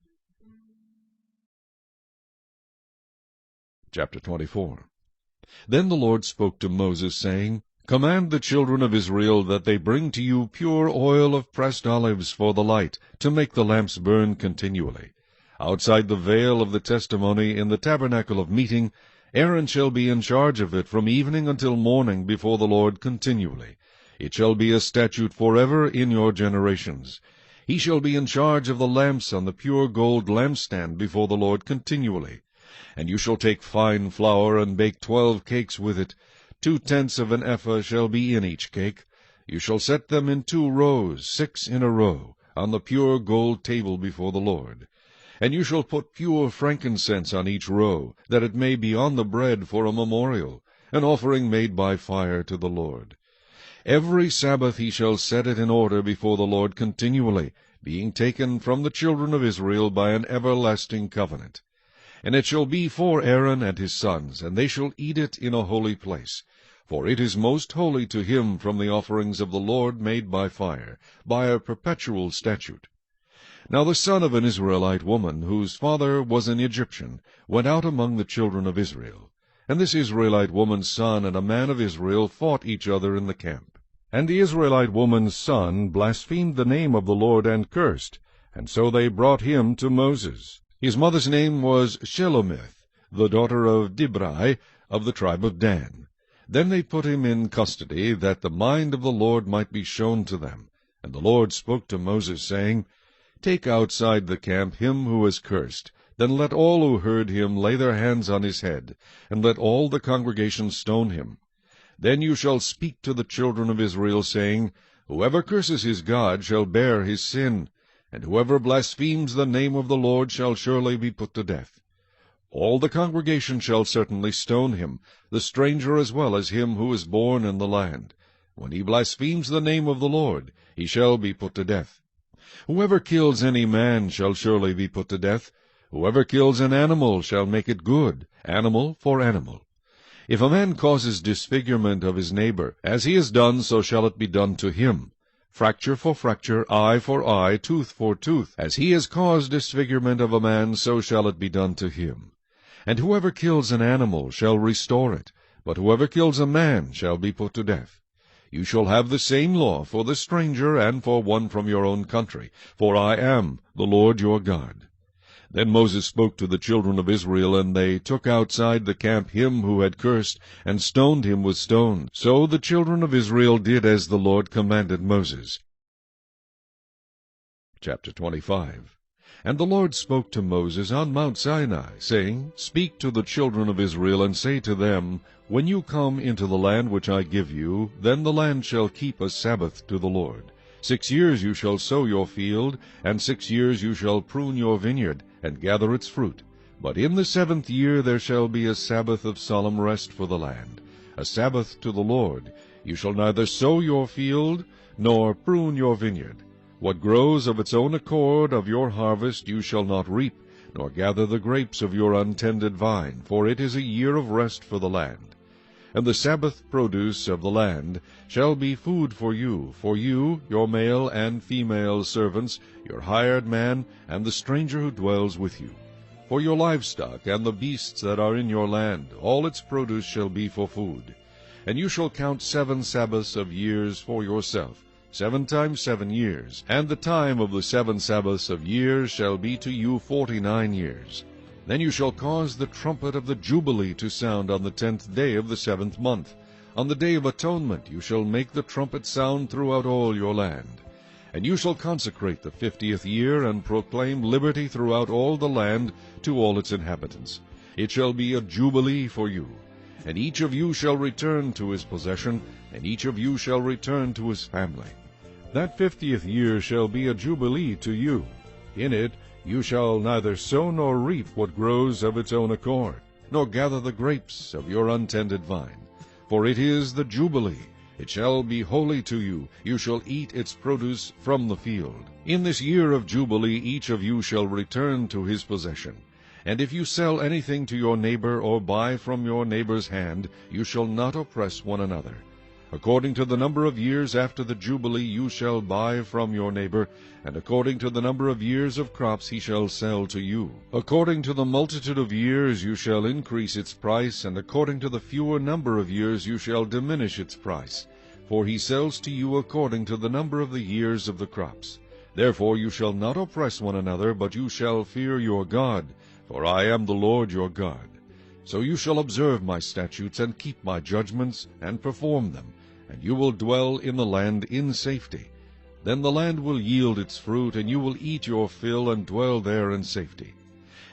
Chapter 24. Then the Lord spoke to Moses, saying, Command the children of Israel that they bring to you pure oil of pressed olives for the light, to make the lamps burn continually. Outside the veil of the testimony in the tabernacle of meeting, Aaron shall be in charge of it from evening until morning before the Lord continually. It shall be a statute forever in your generations. He shall be in charge of the lamps on the pure gold lampstand before the Lord continually. And you shall take fine flour and bake 12 cakes with it. 2/10 of an ephah shall be in each cake. You shall set them in 2 rows, 6 in a row, on the pure gold table before the Lord. And you shall put pure frankincense on each row, that it may be on the bread for a memorial, an offering made by fire to the Lord. Every Sabbath he shall set it in order before the Lord continually, being taken from the children of Israel by an everlasting covenant. And it shall be for Aaron and his sons, and they shall eat it in a holy place. For it is most holy to him from the offerings of the Lord made by fire, by a perpetual statute. Now the son of an Israelite woman, whose father was an Egyptian, went out among the children of Israel. And this Israelite woman's son and a man of Israel fought each other in the camp. And the Israelite woman's son blasphemed the name of the Lord and cursed, and so they brought him to Moses. His mother's name was Shelomith, the daughter of Dibri, of the tribe of Dan. Then they put him in custody, that the mind of the Lord might be shown to them. And the Lord spoke to Moses, saying, Take outside the camp him who is cursed. Then let all who heard him lay their hands on his head, and let all the congregation stone him. Then you shall speak to the children of Israel, saying, Whoever curses his God shall bear his sin, and whoever blasphemes the name of the Lord shall surely be put to death. All the congregation shall certainly stone him, the stranger as well as him who is born in the land. When he blasphemes the name of the Lord, he shall be put to death. Whoever kills any man shall surely be put to death. Whoever kills an animal shall make it good, animal for animal. If a man causes disfigurement of his neighbor, as he has done, so shall it be done to him. Fracture for fracture, eye for eye, tooth for tooth. As he has caused disfigurement of a man, so shall it be done to him. And whoever kills an animal shall restore it, but whoever kills a man shall be put to death. You shall have the same law for the stranger and for one from your own country, for I am the Lord your God. Then Moses spoke to the children of Israel, and they took outside the camp him who had cursed, and stoned him with stones. So the children of Israel did as the Lord commanded Moses. Chapter 25. And the Lord spoke to Moses on Mount Sinai, saying, Speak to the children of Israel, and say to them, When you come into the land which I give you, then the land shall keep a Sabbath to the Lord. 6 years you shall sow your field, and 6 years you shall prune your vineyard, and gather its fruit. But in the 7th year there shall be a Sabbath of solemn rest for the land, a Sabbath to the Lord. You shall neither sow your field, nor prune your vineyard. What grows of its own accord of your harvest you shall not reap, nor gather the grapes of your untended vine, for it is a year of rest for the land. And the Sabbath produce of the land shall be food for you, your male and female servants, your hired man, and the stranger who dwells with you. For your livestock and the beasts that are in your land, all its produce shall be for food. And you shall count 7 Sabbaths of years for yourself, 7 times 7 years, and the time of the 7 Sabbaths of years shall be to you 49 years. Then you shall cause the trumpet of the Jubilee to sound on the 10th day of the 7th month. On the day of atonement you shall make the trumpet sound throughout all your land. And you shall consecrate the 50th year, and proclaim liberty throughout all the land to all its inhabitants. It shall be a jubilee for you. And each of you shall return to his possession, and each of you shall return to his family. That 50th year shall be a jubilee to you. In it you shall neither sow nor reap what grows of its own accord, nor gather the grapes of your untended vine. For it is the jubilee. It shall be holy to you. You shall eat its produce from the field. In this year of jubilee each of you shall return to his possession. And if you sell anything to your neighbor, or buy from your neighbor's hand, you shall not oppress one another. According to the number of years after the Jubilee you shall buy from your neighbor, and according to the number of years of crops he shall sell to you. According to the multitude of years you shall increase its price, and according to the fewer number of years you shall diminish its price. For he sells to you according to the number of the years of the crops. Therefore you shall not oppress one another, but you shall fear your God, for I am the Lord your God. So you shall observe my statutes, and keep my judgments, and perform them, and you will dwell in the land in safety. Then the land will yield its fruit, and you will eat your fill, and dwell there in safety.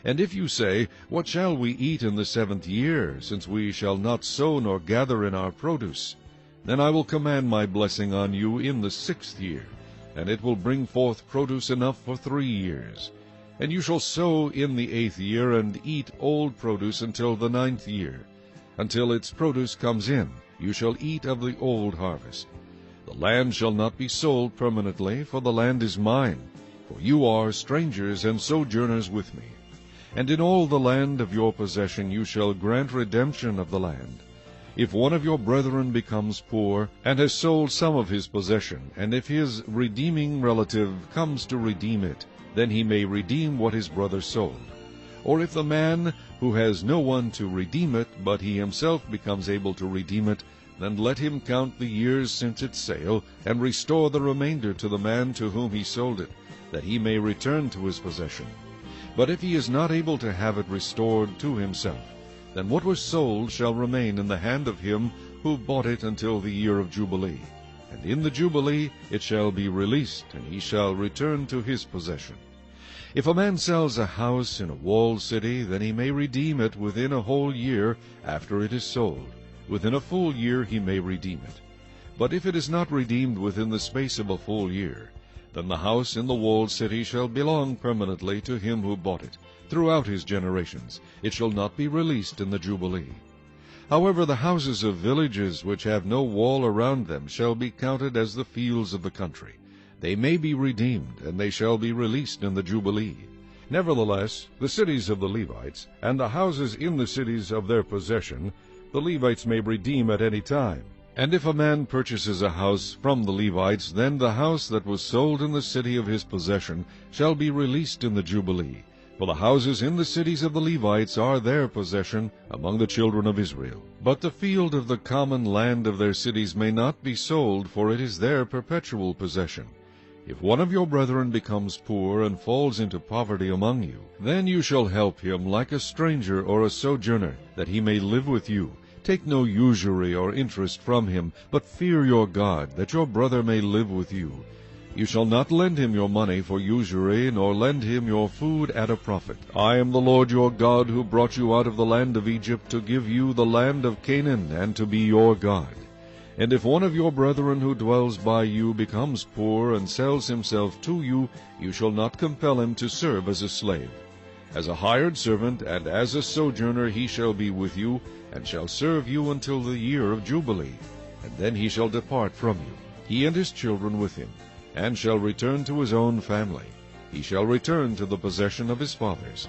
And if you say, What shall we eat in the 7th year, since we shall not sow nor gather in our produce? Then I will command my blessing on you in the 6th year, and it will bring forth produce enough for 3 years. And you shall sow in the 8th year, and eat old produce until the 9th year. Until its produce comes in, you shall eat of the old harvest. The land shall not be sold permanently, for the land is mine, for you are strangers and sojourners with me. And in all the land of your possession you shall grant redemption of the land. If one of your brethren becomes poor, and has sold some of his possession, and if his redeeming relative comes to redeem it, then he may redeem what his brother sold. Or if the man who has no one to redeem it, but he himself becomes able to redeem it, then let him count the years since its sale, and restore the remainder to the man to whom he sold it, that he may return to his possession. But if he is not able to have it restored to himself, then what was sold shall remain in the hand of him who bought it until the year of Jubilee. And in the Jubilee it shall be released, and he shall return to his possession. If a man sells a house in a walled city, then he may redeem it within a whole year after it is sold. Within a full year he may redeem it. But if it is not redeemed within the space of a full year, then the house in the walled city shall belong permanently to him who bought it, throughout his generations. It shall not be released in the Jubilee. However, the houses of villages which have no wall around them shall be counted as the fields of the country. They may be redeemed, and they shall be released in the Jubilee. Nevertheless, the cities of the Levites, and the houses in the cities of their possession, the Levites may redeem at any time. And if a man purchases a house from the Levites, then the house that was sold in the city of his possession shall be released in the Jubilee. For the houses in the cities of the Levites are their possession among the children of Israel. But the field of the common land of their cities may not be sold, for it is their perpetual possession. If one of your brethren becomes poor and falls into poverty among you, then you shall help him like a stranger or a sojourner, that he may live with you. Take no usury or interest from him, but fear your God, that your brother may live with you. You shall not lend him your money for usury, nor lend him your food at a profit. I am the Lord your God, who brought you out of the land of Egypt, to give you the land of Canaan, and to be your God. And if one of your brethren who dwells by you becomes poor, and sells himself to you, you shall not compel him to serve as a slave. As a hired servant, and as a sojourner he shall be with you, and shall serve you until the year of Jubilee. And then he shall depart from you, he and his children with him, and shall return to his own family. He shall return to the possession of his fathers.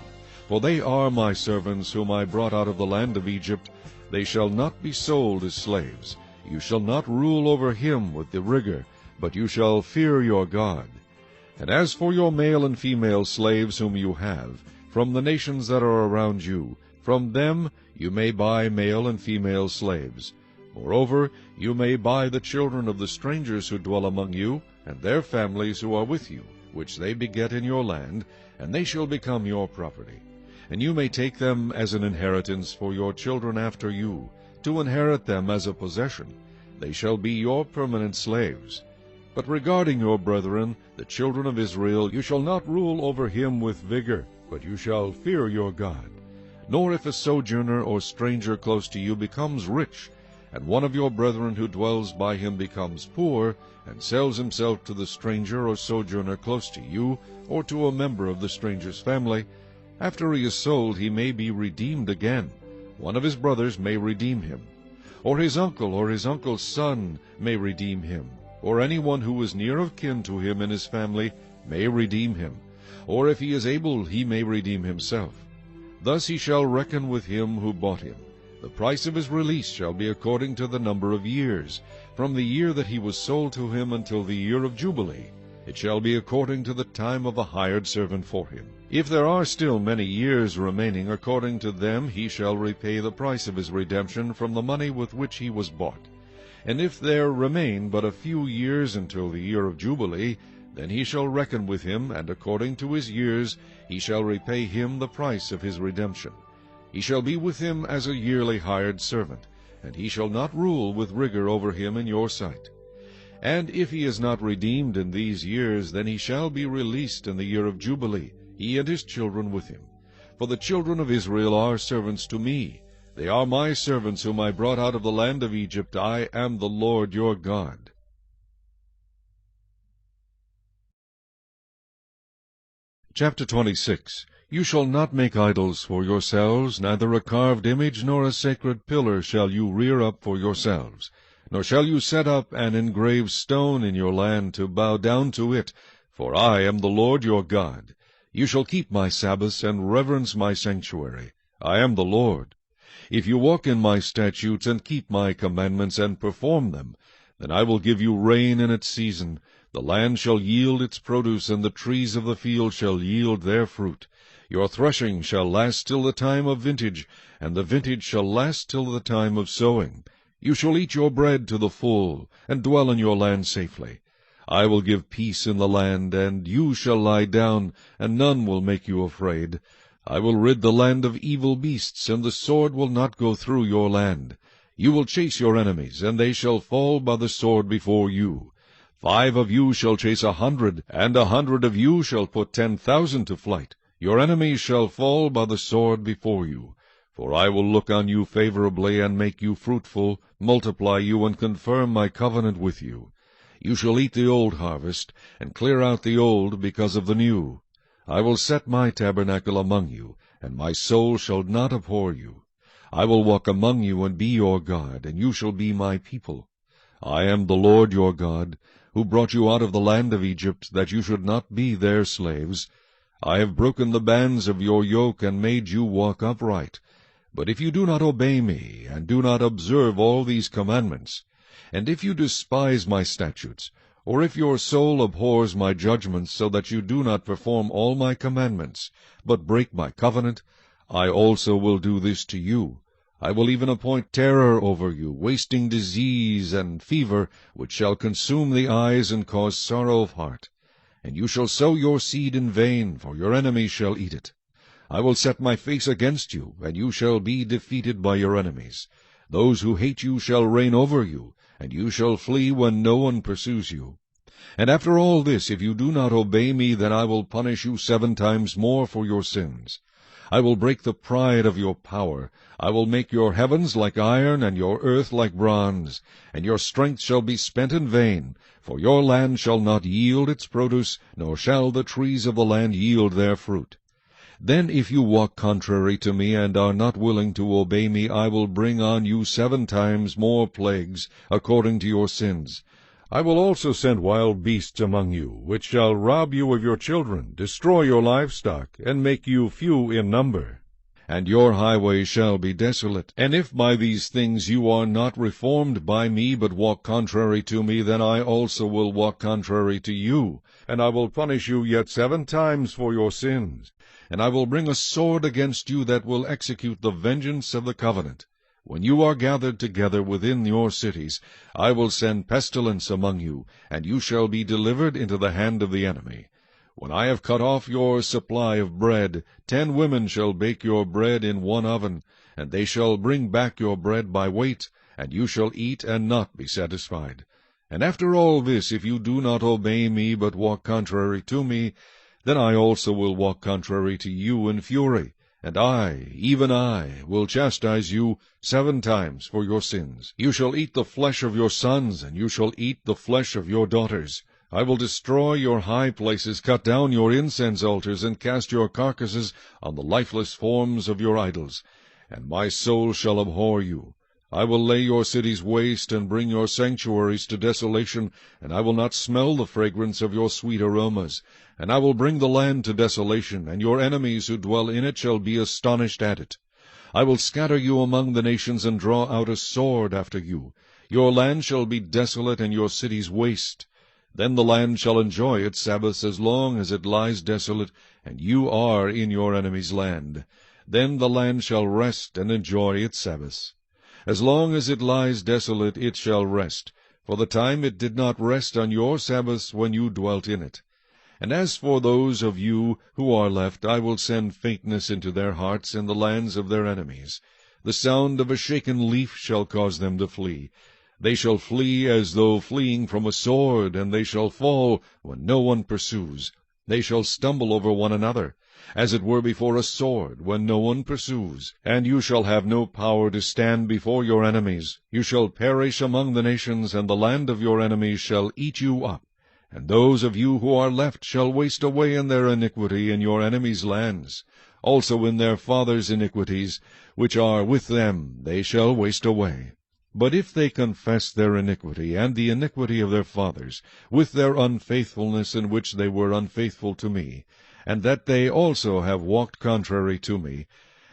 For they are my servants, whom I brought out of the land of Egypt. They shall not be sold as slaves. You shall not rule over him with the rigor, but you shall fear your God. And as for your male and female slaves whom you have, from the nations that are around you, from them you may buy male and female slaves. Moreover, you may buy the children of the strangers who dwell among you, and their families who are with you, which they beget in your land, and they shall become your property. And you may take them as an inheritance for your children after you, to inherit them as a possession. They shall be your permanent slaves. But regarding your brethren, the children of Israel, you shall not rule over him with vigor, but you shall fear your God. Nor if a sojourner or stranger close to you becomes rich, and one of your brethren who dwells by him becomes poor, and sells himself to the stranger or sojourner close to you, or to a member of the stranger's family, after he is sold he may be redeemed again. One of his brothers may redeem him. Or his uncle or his uncle's son may redeem him. Or anyone who is near of kin to him in his family may redeem him. Or if he is able, he may redeem himself. Thus he shall reckon with him who bought him. The price of his release shall be according to the number of years, from the year that he was sold to him until the year of Jubilee. It shall be according to the time of a hired servant for him. If there are still many years remaining, according to them he shall repay the price of his redemption from the money with which he was bought. And if there remain but a few years until the year of Jubilee, then he shall reckon with him, and according to his years he shall repay him the price of his redemption. He shall be with him as a yearly hired servant, and he shall not rule with rigor over him in your sight. And if he is not redeemed in these years, then he shall be released in the year of Jubilee, he and his children with him. For the children of Israel are servants to me. They are my servants whom I brought out of the land of Egypt. I am the Lord your God. Chapter 26. You shall not make idols for yourselves, neither a carved image nor a sacred pillar shall you rear up for yourselves. Nor shall you set up an engraved stone in your land to bow down to it, for I am the Lord your God. You shall keep my Sabbaths and reverence my sanctuary. I am the Lord. If you walk in my statutes and keep my commandments and perform them, then I will give you rain in its season. The land shall yield its produce, and the trees of the field shall yield their fruit. Your threshing shall last till the time of vintage, and the vintage shall last till the time of sowing. You shall eat your bread to the full, and dwell in your land safely. I will give peace in the land, and you shall lie down, and none will make you afraid. I will rid the land of evil beasts, and the sword will not go through your land. You will chase your enemies, and they shall fall by the sword before you. 5 of you shall chase 100, and 100 of you shall put 10,000 to flight. Your enemies shall fall by the sword before you. For I will look on you favorably, and make you fruitful, multiply you, and confirm my covenant with you. You shall eat the old harvest, and clear out the old because of the new. I will set my tabernacle among you, and my soul shall not abhor you. I will walk among you, and be your God, and you shall be my people. I am the Lord your God, who brought you out of the land of Egypt, that you should not be their slaves. I have broken the bands of your yoke, and made you walk upright. But if you do not obey me, and do not observe all these commandments, and if you despise my statutes, or if your soul abhors my judgments, so that you do not perform all my commandments, but break my covenant, I also will do this to you. I will even appoint terror over you, wasting disease and fever, which shall consume the eyes and cause sorrow of heart. And you shall sow your seed in vain, for your enemies shall eat it. I will set my face against you, and you shall be defeated by your enemies. Those who hate you shall reign over you, and you shall flee when no one pursues you. And after all this, if you do not obey me, then I will punish you 7 times more for your sins. I will break the pride of your power. I will make your heavens like iron, and your earth like bronze. And your strength shall be spent in vain, for your land shall not yield its produce, nor shall the trees of the land yield their fruit. Then if you walk contrary to me, and are not willing to obey me, I will bring on you 7 times more plagues, according to your sins. I will also send wild beasts among you, which shall rob you of your children, destroy your livestock, and make you few in number. And your highways shall be desolate. And if by these things you are not reformed by me, but walk contrary to me, then I also will walk contrary to you, and I will punish you yet 7 times for your sins. And I will bring a sword against you that will execute the vengeance of the covenant. When you are gathered together within your cities, I will send pestilence among you, and you shall be delivered into the hand of the enemy. When I have cut off your supply of bread, 10 women shall bake your bread in one oven, and they shall bring back your bread by weight, and you shall eat and not be satisfied. And after all this, if you do not obey me, but walk contrary to me, then I also will walk contrary to you in fury, and I, even I, will chastise you 7 times for your sins. You shall eat the flesh of your sons, and you shall eat the flesh of your daughters. I will destroy your high places, cut down your incense altars, and cast your carcasses on the lifeless forms of your idols. And my soul shall abhor you. I will lay your cities waste, and bring your sanctuaries to desolation, and I will not smell the fragrance of your sweet aromas. And I will bring the land to desolation, and your enemies who dwell in it shall be astonished at it. I will scatter you among the nations, and draw out a sword after you. Your land shall be desolate, and your cities waste. Then the land shall enjoy its Sabbaths as long as it lies desolate, and you are in your enemy's land. Then the land shall rest and enjoy its Sabbaths. As long as it lies desolate, it shall rest, for the time it did not rest on your Sabbaths when you dwelt in it. And as for those of you who are left, I will send faintness into their hearts in the lands of their enemies. The sound of a shaken leaf shall cause them to flee. They shall flee as though fleeing from a sword, and they shall fall when no one pursues. They shall stumble over one another, as it were before a sword, when no one pursues. And you shall have no power to stand before your enemies. You shall perish among the nations, and the land of your enemies shall eat you up. And those of you who are left shall waste away in their iniquity in your enemies' lands. Also in their fathers' iniquities, which are with them, they shall waste away. But if they confess their iniquity, and the iniquity of their fathers, with their unfaithfulness in which they were unfaithful to me, and that they also have walked contrary to me,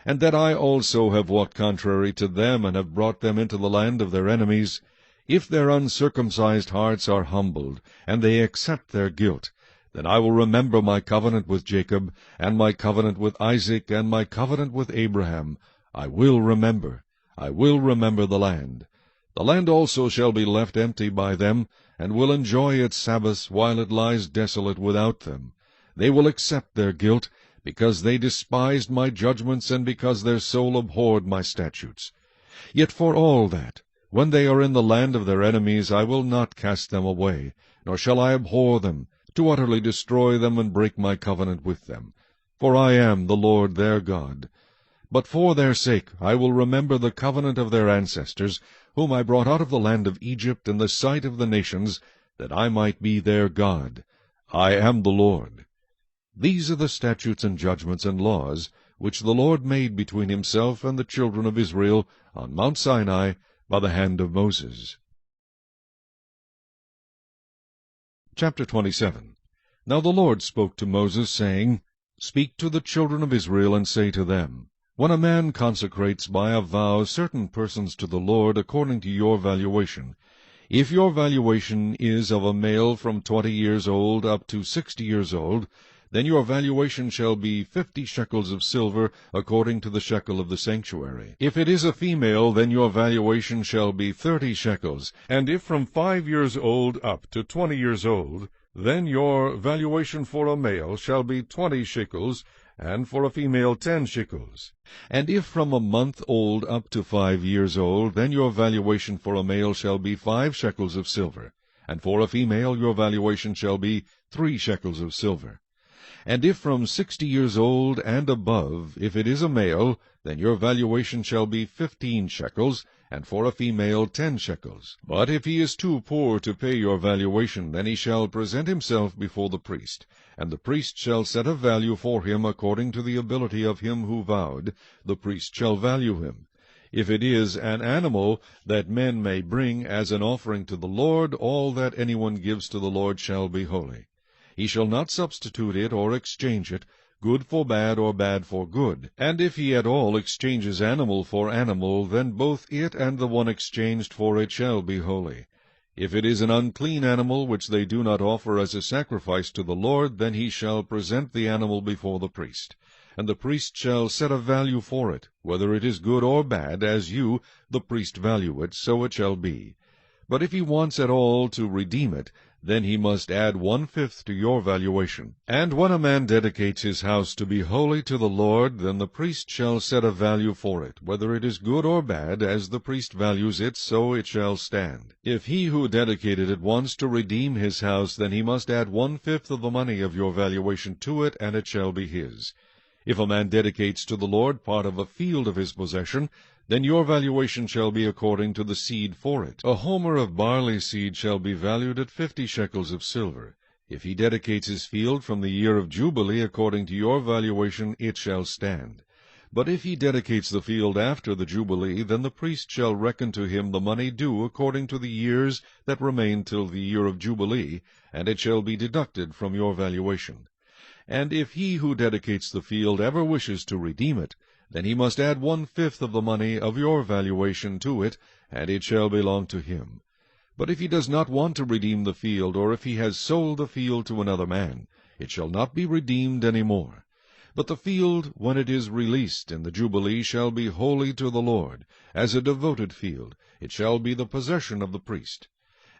and that I also have walked contrary to them, and have brought them into the land of their enemies, if their uncircumcised hearts are humbled, and they accept their guilt, then I will remember my covenant with Jacob, and my covenant with Isaac, and my covenant with Abraham. I will remember the land. The land also shall be left empty by them, and will enjoy its Sabbaths while it lies desolate without them. They will accept their guilt, because they despised my judgments, and because their soul abhorred my statutes. Yet for all that, when they are in the land of their enemies, I will not cast them away, nor shall I abhor them, to utterly destroy them and break my covenant with them. For I am the Lord their God. But for their sake I will remember the covenant of their ancestors, whom I brought out of the land of Egypt in the sight of the nations, that I might be their God. I am the Lord. These are the statutes and judgments and laws which the Lord made between himself and the children of Israel on Mount Sinai by the hand of Moses. Chapter 27. Now the Lord spoke to Moses, saying, Speak to the children of Israel, and say to them, When a man consecrates by a vow certain persons to the Lord according to your valuation, if your valuation is of a male from 20 years old up to 60 years old, then your valuation shall be 50 shekels of silver, according to the shekel of the sanctuary. If it is a female, then your valuation shall be 30 shekels. And if from 5 years old up to 20 years old, then your valuation for a male shall be 20 shekels, and for a female 10 shekels. And if from a month old up to 5 years old, then your valuation for a male shall be 5 shekels of silver, and for a female your valuation shall be 3 shekels of silver. And if from 60 years old and above, if it is a male, then your valuation shall be 15 shekels, and for a female 10 shekels. But if he is too poor to pay your valuation, then he shall present himself before the priest, and the priest shall set a value for him according to the ability of him who vowed. The priest shall value him. If it is an animal that men may bring as an offering to the Lord, all that anyone gives to the Lord shall be holy. He shall not substitute it or exchange it, good for bad or bad for good. And if he at all exchanges animal for animal, then both it and the one exchanged for it shall be holy. If it is an unclean animal which they do not offer as a sacrifice to the Lord, then he shall present the animal before the priest. And the priest shall set a value for it, whether it is good or bad, as you, the priest, value it, so it shall be. But if he wants at all to redeem it, then he must add 1/5 to your valuation. And when a man dedicates his house to be holy to the Lord, then the priest shall set a value for it, whether it is good or bad, as the priest values it, so it shall stand. If he who dedicated it wants to redeem his house, then he must add 1/5 of the money of your valuation to it, and it shall be his. If a man dedicates to the Lord part of a field of his possession, then your valuation shall be according to the seed for it. A homer of barley seed shall be valued at 50 shekels of silver. If he dedicates his field from the year of Jubilee according to your valuation, it shall stand. But if he dedicates the field after the Jubilee, then the priest shall reckon to him the money due according to the years that remain till the year of Jubilee, and it shall be deducted from your valuation. And if he who dedicates the field ever wishes to redeem it, then he must add 1/5 of the money of your valuation to it, and it shall belong to him. But if he does not want to redeem the field, or if he has sold the field to another man, it shall not be redeemed any more. But the field, when it is released in the Jubilee, shall be holy to the Lord, as a devoted field. It shall be the possession of the priest.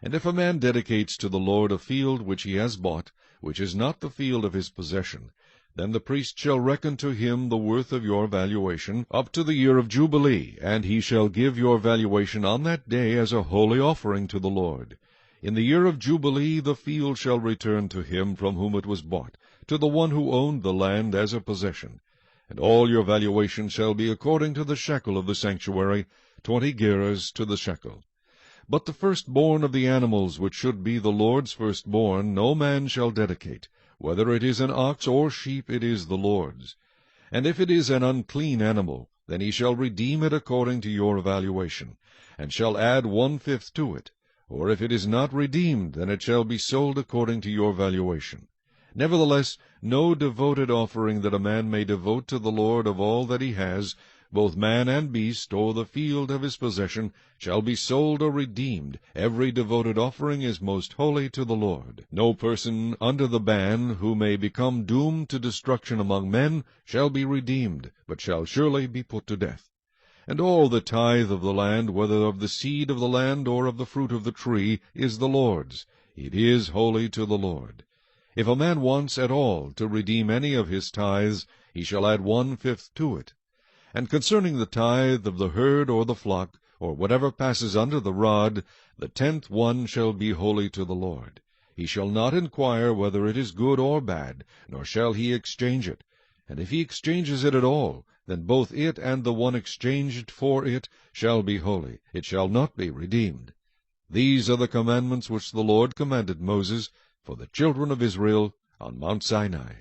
And if a man dedicates to the Lord a field which he has bought, which is not the field of his possession, then the priest shall reckon to him the worth of your valuation up to the year of Jubilee, and he shall give your valuation on that day as a holy offering to the Lord. In the year of Jubilee the field shall return to him from whom it was bought, to the one who owned the land as a possession. And all your valuation shall be according to the shekel of the sanctuary, 20 gerahs to the shekel. But the firstborn of the animals, which should be the Lord's firstborn, no man shall dedicate. Whether it is an ox or sheep, it is the Lord's. And if it is an unclean animal, then he shall redeem it according to your valuation, and shall add 1/5 to it. Or if it is not redeemed, then it shall be sold according to your valuation. Nevertheless, no devoted offering that a man may devote to the Lord of all that he has, both man and beast, or the field of his possession, shall be sold or redeemed. Every devoted offering is most holy to the Lord. No person under the ban, who may become doomed to destruction among men, shall be redeemed, but shall surely be put to death. And all the tithe of the land, whether of the seed of the land or of the fruit of the tree, is the Lord's. It is holy to the Lord. If a man wants at all to redeem any of his tithes, he shall add 1/5 to it. And concerning the tithe of the herd or the flock, or whatever passes under the rod, the 10th one shall be holy to the Lord. He shall not inquire whether it is good or bad, nor shall he exchange it. And if he exchanges it at all, then both it and the one exchanged for it shall be holy. It shall not be redeemed. These are the commandments which the Lord commanded Moses for the children of Israel on Mount Sinai.